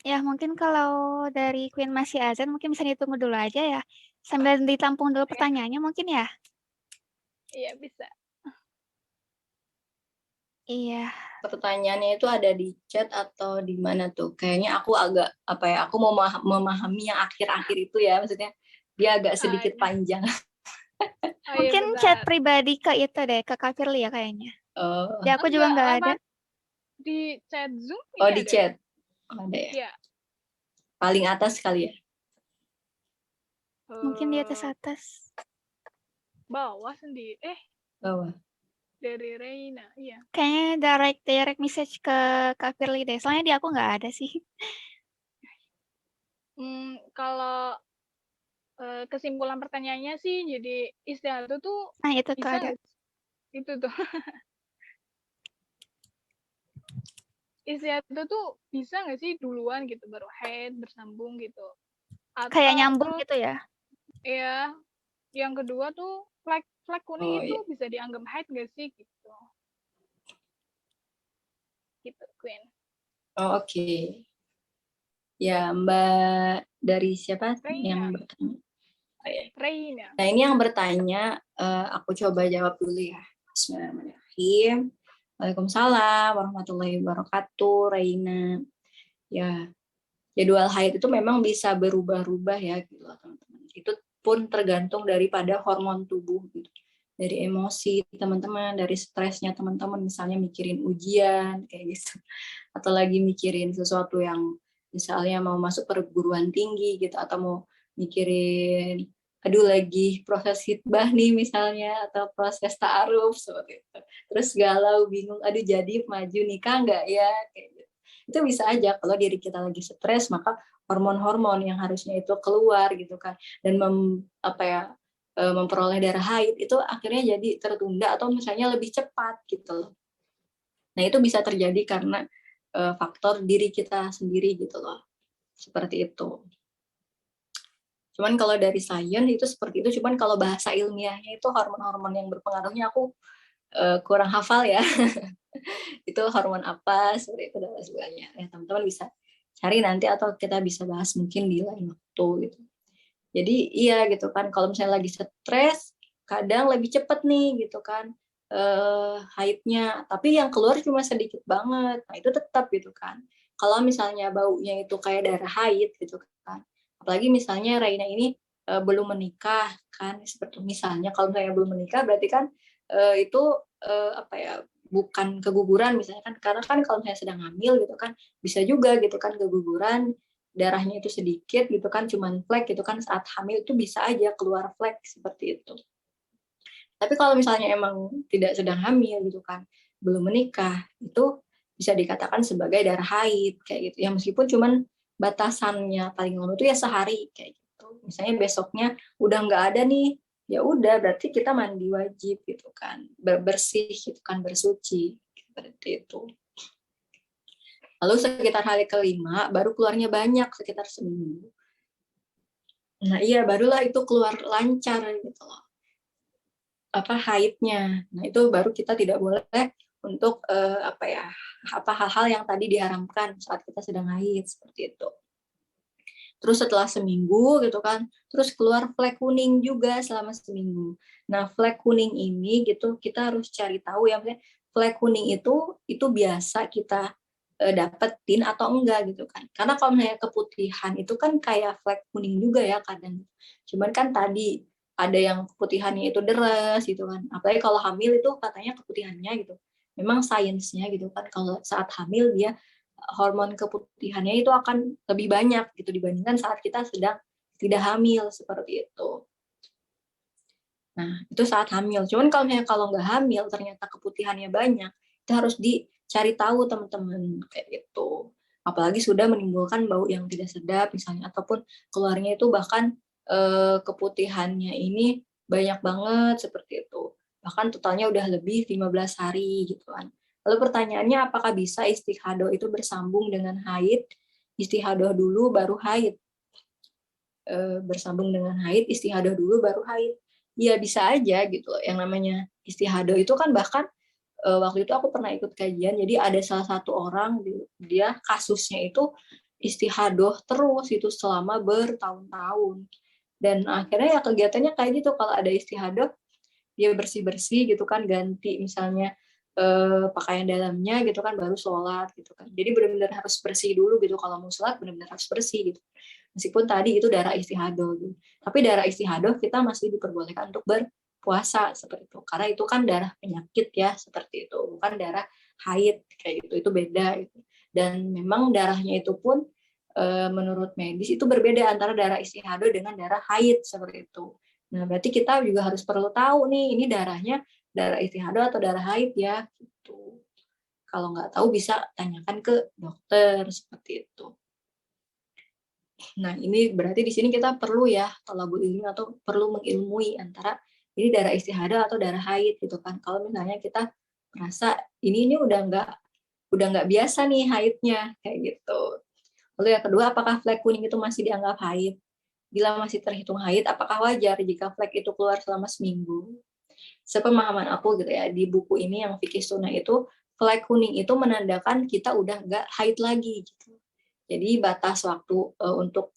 Ya mungkin kalau dari Queen masih azan mungkin bisa ditunggu dulu aja ya. Sambil ditampung dulu pertanyaannya mungkin ya. Iya, bisa. Iya. Pertanyaannya itu ada di chat atau di mana tuh? Kayaknya aku agak aku mau memahami yang akhir-akhir itu ya, maksudnya dia agak sedikit panjang. Mungkin chat pribadi ke itu deh, ke Kak Firly ya kayaknya. Ya aku juga nggak ada. Di chat Zoom Oh, ini di ada. chat. Oh, ada ya. Iya. Paling atas kali ya. Mungkin di atas-atas. Bawah sendiri. Bawah. Dari Reina. Iya. Kayaknya direct message ke Kak Firly deh. Soalnya di aku nggak ada sih. Kalau kesimpulan pertanyaannya sih, jadi istihadah tuh Nah, itu tuh bisa ada. nggak sih? Itu tuh. Istihadah tuh bisa nggak sih duluan gitu, baru haid, bersambung gitu. Kayak Atau nyambung terus, gitu ya. ya, yang kedua tuh flag kuning Oh itu iya. bisa dianggap haid nggak sih gitu. Gitu, Queen. Oh, oke. Ya, Mbak dari siapa yang Reina. bertanya? Oh, ya. Reina. Nah, ini yang bertanya, aku coba jawab dulu ya. Bismillahirrahmanirrahim. Waalaikumsalam warahmatullahi wabarakatuh, Reina. Ya, jadwal haid itu memang bisa berubah-ubah ya, gitu teman-teman. Itu pun tergantung daripada hormon tubuh, gitu. Dari emosi teman-teman, dari stresnya teman-teman, misalnya mikirin ujian, kayak gitu. Atau lagi mikirin sesuatu yang misalnya mau masuk perguruan tinggi gitu, atau mau mikirin aduh lagi proses hitbah nih misalnya, atau proses ta'aruf seperti itu. Terus galau, bingung, aduh jadi maju nikah nggak ya, kayak gitu. Itu bisa aja kalau diri kita lagi stres, maka hormon-hormon yang harusnya itu keluar gitu kan, dan memperoleh darah haid itu akhirnya jadi tertunda atau misalnya lebih cepat gitu loh. Nah, itu bisa terjadi karena faktor diri kita sendiri gitu loh. Seperti itu. Cuman kalau dari sains itu seperti itu, cuman kalau bahasa ilmiahnya itu hormon-hormon yang berpengaruhnya aku kurang hafal ya. Itu hormon apa, seperti itu dan lain sebagainya. Ya, teman-teman bisa cari nanti atau kita bisa bahas mungkin di lain waktu gitu. Jadi iya gitu kan, kalau misalnya lagi stres, kadang lebih cepet nih gitu kan haidnya, tapi yang keluar cuma sedikit banget. Nah, itu tetap gitu kan. Kalau misalnya baunya itu kayak darah haid gitu kan. Apalagi misalnya Raina ini belum menikah kan, seperti misalnya kalau misalnya belum menikah berarti kan itu bukan keguguran misalnya kan, karena kan kalau misalnya sedang hamil gitu kan bisa juga gitu kan keguguran, darahnya itu sedikit gitu kan, cuman flek gitu kan, saat hamil itu bisa aja keluar flek seperti itu. Tapi kalau misalnya emang tidak sedang hamil gitu kan, belum menikah, itu bisa dikatakan sebagai darah haid kayak gitu. Ya meskipun cuman batasannya paling lama itu ya sehari kayak gitu. Misalnya besoknya udah nggak ada nih, ya udah berarti kita mandi wajib gitu kan, bersih gitu kan, bersuci seperti itu. Lalu sekitar hari kelima baru keluarnya banyak, sekitar seminggu. Nah iya, barulah itu keluar lancar gitu loh, haidnya. Nah itu baru kita tidak boleh untuk hal-hal yang tadi diharamkan saat kita sedang haid seperti itu. Terus setelah seminggu gitu kan, terus keluar flek kuning juga selama seminggu. Nah flek kuning ini gitu kita harus cari tahu ya, flek kuning itu biasa kita dapetin atau enggak gitu kan. Karena kalau misalnya keputihan itu kan kayak flek kuning juga ya kadang. Cuman kan tadi ada yang keputihannya itu deres gitu kan. Apalagi kalau hamil itu katanya keputihannya gitu. Memang sainsnya gitu kan, kalau saat hamil dia hormon keputihannya itu akan lebih banyak gitu dibandingkan saat kita sedang tidak hamil seperti itu. Nah, itu saat hamil. Cuman kalau nggak hamil ternyata keputihannya banyak, itu harus dicari tahu teman-teman kayak gitu. Apalagi sudah menimbulkan bau yang tidak sedap misalnya, ataupun keluarnya itu bahkan keputihannya ini banyak banget seperti itu. Bahkan totalnya udah lebih 15 hari gitu kan. Lalu pertanyaannya, apakah bisa istihadah itu bersambung dengan haid? Istihadah dulu baru haid. Bersambung dengan haid, istihadah dulu baru haid. Ya bisa aja gitu. Yang namanya istihadah itu kan bahkan waktu itu aku pernah ikut kajian, jadi ada salah satu orang, dia kasusnya itu istihadah terus itu selama bertahun-tahun. Dan akhirnya ya kegiatannya kayak gitu, kalau ada istihadah dia bersih-bersih gitu kan, ganti misalnya pakaian dalamnya gitu kan, baru sholat gitu kan. Jadi benar-benar harus bersih dulu gitu, kalau mau sholat benar-benar harus bersih gitu. Meskipun tadi itu darah istihadah gitu. Tapi darah istihadah kita masih diperbolehkan untuk puasa seperti itu. Karena itu kan darah penyakit ya, seperti itu, bukan darah haid kayak gitu. Itu beda gitu. Dan memang darahnya itu pun menurut medis itu berbeda antara darah istihadah dengan darah haid seperti itu. Nah, berarti kita juga harus perlu tahu nih, ini darahnya darah istihadah atau darah haid ya gitu. Kalau nggak tahu bisa tanyakan ke dokter seperti itu. Nah, ini berarti di sini kita perlu ya thalabul ilmi atau perlu mengilmui antara ini darah istihadah atau darah haid gitu kan. Kalau misalnya kita merasa ini udah nggak biasa nih haidnya kayak gitu. Lalu yang kedua, apakah flek kuning itu masih dianggap haid? Bila masih terhitung haid, apakah wajar jika flek itu keluar selama seminggu? Sepemahaman aku gitu ya, di buku ini yang fikih sunnah itu, flek kuning itu menandakan kita udah nggak haid lagi gitu. Jadi batas waktu untuk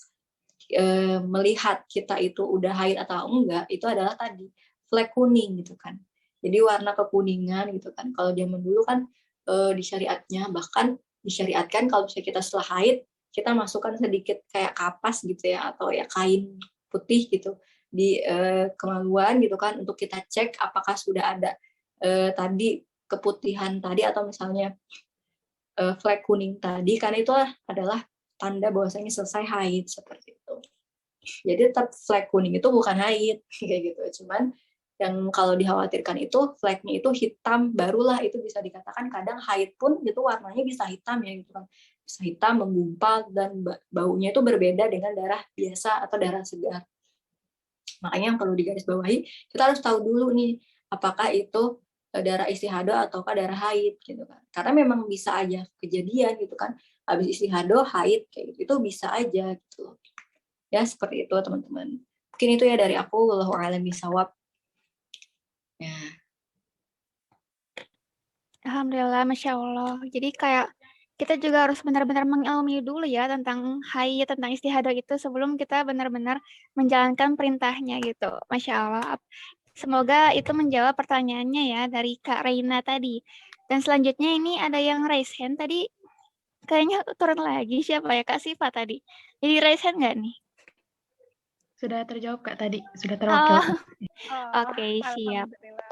melihat kita itu udah haid atau enggak itu adalah tadi flek kuning gitu kan. Jadi warna kekuningan gitu kan. Kalau zaman dulu kan bahkan disyariatkan kalau misalnya kita setelah haid kita masukkan sedikit kayak kapas gitu ya atau ya kain putih gitu di kemaluan gitu kan untuk kita cek apakah sudah ada tadi keputihan tadi atau misalnya flek kuning tadi, karena itu adalah tanda bahwasanya selesai haid seperti itu. Jadi tetap flek kuning itu bukan haid kayak gitu. Cuman yang kalau dikhawatirkan itu fleknya itu hitam, barulah itu bisa dikatakan kadang haid pun itu warnanya bisa hitam ya gitu kan. Bisa hitam, menggumpal dan baunya itu berbeda dengan darah biasa atau darah segar. Makanya yang perlu digarisbawahi, kita harus tahu dulu nih apakah itu darah istihadah ataukah darah haid gitu kan. Karena memang bisa aja kejadian gitu kan. Habis istihadah haid kayak gitu itu bisa aja gitu. Ya seperti itu teman-teman. Mungkin itu ya dari aku, wallahu a'lam bishawab. Ya. Alhamdulillah, Masya Allah. Jadi kayak kita juga harus benar-benar mengilmui dulu ya tentang haid, tentang istihadah itu sebelum kita benar-benar menjalankan perintahnya gitu. Masya Allah. Semoga itu menjawab pertanyaannya ya dari Kak Reina tadi. Dan selanjutnya ini ada yang raise hand tadi. Kayaknya turun lagi siapa ya? Kak Siva tadi. Jadi raise hand nggak nih? Sudah terjawab Kak tadi, sudah Oh, terwakilkan. oke, siap. Alhamdulillah.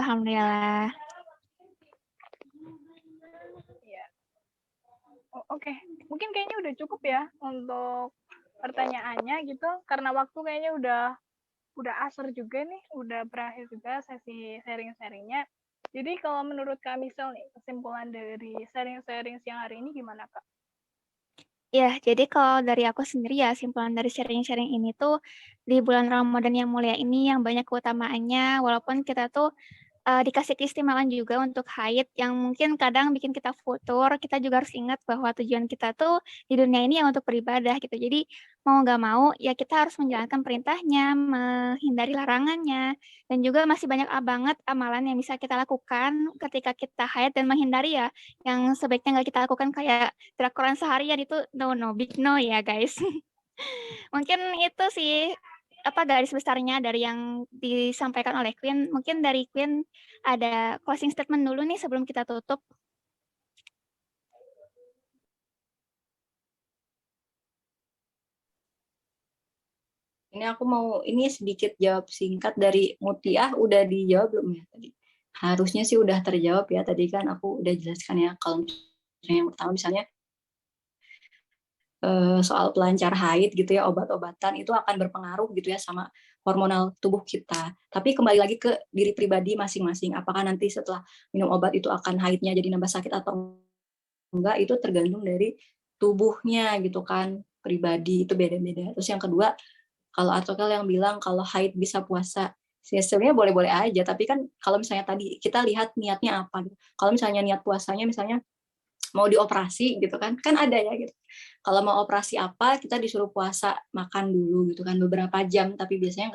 Alhamdulillah. Ya. Oke. Mungkin kayaknya udah cukup ya untuk pertanyaannya gitu karena waktu kayaknya udah asar juga nih, udah berakhir juga sesi sharing-sharingnya. Jadi kalau menurut Kak Misel nih, kesimpulan dari sharing-sharing siang hari ini gimana Kak? Ya, jadi kalau dari aku sendiri ya, simpulan dari sharing-sharing ini tuh, di bulan Ramadan yang mulia ini yang banyak keutamaannya, walaupun kita tuh dikasih keistimewaan juga untuk haid yang mungkin kadang bikin kita futur, kita juga harus ingat bahwa tujuan kita tuh di dunia ini ya untuk beribadah gitu. Jadi mau nggak mau ya kita harus menjalankan perintahnya, menghindari larangannya, dan juga masih banyak banget amalan yang bisa kita lakukan ketika kita haid dan menghindari ya yang sebaiknya nggak kita lakukan kayak gerak Quran seharian itu no no big no ya guys. Mungkin itu sih apa garis besarnya dari yang disampaikan oleh Queen. Mungkin dari Queen ada closing statement dulu nih sebelum kita tutup. Ini aku mau ini sedikit jawab singkat dari Mutiah, udah dijawab belum ya tadi? Harusnya sih udah terjawab ya, tadi kan aku udah jelaskan ya. Kalau yang pertama misalnya soal pelancar haid gitu ya, obat-obatan itu akan berpengaruh gitu ya sama hormonal tubuh kita. Tapi kembali lagi ke diri pribadi masing-masing. Apakah nanti setelah minum obat itu akan haidnya jadi nambah sakit atau enggak, itu tergantung dari tubuhnya gitu kan, pribadi itu beda-beda. Terus yang kedua, kalau artikel yang bilang kalau haid bisa puasa, sebenarnya boleh-boleh aja, tapi kan kalau misalnya tadi kita lihat niatnya apa gitu. Kalau misalnya niat puasanya misalnya mau dioperasi gitu kan ada ya gitu. Kalau mau operasi apa kita disuruh puasa makan dulu gitu kan beberapa jam, tapi biasanya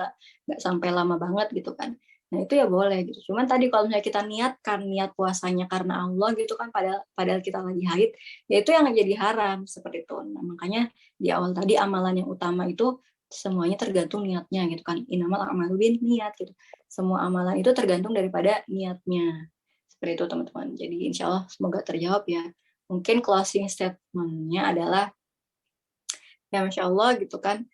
nggak sampai lama banget gitu kan. Nah itu ya boleh gitu. Cuman tadi kalau misalnya kita niatkan niat puasanya karena Allah gitu kan, padahal kita lagi haid, ya itu yang jadi haram seperti itu. Nah makanya di awal tadi amalan yang utama itu semuanya tergantung niatnya gitu kan. Innamal a'malu binniyat gitu. Semua amalan itu tergantung daripada niatnya. Seperti itu teman-teman. Jadi insya Allah semoga terjawab ya. Mungkin closing statement-nya adalah ya Masya Allah gitu kan,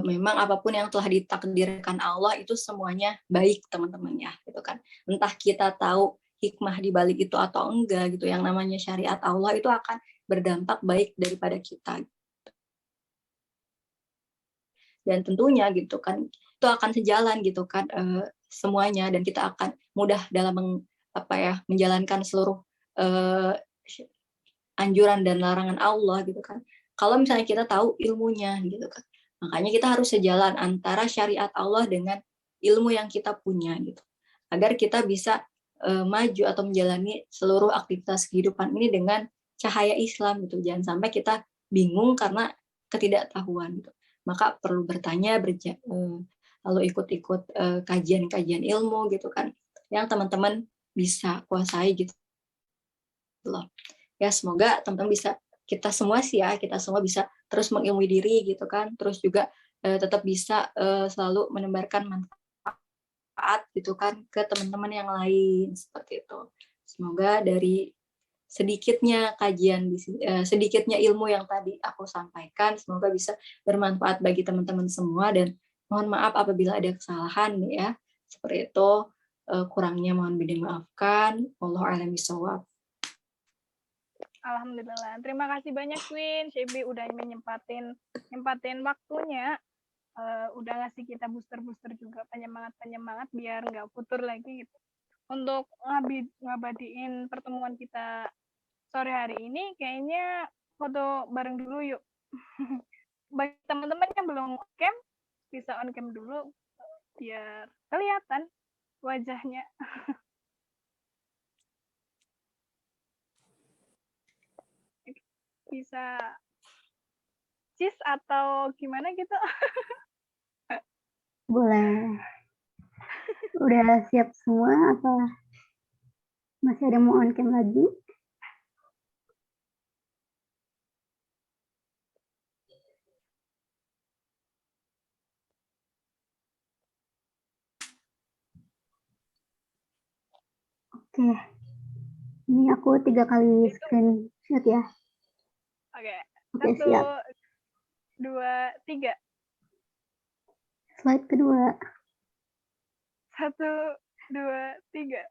memang apapun yang telah ditakdirkan Allah itu semuanya baik teman-teman ya gitu kan. Entah kita tahu hikmah di balik itu atau enggak gitu, yang namanya syariat Allah itu akan berdampak baik daripada kita. Dan tentunya gitu kan itu akan sejalan gitu kan semuanya, dan kita akan mudah dalam menjalankan seluruh anjuran dan larangan Allah gitu kan. Kalau misalnya kita tahu ilmunya gitu kan. Makanya kita harus sejalan antara syariat Allah dengan ilmu yang kita punya gitu. Agar kita bisa maju atau menjalani seluruh aktivitas kehidupan ini dengan cahaya Islam gitu. Jangan sampai kita bingung karena ketidaktahuan gitu. Maka perlu bertanya, lalu ikut-ikut kajian-kajian ilmu gitu kan, yang teman-teman bisa kuasai gitu loh. Ya semoga teman-teman bisa, kita semua bisa terus mengilmui diri gitu kan, terus juga tetap bisa selalu menebarkan manfaat gitu kan ke teman-teman yang lain seperti itu. Semoga dari sedikitnya kajian, sedikitnya ilmu yang tadi aku sampaikan, semoga bisa bermanfaat bagi teman-teman semua, dan mohon maaf apabila ada kesalahan ya. Seperti itu, kurangnya mohon dimaafkan. Wallahu a'lam bishawab. Alhamdulillah. Terima kasih banyak Queen, Shebi udah nyempatin waktunya, udah ngasih kita booster juga, penyemangat biar nggak futur lagi gitu. Untuk ngabadiin pertemuan kita sore hari ini, kayaknya foto bareng dulu yuk. Bagi teman-teman yang belum on cam, bisa on cam dulu biar kelihatan wajahnya. Bisa cheese atau gimana gitu. Boleh. Udah siap semua atau masih ada mau on cam lagi? Oke. Ini aku 3 kali screenshot ya. Oke. Oke, 1, siap. 2, 3. Slide kedua. 1, 2, 3.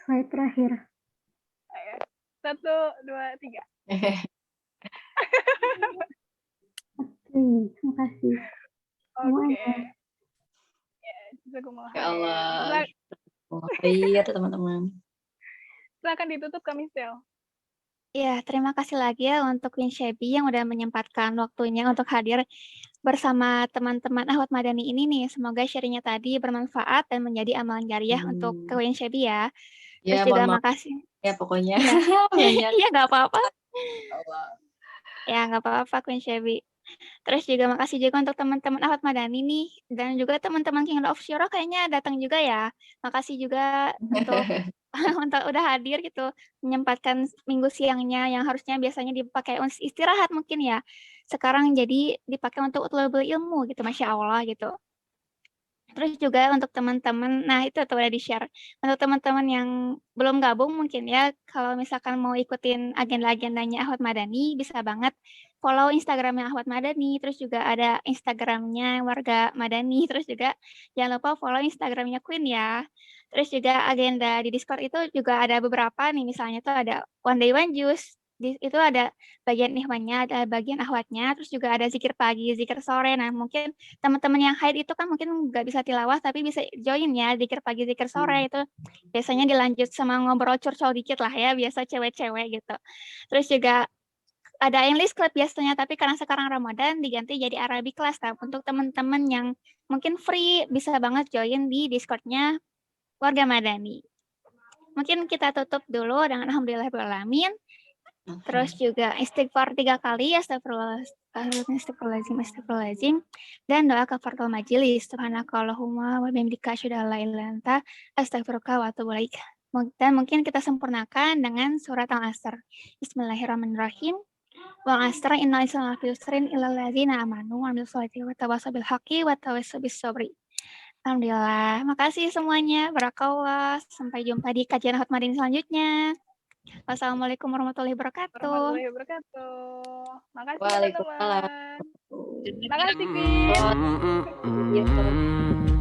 Slide terakhir. Oke. 1, 2, 3. Oke, terima kasih. Oke. Ya, jazakumullah Ya khair. Allah. Iya teman-teman. Silakan ditutup Kak Misel. Ya, terima kasih lagi ya untuk Queen Shebi yang udah menyempatkan waktunya untuk hadir bersama teman-teman Ahwat Madani ini nih. Semoga sharingnya tadi bermanfaat dan menjadi amalan jariah untuk Queen Shebi ya. Terus Ya juga mohon maaf makasih. ya pokoknya. Ya, Banyak. iya nggak apa-apa. Allah. Ya, nggak apa-apa Queen Shebi. Terus juga makasih juga untuk teman-teman Ahwat Madani nih, dan juga teman-teman Kingdom of Syuro kayaknya datang juga ya. Makasih juga untuk untuk udah hadir gitu, menyempatkan minggu siangnya yang harusnya biasanya dipakai untuk istirahat mungkin ya. Sekarang jadi dipakai untuk utlubul ilmu gitu, Masya Allah gitu. Terus juga untuk teman-teman, nah itu tuh udah di-share. Untuk teman-teman yang belum gabung mungkin ya, kalau misalkan mau ikutin agenda-agendanya Ahwat Madani, bisa banget follow Instagramnya Ahwat Madani, terus juga ada Instagramnya Warga Madani, terus juga jangan lupa follow Instagramnya Queen ya. Terus juga agenda di Discord itu juga ada beberapa nih, misalnya tuh ada One Day One Juice, itu ada bagian ihwannya, ada bagian ahwatnya, terus juga ada zikir pagi, zikir sore. Nah mungkin teman-teman yang haid itu kan mungkin nggak bisa tilawah tapi bisa join ya zikir pagi zikir sore itu biasanya dilanjut sama ngobrol curcol dikit lah ya, biasa cewek-cewek gitu. Terus juga ada English Club biasanya, tapi karena sekarang Ramadan diganti jadi Arabic Class. Nah, untuk teman-teman yang mungkin free bisa banget join di Discord-nya Warga Madani. Mungkin kita tutup dulu dengan alhamdulillahirrahmanirrahim. Terus juga istighfar 3 kali, astagfirullahaladzim, dan doa kafaratul majelis, subhanakallahumma wa bihamdika asyhadu an la ilaha illa anta astaghfiruka wa atubu ilaik. Dan mungkin kita sempurnakan dengan surat Al-Asr. Bismillahirrahmanirrahim. Wal 'asri innal insana lafi khusrin illal ladzina amanu wa amilus solihati wa tawassaw bil haqqi wa tawassaw bis sabri. Alhamdulillah. Makasih semuanya. Barakallah. Sampai jumpa di kajian Ahwat Madani selanjutnya. Wassalamualaikum warahmatullahi wabarakatuh. warahmatullahi wabarakatuh. Makasih Waalaikumsalam. teman-teman. Makasih, Queen. Iya.